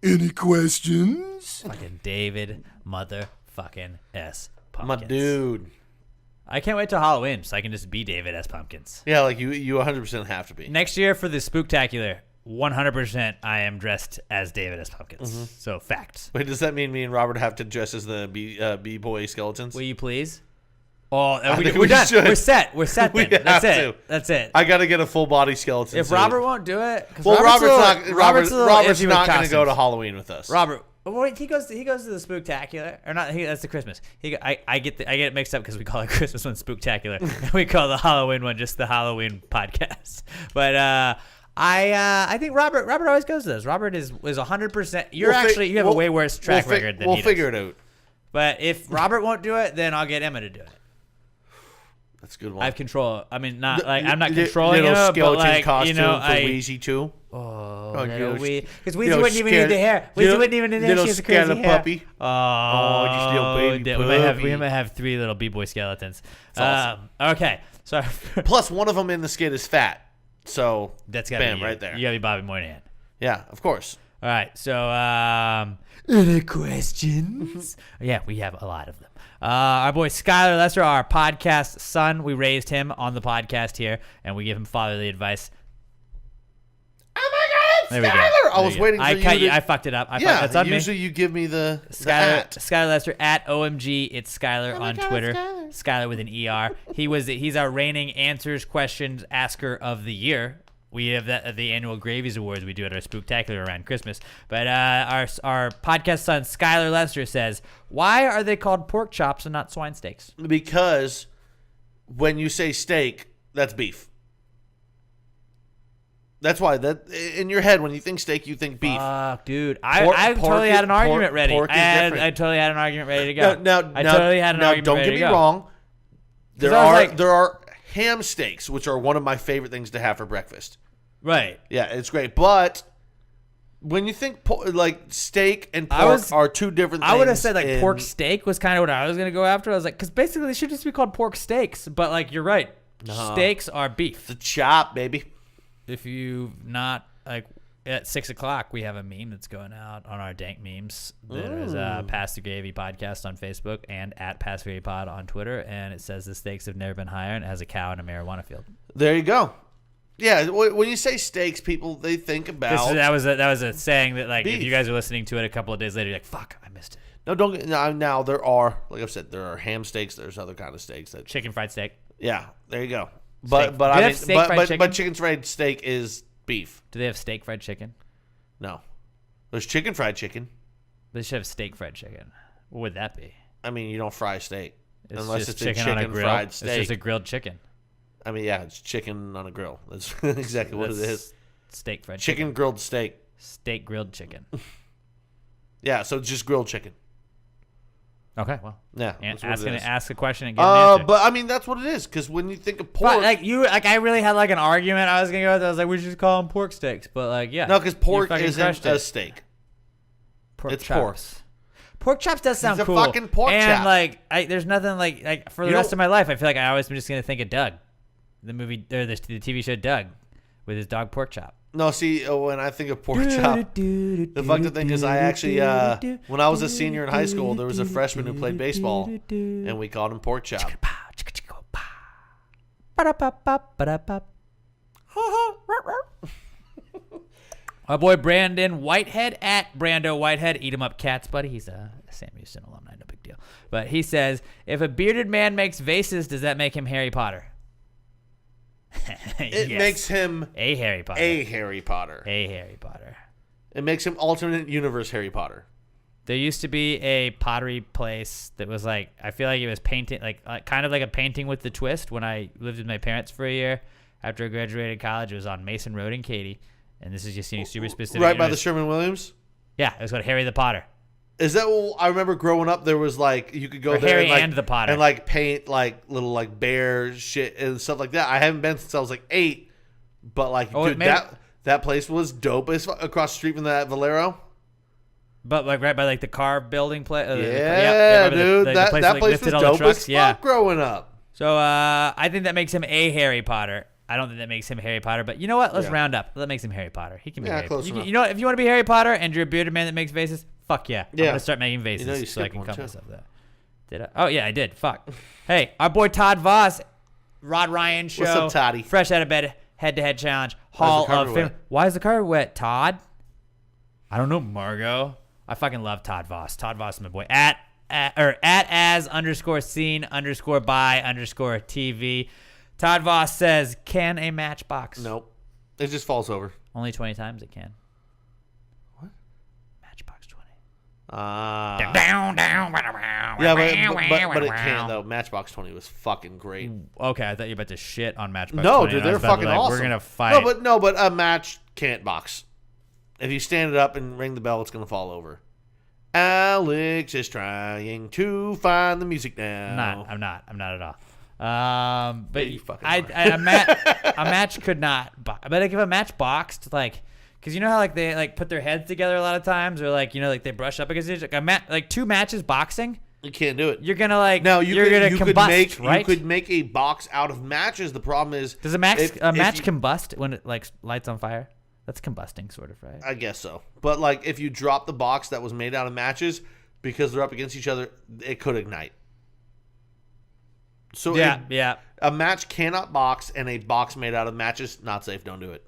Speaker 8: Any questions?
Speaker 1: Fucking David motherfucking S.
Speaker 2: My
Speaker 1: Pumpkins.
Speaker 2: dude.
Speaker 1: I can't wait till Halloween so I can just be David S. Pumpkins.
Speaker 2: Yeah, like you 100% have to be.
Speaker 1: Next year for the Spooktacular, 100% I am dressed as David S. Pumpkins.
Speaker 2: Mm-hmm.
Speaker 1: So facts.
Speaker 2: Wait, does that mean me and Robert have to dress as the B-boy skeletons?
Speaker 1: Will you please? Oh,
Speaker 2: think
Speaker 1: we're
Speaker 2: we
Speaker 1: done.
Speaker 2: should.
Speaker 1: We're set. We're set
Speaker 2: We
Speaker 1: then. That's
Speaker 2: have
Speaker 1: it.
Speaker 2: to.
Speaker 1: That's it.
Speaker 2: I got to get a full body skeleton.
Speaker 1: If
Speaker 2: suit.
Speaker 1: Robert won't do it, 'cause
Speaker 2: Well, Robert's
Speaker 1: a little
Speaker 2: not
Speaker 1: iffy with
Speaker 2: going to go to
Speaker 1: costumes.
Speaker 2: Halloween with us.
Speaker 1: Robert, Well, he goes to the Spooktacular, or not? That's the Christmas. I get it mixed up because we call it Christmas one Spooktacular, and we call the Halloween one just the Halloween podcast. But I think Robert always goes to those. Robert is 100%. You have a way worse track record than
Speaker 2: we'll
Speaker 1: he
Speaker 2: figure
Speaker 1: does.
Speaker 2: it out.
Speaker 1: But if Robert won't do it, then I'll get Emma to do it.
Speaker 2: That's a good one.
Speaker 1: I have control. I mean, I'm not controlling
Speaker 2: little
Speaker 1: Emma, but
Speaker 2: skeleton
Speaker 1: like
Speaker 2: costume
Speaker 1: for
Speaker 2: Wheezy too.
Speaker 1: Oh,
Speaker 2: because
Speaker 1: Wheezy wouldn't even need the hair. Wheezy wouldn't even need the hair. She has a crazy hair.
Speaker 2: Puppy.
Speaker 1: Oh,
Speaker 2: just little baby
Speaker 1: we might have 3 little b-boy skeletons.
Speaker 2: Awesome.
Speaker 1: Okay, so
Speaker 2: Plus, one of them in the skit is fat. So
Speaker 1: that's gotta
Speaker 2: bam,
Speaker 1: be you.
Speaker 2: right there.
Speaker 1: You gotta be Bobby Moynihan.
Speaker 2: Yeah, of course.
Speaker 1: All right, so any questions? Yeah, we have a lot of them. Our boy Skylar Lester, our podcast son, we raised him on the podcast here, and we give him fatherly advice.
Speaker 2: Oh my God,
Speaker 1: There we go.
Speaker 2: Skylar! I
Speaker 1: There
Speaker 2: was
Speaker 1: you go.
Speaker 2: waiting for you to...
Speaker 1: I fucked it up.
Speaker 2: Yeah,
Speaker 1: that's on
Speaker 2: usually
Speaker 1: me.
Speaker 2: you give me the
Speaker 1: Skylar,
Speaker 2: at.
Speaker 1: Skylar Lester at OMG. It's Skylar on Twitter. Skylar with an ER. He's our reigning answers questions asker of the year. We have that at the annual Gravies Awards we do at our Spooktacular around Christmas. But our podcast son Skylar Lester says, "Why are they called pork chops and not swine steaks?"
Speaker 2: Because when you say steak, that's beef. That's why that in your head when you think steak, you think beef.
Speaker 1: Fuck, dude. I totally had an argument ready. I totally had an argument ready to go.
Speaker 2: Now, don't get me wrong. There are ham steaks, which are one of my favorite things to have for breakfast.
Speaker 1: Right.
Speaker 2: Yeah, it's great. But when you think like steak and pork are two different things.
Speaker 1: I would have said like pork steak was kind of what I was going to go after. I was like, because basically they should just be called pork steaks. But like, you're right. No. Steaks are beef.
Speaker 2: It's a chop, baby.
Speaker 1: If you've not, like, at 6 o'clock, we have a meme that's going out on our dank memes. There's a Pass the Gravy podcast on Facebook and at Pass the Gravy Pod on Twitter. And it says the stakes have never been higher and it has a cow in a marijuana field.
Speaker 2: There you go. Yeah, when you say steaks, people, they think about...
Speaker 1: That was a saying that, like,
Speaker 2: beef.
Speaker 1: if you guys are listening to it a couple of days later, you're like, fuck, I missed it.
Speaker 2: No, now there are, like I've said, there are ham steaks. There's other kind of steaks.
Speaker 1: Chicken fried steak.
Speaker 2: Yeah, there you go.
Speaker 1: But
Speaker 2: chicken fried steak is beef.
Speaker 1: Do they have steak fried chicken?
Speaker 2: No. There's chicken fried chicken.
Speaker 1: They should have steak fried chicken. What would that be?
Speaker 2: I mean, you don't fry steak.
Speaker 1: Unless it's chicken on a grill.
Speaker 2: Fried steak.
Speaker 1: It's just a grilled chicken.
Speaker 2: I mean, yeah, it's chicken on a grill. That's exactly what it is.
Speaker 1: Steak fried
Speaker 2: chicken. Grilled steak.
Speaker 1: Steak grilled chicken.
Speaker 2: Yeah, so it's just grilled chicken.
Speaker 1: Okay, well,
Speaker 2: yeah.
Speaker 1: Ask a question and get an answer.
Speaker 2: But I mean, that's what it is. Because when you think of pork,
Speaker 1: I really had like an argument. I was gonna go with. I was like, we should just call them pork steaks. But like, yeah,
Speaker 2: no, because pork isn't a steak. It's chops.
Speaker 1: Pork chops does sound cool.
Speaker 2: It's a fucking pork chop.
Speaker 1: And like, there's nothing like for the rest of my life. I feel like I always am just gonna think of Doug, the movie or the TV show Doug, with his dog pork chop.
Speaker 2: No, see, when I think of pork chop, the fucking thing is I actually, when I was a senior in high school, there was a freshman who played baseball, and we called him Pork Chop.
Speaker 1: Our boy Brandon Whitehead at Brando Whitehead. Eat 'em up cats, buddy. He's a Sam Houston alumni, no big deal. But he says, if a bearded man makes vases, does that make him Harry Potter?
Speaker 2: It makes him
Speaker 1: a Harry Potter.
Speaker 2: A Harry Potter.
Speaker 1: A Harry Potter.
Speaker 2: It makes him alternate universe Harry Potter.
Speaker 1: There used to be a pottery place that was like, I feel like it was painting, like kind of like a painting with the twist. When I lived with my parents for a year after I graduated college, it was on Mason Road in Katy. And this is just super specific.
Speaker 2: Right by the Sherman-Williams?
Speaker 1: Yeah, it was called Harry the Potter.
Speaker 2: Is that what I remember growing up? There was like you could go there
Speaker 1: Harry and the Potter
Speaker 2: and like paint like little like bear shit and stuff like that. I haven't been since I was like 8, but like dude, that place was dope. It's across the street from that Valero.
Speaker 1: But like right by like the car building place.
Speaker 2: Dude, that place was dope as fuck growing up.
Speaker 1: So I think that makes him a Harry Potter. I don't think that makes him Harry Potter, but you know what? Let's round up. That makes him Harry Potter. He can be Harry Potter. You know, if you want to be Harry Potter and you're a bearded man that makes vases, fuck yeah. I'm going to start making vases so I can come myself that. Did I? Oh, yeah, I did. Fuck. Hey, our boy Todd Voss, Rod Ryan Show.
Speaker 2: What's up, Toddy?
Speaker 1: Fresh out of bed, head-to-head challenge. Hall of Fame. Why is the carpet wet, Todd? I don't know, Margot. I fucking love Todd Voss. Todd Voss is my boy. At as_scene_by_TV. Todd Voss says, can a matchbox?
Speaker 2: Nope. It just falls over.
Speaker 1: Only 20 times it can.
Speaker 2: What?
Speaker 1: Matchbox 20.
Speaker 2: Yeah, but it can't though. Matchbox 20 was fucking great.
Speaker 1: Okay, I thought you were about to shit on Matchbox.
Speaker 2: No,
Speaker 1: 20,
Speaker 2: dude,
Speaker 1: and I
Speaker 2: they're
Speaker 1: was about to
Speaker 2: fucking
Speaker 1: be like,
Speaker 2: awesome.
Speaker 1: We're gonna fight.
Speaker 2: No, but a match can't box. If you stand it up and ring the bell, it's gonna fall over. Alex is trying to find the music now.
Speaker 1: I'm not at all. But
Speaker 2: you fucking
Speaker 1: a match could not. But like if a match boxed, like, because you know how like they like put their heads together a lot of times, or like like they brush up against each other. Like two matches boxing,
Speaker 2: You can't do it.
Speaker 1: you're gonna like
Speaker 2: Now
Speaker 1: you're gonna combust, right?
Speaker 2: You could make a box out of matches. The problem is,
Speaker 1: Does a match
Speaker 2: if
Speaker 1: combust when it like lights on fire? That's combusting, sort of, right?
Speaker 2: I guess so. But like if you drop the box that was made out of matches because they're up against each other, it could ignite. So
Speaker 1: yeah.
Speaker 2: A match cannot box, and a box made out of matches not safe. Don't do it.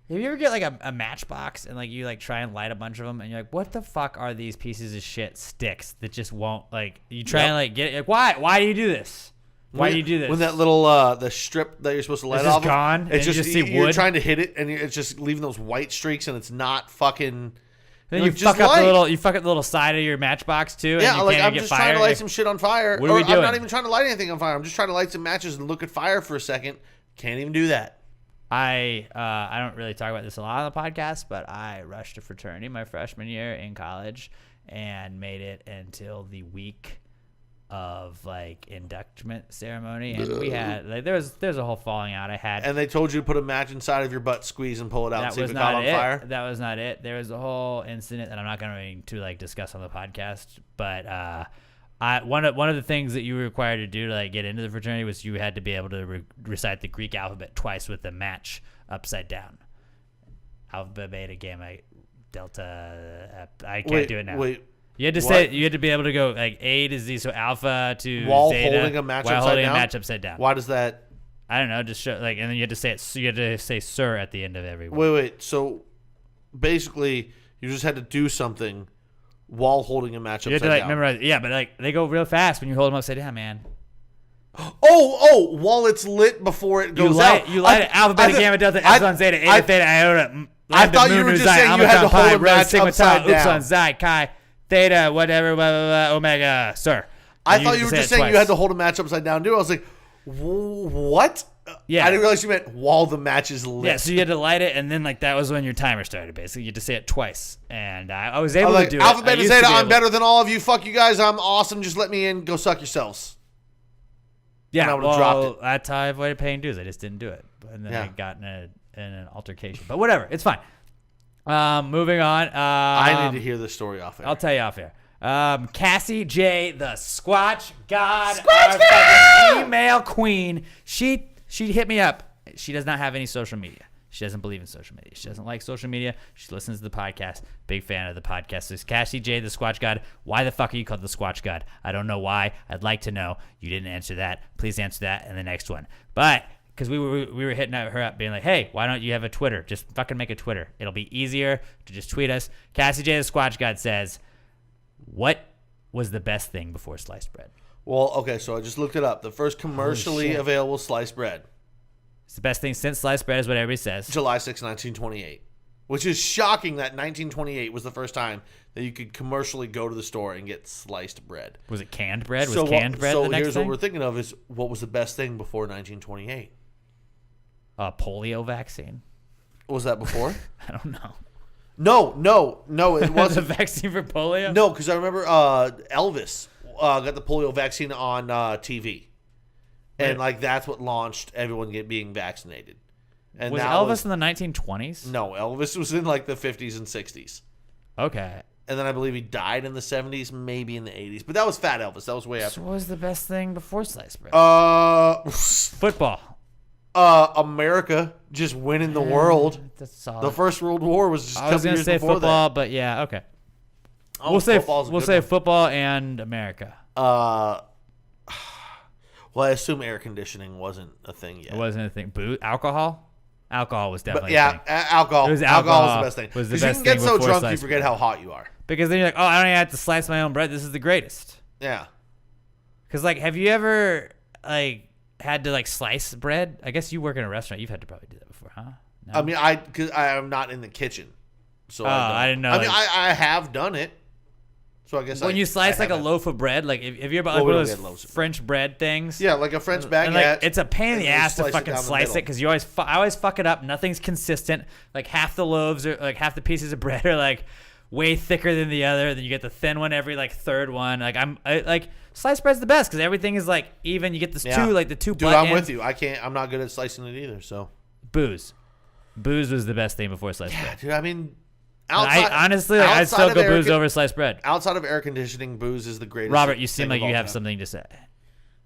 Speaker 1: If you ever get like a matchbox and like you like try and light a bunch of them and you're like, what the fuck are these pieces of shit sticks that just won't like? You try and like get it. Like, why do you do this? Why do you do this?
Speaker 2: When that little the strip that you're supposed to light
Speaker 1: It's just
Speaker 2: off,
Speaker 1: gone,
Speaker 2: it's
Speaker 1: and you
Speaker 2: just
Speaker 1: just see
Speaker 2: you're
Speaker 1: wood?
Speaker 2: trying to hit it, and it's just leaving those white streaks, and it's not fucking.
Speaker 1: Then
Speaker 2: like,
Speaker 1: you
Speaker 2: just
Speaker 1: fuck up
Speaker 2: light.
Speaker 1: you fuck up the little side of your matchbox too. And
Speaker 2: Yeah,
Speaker 1: you
Speaker 2: like
Speaker 1: can't
Speaker 2: I'm
Speaker 1: get
Speaker 2: just
Speaker 1: fire.
Speaker 2: trying to light some shit on fire.
Speaker 1: What are we
Speaker 2: I'm not
Speaker 1: doing?
Speaker 2: even trying to light anything on fire. I'm just trying to light some matches and look at fire for a second. Can't even do that.
Speaker 1: I don't really talk about this a lot on the podcast, but I rushed a fraternity my freshman year in college and made it until the week of like inductment ceremony, and we had like there's a whole falling out I had.
Speaker 2: And they told you to put a match inside of your butt, squeeze, and pull it out and
Speaker 1: That
Speaker 2: see if
Speaker 1: was
Speaker 2: it caught
Speaker 1: not
Speaker 2: on
Speaker 1: it.
Speaker 2: fire.
Speaker 1: That was not it. There was a whole incident that I'm not going to like discuss on the podcast, but one of the things that you were required to do to like get into the fraternity was you had to be able to recite the Greek alphabet twice with the match upside down. Alpha, beta, gamma, delta. I can't do it now.
Speaker 2: Wait,
Speaker 1: you had to
Speaker 2: what?
Speaker 1: say you had to be able to go like A to Z, so alpha to
Speaker 2: while
Speaker 1: zeta,
Speaker 2: holding a match
Speaker 1: while
Speaker 2: upside
Speaker 1: holding
Speaker 2: down.
Speaker 1: a match upside down.
Speaker 2: Why does that?
Speaker 1: I don't know. Just show like, and then you had to say it. You had to say "sir" at the end of every one.
Speaker 2: Wait. So basically, you just had to do something while holding a match
Speaker 1: You had
Speaker 2: upside
Speaker 1: to like
Speaker 2: down.
Speaker 1: memorize. Yeah, but like they go real fast when you hold them upside down, man.
Speaker 2: Oh! While it's lit before it goes out.
Speaker 1: You light it. Alpha, beta, gamma, delta, epsilon, zeta, eta, theta, iota.
Speaker 2: I thought you were just saying you had to hold a match upside down.
Speaker 1: Upsilon, xi, chi, theta, whatever, blah, blah, blah, omega, sir.
Speaker 2: I thought you were just saying you had to hold a match upside down too. I was like, what?
Speaker 1: Yeah.
Speaker 2: I didn't realize you meant while the match is lit.
Speaker 1: Yeah, so you had to light it, and then like that was when your timer started. Basically, you had to say it twice, and I was able to do it.
Speaker 2: Alpha,
Speaker 1: I
Speaker 2: beta,
Speaker 1: used to
Speaker 2: zeta,
Speaker 1: be
Speaker 2: I'm
Speaker 1: able-
Speaker 2: better than all of you. Fuck you guys. I'm awesome. Just let me in. Go suck yourselves.
Speaker 1: Yeah,
Speaker 2: I would've dropped
Speaker 1: well,
Speaker 2: it.
Speaker 1: that's how I avoided paying dues. I just didn't do it, and then
Speaker 2: Yeah.
Speaker 1: I got in an altercation. But whatever, it's fine. Moving on.
Speaker 2: I need to hear this story off air.
Speaker 1: I'll tell you off air. Cassie J, the Squatch God, our fucking email queen. She hit me up. She does not have any social media. She doesn't believe in social media. She doesn't like social media. She listens to the podcast. Big fan of the podcast. So it's Cassie J, the Squatch God. Why the fuck are you called the Squatch God? I don't know why. I'd like to know. You didn't answer that. Please answer that in the next one. But because we were hitting her up being like, hey, why don't you have a Twitter? Just fucking make a Twitter. It'll be easier to just tweet us. Cassie J, the Squatch God says, what was the best thing before sliced bread?
Speaker 2: Well, okay, so I just looked it up. The first commercially
Speaker 1: shit.
Speaker 2: available sliced bread,
Speaker 1: It's the best thing since sliced bread is what everybody says.
Speaker 2: July 6, 1928. Which is shocking that 1928 was the first time that you could commercially go to the store and get sliced bread.
Speaker 1: Was it canned bread? Was
Speaker 2: So
Speaker 1: canned bread
Speaker 2: so
Speaker 1: the next
Speaker 2: here's
Speaker 1: thing?
Speaker 2: what we're thinking of is what was the best thing before 1928?
Speaker 1: Polio vaccine.
Speaker 2: Was that before?
Speaker 1: I don't know.
Speaker 2: No, it
Speaker 1: The
Speaker 2: wasn't.
Speaker 1: vaccine for polio?
Speaker 2: No, because I remember Elvis got the polio vaccine on TV. And like that's what launched everyone being vaccinated. And
Speaker 1: Was
Speaker 2: that
Speaker 1: Elvis in the 1920s?
Speaker 2: No, Elvis was in like the 50s and 60s.
Speaker 1: Okay.
Speaker 2: And then I believe he died in the 70s, maybe in the 80s. But that was Fat Elvis. That was way
Speaker 1: So
Speaker 2: after.
Speaker 1: what was the best thing before sliced bread? Football.
Speaker 2: America just winning the world.
Speaker 1: That's solid.
Speaker 2: The First World War was just a
Speaker 1: I
Speaker 2: couple
Speaker 1: was gonna
Speaker 2: years
Speaker 1: say
Speaker 2: before
Speaker 1: football,
Speaker 2: that.
Speaker 1: but yeah, okay.
Speaker 2: Oh,
Speaker 1: we'll say
Speaker 2: football's a good one.
Speaker 1: football and America.
Speaker 2: Well, I assume air conditioning wasn't a thing yet.
Speaker 1: It wasn't a thing. Alcohol? Alcohol was
Speaker 2: But
Speaker 1: definitely
Speaker 2: yeah,
Speaker 1: a thing.
Speaker 2: alcohol.
Speaker 1: It was
Speaker 2: Alcohol is
Speaker 1: alcohol
Speaker 2: the best thing.
Speaker 1: was the
Speaker 2: Because you
Speaker 1: best
Speaker 2: can get
Speaker 1: thing
Speaker 2: so
Speaker 1: before
Speaker 2: drunk you
Speaker 1: sliced
Speaker 2: forget
Speaker 1: bread.
Speaker 2: how hot you are.
Speaker 1: Because then you're like, oh, I don't even have to slice my own bread. This is the greatest.
Speaker 2: Yeah.
Speaker 1: Because, like, have you ever, like, had to, like, slice bread? I guess you work in a restaurant. You've had to probably do that before, huh? No?
Speaker 2: I mean, because I am not in the kitchen. So
Speaker 1: I didn't know,
Speaker 2: I mean,
Speaker 1: like-
Speaker 2: I have done it. So I guess
Speaker 1: when you slice like a loaf of bread, like if you're about like
Speaker 2: Well, we
Speaker 1: one of
Speaker 2: don't
Speaker 1: those
Speaker 2: get loaves of
Speaker 1: French bread things.
Speaker 2: Yeah, like a French baguette.
Speaker 1: And like, it's a pain in the
Speaker 2: and then
Speaker 1: ass to
Speaker 2: slice it
Speaker 1: fucking
Speaker 2: down the
Speaker 1: slice it
Speaker 2: middle.
Speaker 1: because I always fuck it up. Nothing's consistent. Like half the loaves or like half the pieces of bread are like way thicker than the other. Then you get the thin one every like third one. Like like sliced bread's the best because everything is like even. You get this the two.
Speaker 2: Dude, I'm with you. I'm not good at slicing it either. So
Speaker 1: booze was the best thing before sliced bread.
Speaker 2: dude. I mean,
Speaker 1: Honestly, like, I'd still go booze over sliced bread.
Speaker 2: Outside of air conditioning, booze is the greatest.
Speaker 1: Robert, you seem
Speaker 2: thing
Speaker 1: like
Speaker 2: of
Speaker 1: you
Speaker 2: all
Speaker 1: have
Speaker 2: time.
Speaker 1: something to say.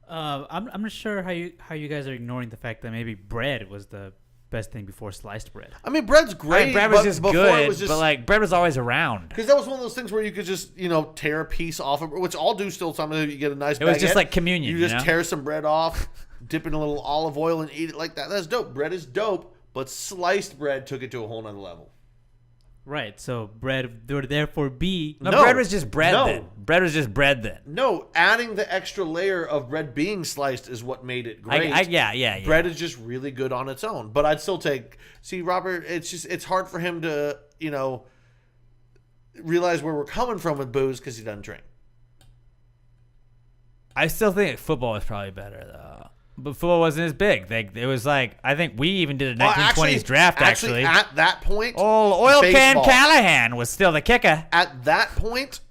Speaker 4: I'm not sure how you guys are ignoring the fact that maybe bread was the best thing before sliced bread.
Speaker 2: I mean, bread's great.
Speaker 1: Bread was
Speaker 2: but
Speaker 1: just
Speaker 2: before
Speaker 1: good,
Speaker 2: it was just,
Speaker 1: but like bread was always around.
Speaker 2: because that was one of those things where you could just tear a piece off of, which I'll do still. Sometimes you get a nice.
Speaker 1: It was just
Speaker 2: baguette,
Speaker 1: like communion.
Speaker 2: You just tear some bread off, dip in a little olive oil, and eat it like that. That's dope. Bread is dope, but sliced bread took it to a whole nother level.
Speaker 4: Right. So bread would therefore be.
Speaker 1: No,
Speaker 2: No.
Speaker 1: bread was just bread
Speaker 2: No.
Speaker 1: then. Bread was just bread then.
Speaker 2: No, adding the extra layer of bread being sliced is what made it great.
Speaker 1: Yeah.
Speaker 2: Bread is just really good on its own. But I'd still take. See, Robert, it's hard for him to realize where we're coming from with booze because he doesn't drink.
Speaker 1: I still think football was probably better though. But football wasn't as big. It was like I think we even did a 1920s draft actually.
Speaker 2: At that point,
Speaker 1: Oil can
Speaker 2: baseball.
Speaker 1: Callahan was still the kicker.
Speaker 2: At that point,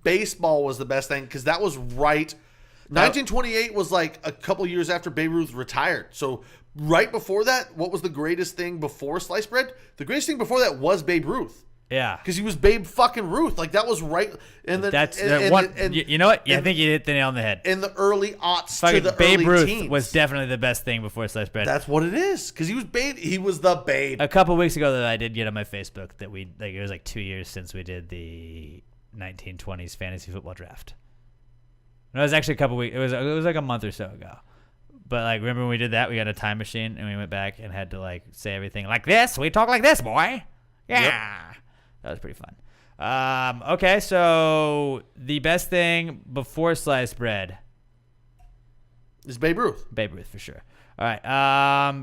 Speaker 2: baseball was the best thing because that was right. 1928 was like a couple years after Babe Ruth retired. So right before that, what was the greatest thing before sliced bread? The greatest thing before that was Babe Ruth.
Speaker 1: Yeah.
Speaker 2: Because he was Babe fucking Ruth. Like, that was right. And
Speaker 1: You know what? I think you hit the nail on the head.
Speaker 2: In the early aughts
Speaker 1: Fucking
Speaker 2: to the
Speaker 1: Babe
Speaker 2: early
Speaker 1: Ruth
Speaker 2: teens.
Speaker 1: was definitely the best thing before sliced bread.
Speaker 2: That's what it is. Because he was Babe. He was the Babe.
Speaker 1: A couple weeks ago, though, I did get on my Facebook that it was like 2 years since we did the 1920s fantasy football draft. No, it was actually a couple weeks. It was like a month or so ago. But like, remember when we did that? We got a time machine and we went back and had to like say everything like this. We talk like this, boy. Yeah. Yep. That was pretty fun. Okay, so the best thing before sliced bread
Speaker 2: is Babe Ruth.
Speaker 1: Babe Ruth for sure. All right.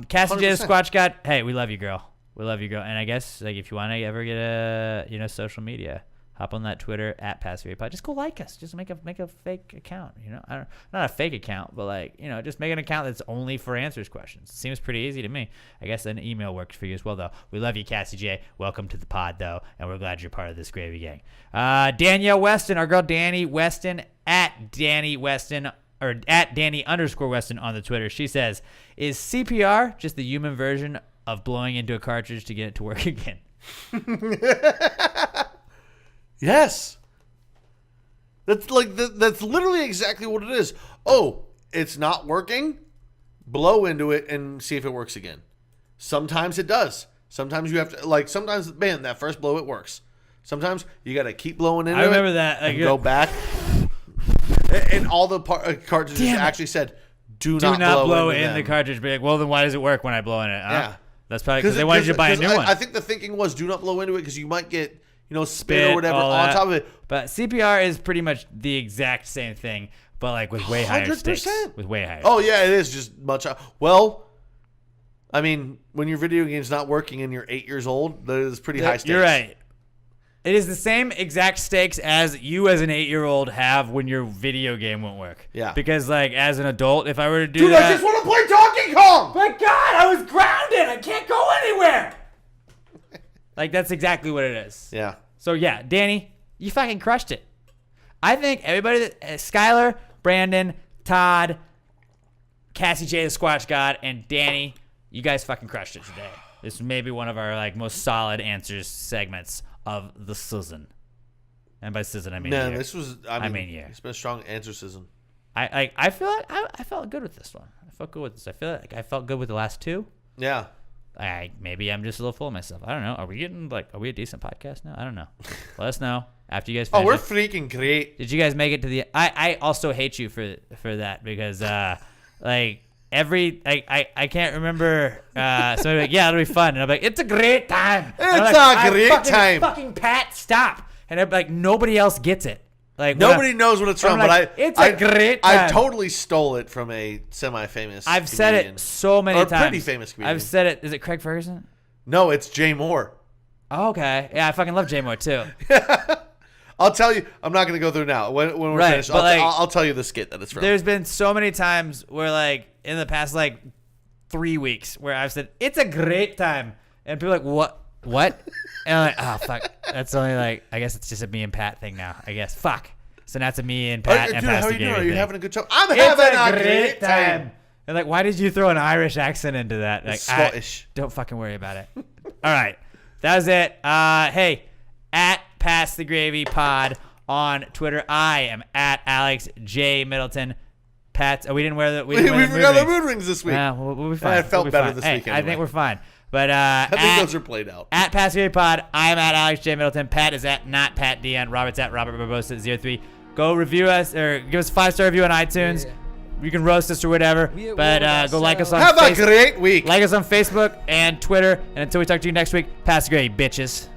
Speaker 1: Cassie J. the
Speaker 2: 100%.
Speaker 1: Squatch God. Hey, we love you, girl. We love you, girl. And I guess like if you want to ever get a social media, hop on that Twitter at PassivelyPod. Just go like us. Just make a fake account. Not a fake account, but like just make an account that's only for answers questions. It seems pretty easy to me. I guess an email works for you as well, though. We love you, Cassie J. Welcome to the pod, though, and we're glad you're part of this gravy gang. Danielle Weston, our girl Danny Weston at Danny Weston or at Danny_Weston on the Twitter. She says, "Is CPR just the human version of blowing into a cartridge to get it to work again?"
Speaker 2: Yes. That's literally exactly what it is. Oh, it's not working? Blow into it and see if it works again. Sometimes it does. Sometimes you have to sometimes that first blow it works. Sometimes you got to keep blowing into it.
Speaker 1: I remember that.
Speaker 2: And go back. And all the cartridges actually said, do not blow
Speaker 1: in the cartridge. Be like, well, then why does it work when I blow in it? Huh?
Speaker 2: Yeah.
Speaker 1: That's probably because they wanted you to buy a new one.
Speaker 2: I think the thinking was do not blow into it because you might get spit or whatever on top of it.
Speaker 1: But CPR is pretty much the exact same thing, but like with way higher
Speaker 2: 100%.
Speaker 1: stakes. With way higher.
Speaker 2: Oh yeah, it is just much. Well, I mean, when your video game's not working and you're 8 years old, that is pretty high stakes.
Speaker 1: You're right. It is the same exact stakes as you as an 8-year-old have when your video game won't work.
Speaker 2: Yeah.
Speaker 1: Because like as an adult, if I were to do
Speaker 2: Dude,
Speaker 1: that,
Speaker 2: I just want to play Donkey Kong.
Speaker 1: my God, I was grounded. I can't go anywhere. Like that's exactly what it is.
Speaker 2: Yeah.
Speaker 1: So yeah, Danny, you fucking crushed it. I think everybody, Skylar, Brandon, Todd, Cassie J, the Squatch God, and Danny, you guys fucking crushed it today. This may be one of our like most solid answers segments of the season. And by season, I mean
Speaker 2: Man,
Speaker 1: year.
Speaker 2: this was. I mean year. It's been a strong answer season.
Speaker 1: I feel like I felt good with this one. I felt good with this. I feel like I felt good with the last two.
Speaker 2: Yeah.
Speaker 1: Maybe I'm just a little full of myself. I don't know. Are we a decent podcast now? I don't know. Let us know after you guys finish.
Speaker 2: Oh, we're
Speaker 1: it.
Speaker 2: freaking great.
Speaker 1: Did you guys make it to the I also hate you for that because like every I can't remember so like, yeah, it'll be fun and I'm like it's a great time.
Speaker 2: It's a great time.
Speaker 1: Fucking Pat, stop. And I'm like nobody else gets it. Like
Speaker 2: nobody knows what it's from,
Speaker 1: like,
Speaker 2: but
Speaker 1: it's a great time.
Speaker 2: I totally stole it from a semi-famous.
Speaker 1: I've said it so many times.
Speaker 2: Pretty famous comedian.
Speaker 1: I've said it. Is it Craig Ferguson?
Speaker 2: No, it's Jay Moore.
Speaker 1: Oh, okay. Yeah, I fucking love Jay Moore too.
Speaker 2: I'll tell you. I'm not going to go through now. When we're
Speaker 1: Right,
Speaker 2: finished,
Speaker 1: but, like,
Speaker 2: I'll tell you the skit that it's from.
Speaker 1: There's been so many times where, like, in the past, like, 3 weeks where I've said, it's a great time. And people are like, what? And I'm like, oh, fuck. That's only, like, I guess it's just a me and Pat thing now. I guess. Fuck. So now it's a me and Pat and
Speaker 2: dude, how are you
Speaker 1: Pastor
Speaker 2: doing? Are
Speaker 1: Gary
Speaker 2: you
Speaker 1: thing.
Speaker 2: having a good time? I'm
Speaker 1: It's
Speaker 2: having a great time.
Speaker 1: And like, why did you throw an Irish accent into that? Like,
Speaker 2: It's Scottish.
Speaker 1: Don't fucking worry about it. All right. That was it. Hey, at Pass the Gravy Pod on Twitter. I am at Alex J. Middleton. Pat, we didn't wear the we
Speaker 2: forgot the mood rings this week.
Speaker 1: We'll be fine.
Speaker 2: I felt
Speaker 1: We'll be
Speaker 2: better
Speaker 1: fine.
Speaker 2: this
Speaker 1: Hey,
Speaker 2: week
Speaker 1: I
Speaker 2: anyway.
Speaker 1: think we're fine. But
Speaker 2: I think those are played out.
Speaker 1: At Pass the Gravy Pod, I'm at Alex J. Middleton. Pat is at not Pat DN. Robert's at Robert Barbosa 03. Go review us or give us a 5-star review on iTunes. You can roast us or whatever, but go like us on
Speaker 2: Have
Speaker 1: Facebook.
Speaker 2: a great week.
Speaker 1: Like us on Facebook and Twitter. And until we talk to you next week, pass the gravy, bitches.